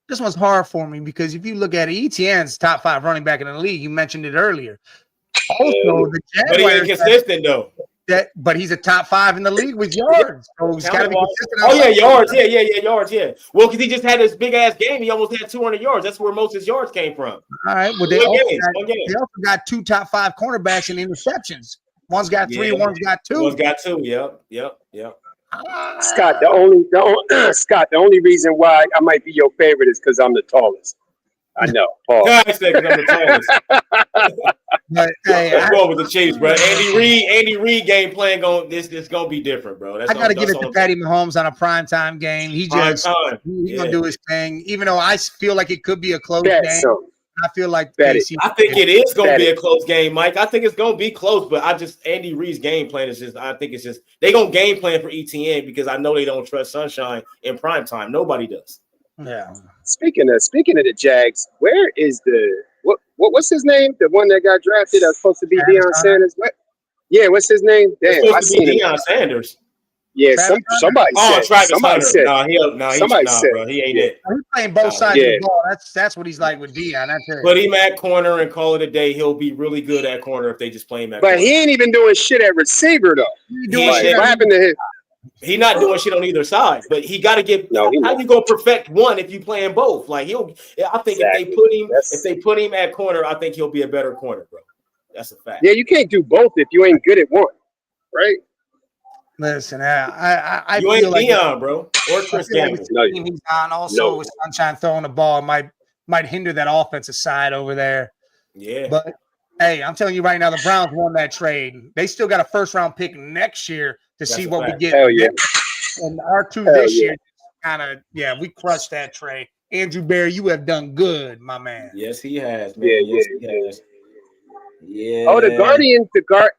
This one's hard for me because if you look at it, ETN's top 5 running back in the league. You mentioned it earlier. Also, the Jaguars, but he ain't consistent though. But he's a top 5 in the league with yards. So he's got to be consistent. Oh yeah, yards. Yards. Yeah. Well, because he just had this big ass game, he almost had 200 yards. That's where most of his yards came from. All right. Well, they also got 2 top 5 cornerbacks in interceptions. One's got 3, one's got 2. One's got 2. Yep. Scott, the only reason why I might be your favorite is because I'm the tallest. I know. I said because I'm the tallest. But hey, I'm going with the Chiefs, bro. Andy Reid game plan this gonna be different, bro. I gotta give it to Patty Mahomes on a primetime game. He's gonna do his thing, even though I feel like it could be a close game. I feel like I think it is going to be a close game, Mike. I think it's going to be close, but Andy Reid's game plan is just. I think it's just they gonna game plan for ETN because I know they don't trust Sunshine in prime time. Nobody does. Yeah. Speaking of the Jags, where is what's his name? The one that got drafted that's supposed to be Deion Sanders. What's his name? Damn, I seen Deion Sanders. Yeah, somebody said. Travis Hunter. Bro. He ain't it. He's playing both sides of the ball. That's what he's like with Deion. Put him at corner and call it a day. He'll be really good at corner if they just play him at corner. But he ain't even doing shit at receiver though. What happened to him? He not doing shit on either side, but he got to get. No, he how not. you gonna perfect one if you playing both? Like I think Exactly. if they put him at corner, I think he'll be a better corner, bro. That's a fact. Yeah, you can't do both if you ain't good at one, right? Listen, I You feel ain't like Dion, bro, or Chris Gamble. No, he's on also No. with Sunshine throwing the ball might hinder that offensive side over there. Yeah, But hey, I'm telling you right now, the Browns won that trade. They still got a first round pick next year to see a what we fact. get. Hell yeah. And our two Hell this yeah. year, we crushed that trade. Andrew Berry, you have done good, my man. yes, he has, man. Yeah, yes, yeah, he has. Yeah. Oh, the Guardians,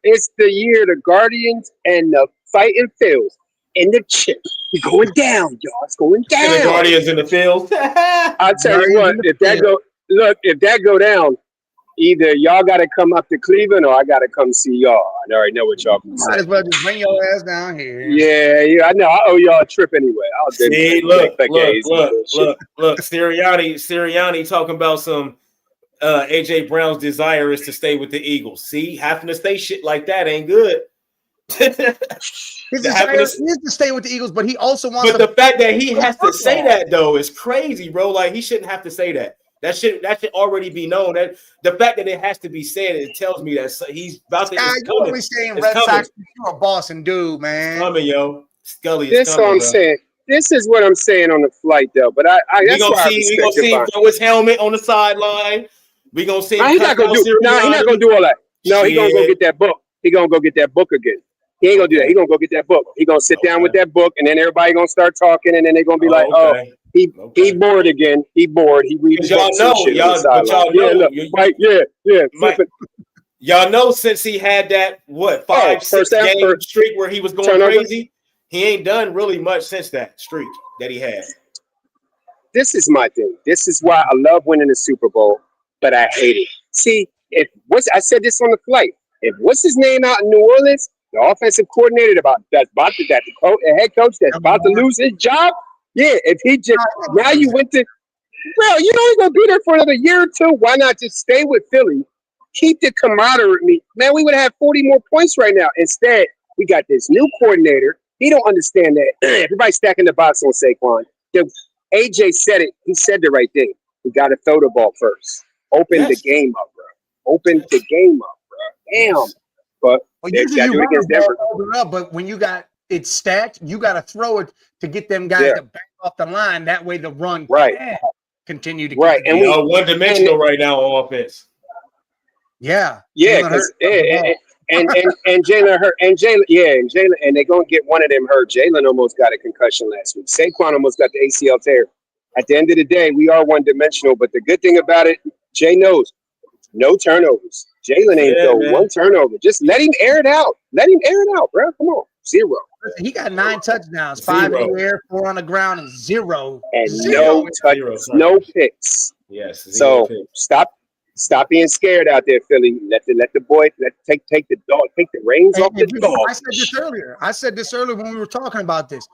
it's the year the Guardians and the Fighting Phils and the chip. It's going down, y'all. It's going And the down. Guardians in the field. I'll tell you what, if that go down, either y'all got to come up to Cleveland or I got to come see y'all. I already know what y'all can Might say. as well just bring your ass down here. Yeah, I know. I owe y'all a trip anyway. I'll See, look. Sirianni talking about some AJ Brown's desire is to stay with the Eagles. See, having to say shit like that ain't good. His desire is to stay with the Eagles, but he also wants. But the fact that he has to say that though is crazy, bro. Like he shouldn't have to say that. That should already be known. That the fact that it has to be said, it tells me that he's about to. You always saying Red Sox, you're a Boston dude, man. It's coming, yo. Scully. This is what I'm saying. This is what I'm saying on the flight, though. But we gonna see him throw his helmet on the sideline. We gonna see. He's not gonna do. No, he's not gonna do all that. No, he's gonna go get that book. He gonna go get that book again. He ain't gonna do that. He gonna go get that book. He gonna sit down with that book, and then everybody gonna start talking, and then they're gonna be like, "Oh, he bored again. He bored. He reads books and shit on the sideline." Y'all know since he had that 5-6 game streak where he was going crazy, he ain't done really much since that streak that he had. This is my thing. This is why I love winning the Super Bowl, but I hate it. See, I said this on the flight. If what's his name out in New Orleans, the offensive coordinator the head coach that's about to lose his job, if he just now you went to, bro, you know he's gonna be there for another year or two. Why not just stay with Philly? Keep the camaraderie. Man, we would have 40 more points right now. Instead, we got this new coordinator. He don't understand that everybody's stacking the box on Saquon. AJ said it. He said the right thing. We got to throw the ball first. Open the game up, bro. Open the game up, bro. Damn. But usually you run the ball up, but when you got it stacked, you got to throw it to get them guys to back off the line. That way the run can continue to and we are one-dimensional right now on offense. Yeah. Because and Jalen hurt and Jalen and they're gonna get one of them hurt. Jalen almost got a concussion last week. Saquon almost got the ACL tear. At the end of the day, we are one-dimensional. But the good thing about it, Jay knows, no turnovers. Jalen ain't one turnover. Just let him air it out. Let him air it out, bro. Come on. 0. He got 9 touchdowns, 5 in the air, 4 on the ground, and 0. And no picks. Yes. So stop being scared out there, Philly. Take the reins off the dog. I said this earlier when we were talking about this.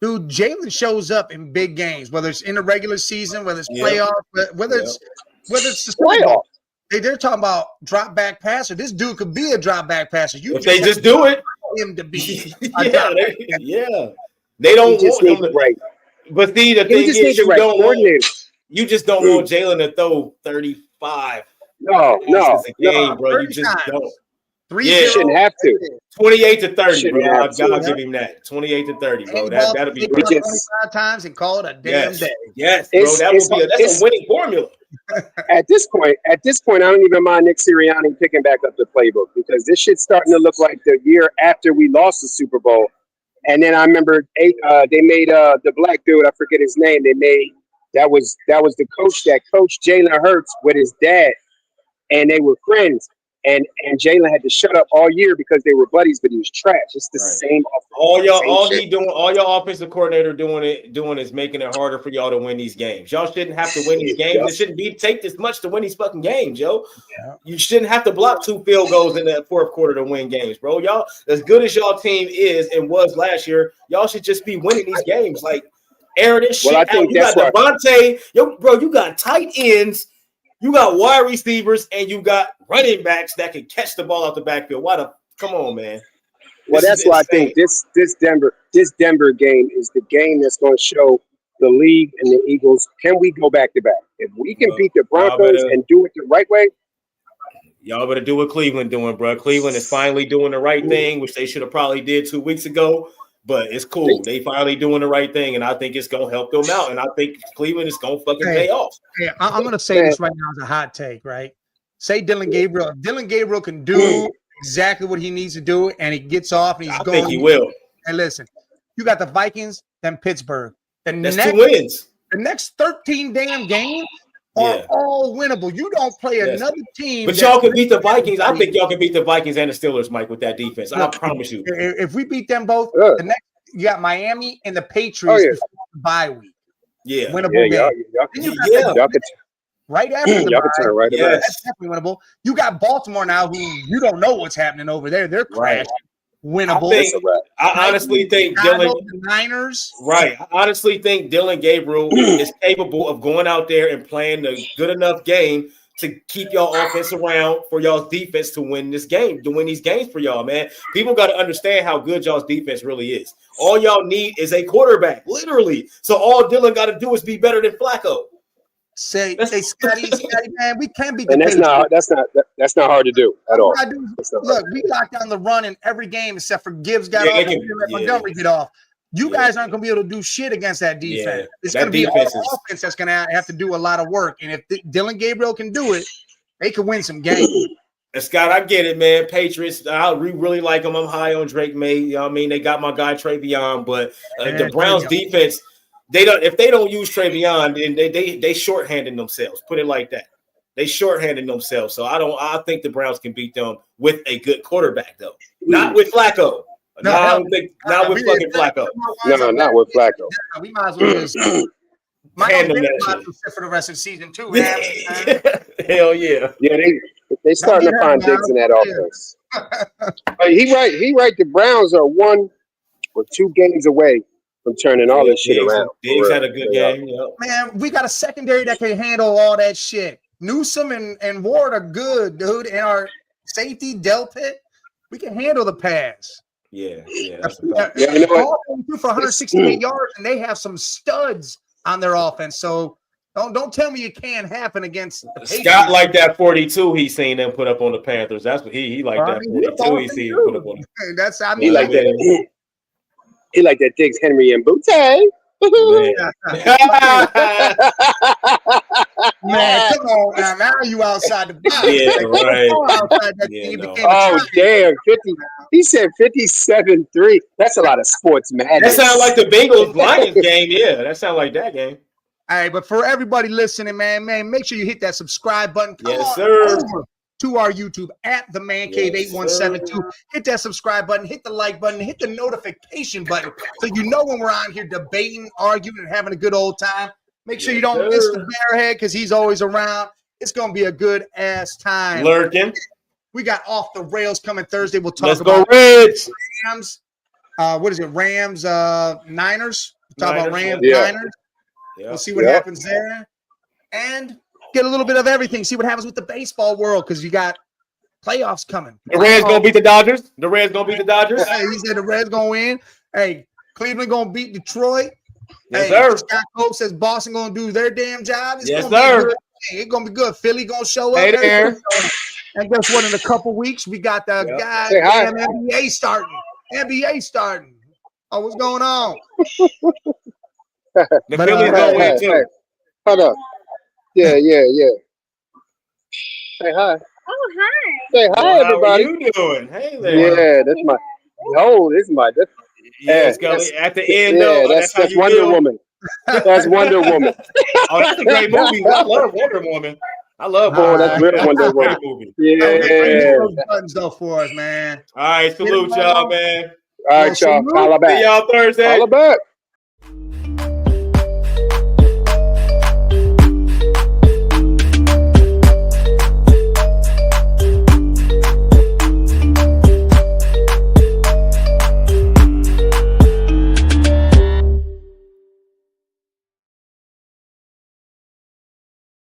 Dude, Jalen shows up in big games, whether it's in the regular season, whether it's playoff, whether it's the playoff. They're talking about drop back passer. This dude could be a drop back passer. If they just do it, him to be. They don't want him to. Right. But see, the thing is, you just don't want Jalen to throw 35. No. Game, bro. You just don't. Shouldn't have to. 28 to 30, bro. I'll give him that. 28 to 30, bro. That'll be great. 25 times and call it a damn day. Yes, bro. That's a winning formula. At this point, I don't even mind Nick Sirianni picking back up the playbook because this shit's starting to look like the year after we lost the Super Bowl. And then I remember they made the black dude, I forget his name. That was the coach that coached Jalen Hurts with his dad, and they were friends. And Jalen had to shut up all year because they were buddies, but he was trash. It's the same. All your offensive coordinator doing is making it harder for y'all to win these games. Y'all shouldn't have to win these games. It shouldn't take this much to win these fucking games, yo. Yeah. You shouldn't have to block 2 field goals in the fourth quarter to win games, bro. Y'all, as good as y'all team is and was last year, y'all should just be winning these games. Like, air this shit out. You got Devontae, you got tight ends. You got wide receivers and you got running backs that can catch the ball out the backfield. Come on, man. Well, that's why I think this Denver game is the game that's going to show the league and the Eagles, can we go back to back? If we can beat the Broncos and do it the right way, y'all better do what Cleveland doing, bro. Cleveland is finally doing the right thing, which they should have probably did 2 weeks ago. But it's cool. They finally doing the right thing, and I think it's gonna help them out. And I think Cleveland is gonna fucking pay off. Yeah, I'm gonna say this right now as a hot take, right? Say Dylan Gabriel. If Dylan Gabriel can do exactly what he needs to do, and he gets off, and he's going. I think he will. And listen, you got the Vikings, then Pittsburgh. That's 2 wins. The next 13 damn games are all winnable. You don't play another team. But y'all can beat the Vikings. I think y'all can beat the Vikings and the Steelers, Mike, with that defense. I promise you. If we beat them both, the next you got Miami and the Patriots bye week. Yeah. Winnable game. Right after the bye. That's definitely winnable. You got Baltimore now, who you don't know what's happening over there. They're crashing. Winnable. I honestly think the Niners. Right. I honestly think Dylan Gabriel is capable of going out there and playing a good enough game to keep y'all offense around for y'all's defense to win this game, to win these games for y'all, man. People got to understand how good y'all's defense really is. All y'all need is a quarterback, literally. So all Dylan got to do is be better than Flacco. Say, Scotty, man, we can beat the and that's not hard to do at all. Look, we locked down the run in every game except for Gibbs got off and Montgomery get off. You guys aren't going to be able to do shit against that defense. It's going to be all offense that's going to have to do a lot of work. And if Dylan Gabriel can do it, they can win some games. And Scott, I get it, man. Patriots, I really like them. I'm high on Drake May. You know what I mean? They got my guy Travion, but the Browns defense, if they don't use Travion, then they shorthanding themselves. Put it like that. They shorthanding themselves. So I think the Browns can beat them with a good quarterback, though. Not with Flacco. Not with fucking Flacco. No, not with Flacco. We might as well just for the rest of the season too. Hell yeah. Yeah, they starting to find digs in that offense. He right. The Browns are 1 or 2 games away from turning all this shit around. Diggs had a good game. Yeah. Man, we got a secondary that can handle all that shit. Newsome and Ward are good, dude. And our safety, Delpit, we can handle the pass. Yeah. You know what? For 168 yards, and they have some studs on their offense. So don't tell me it can't happen against the Patriots. Scott like that 42 he seen them put up on the Panthers. That's what he liked that 42 he seen put up on. That's he like that. He like that Diggs, Henry, and Butte. Man, come on now you outside the box. Yeah, right. Oh, damn. 50. He said 57-3. That's a lot of sports madness. That sounds like the Bengals-Lions game. Yeah, that sounds like that game. All right, but for everybody listening, man, make sure you hit that subscribe button. Yes, sir. Over to our YouTube at the Man Cave 8172. Hit that subscribe button, hit the like button, hit the notification button so you know when we're on here debating, arguing, and having a good old time. Make sure you don't miss the Bearhead because he's always around. It's going to be a good ass time. Lurking. We got Off the Rails coming Thursday. We'll talk about Rams. What is it? Rams, Niners. We'll talk about Rams, Niners. We'll see what happens there. And get a little bit of everything. See what happens with the baseball world because you got playoffs coming. The Reds going to beat the Dodgers. Hey, he said the Reds going to win. Hey, Cleveland going to beat Detroit. Yes, sir. Scott Cope says Boston going to do their damn job. Yes, sir. It's going to be good. Philly going to show up. Hey there. And guess what? In a couple weeks, we got the guy NBA starting. Oh, what's going on? The Phillies going to win, too. Hold up. Yeah. Say hi. Oh, hi. Say hi, everybody. How are you doing? Hey there. Yeah, that's my. Yeah, Scully. At the end, that's Wonder Woman. That's Wonder Woman. Oh, that's a great movie. I love Wonder Woman. That's real Wonder Woman. Movie. Yeah. Buttons though for us, man. All right, salute y'all, man. All right, y'all. Holla back. See y'all Thursday. Holla back.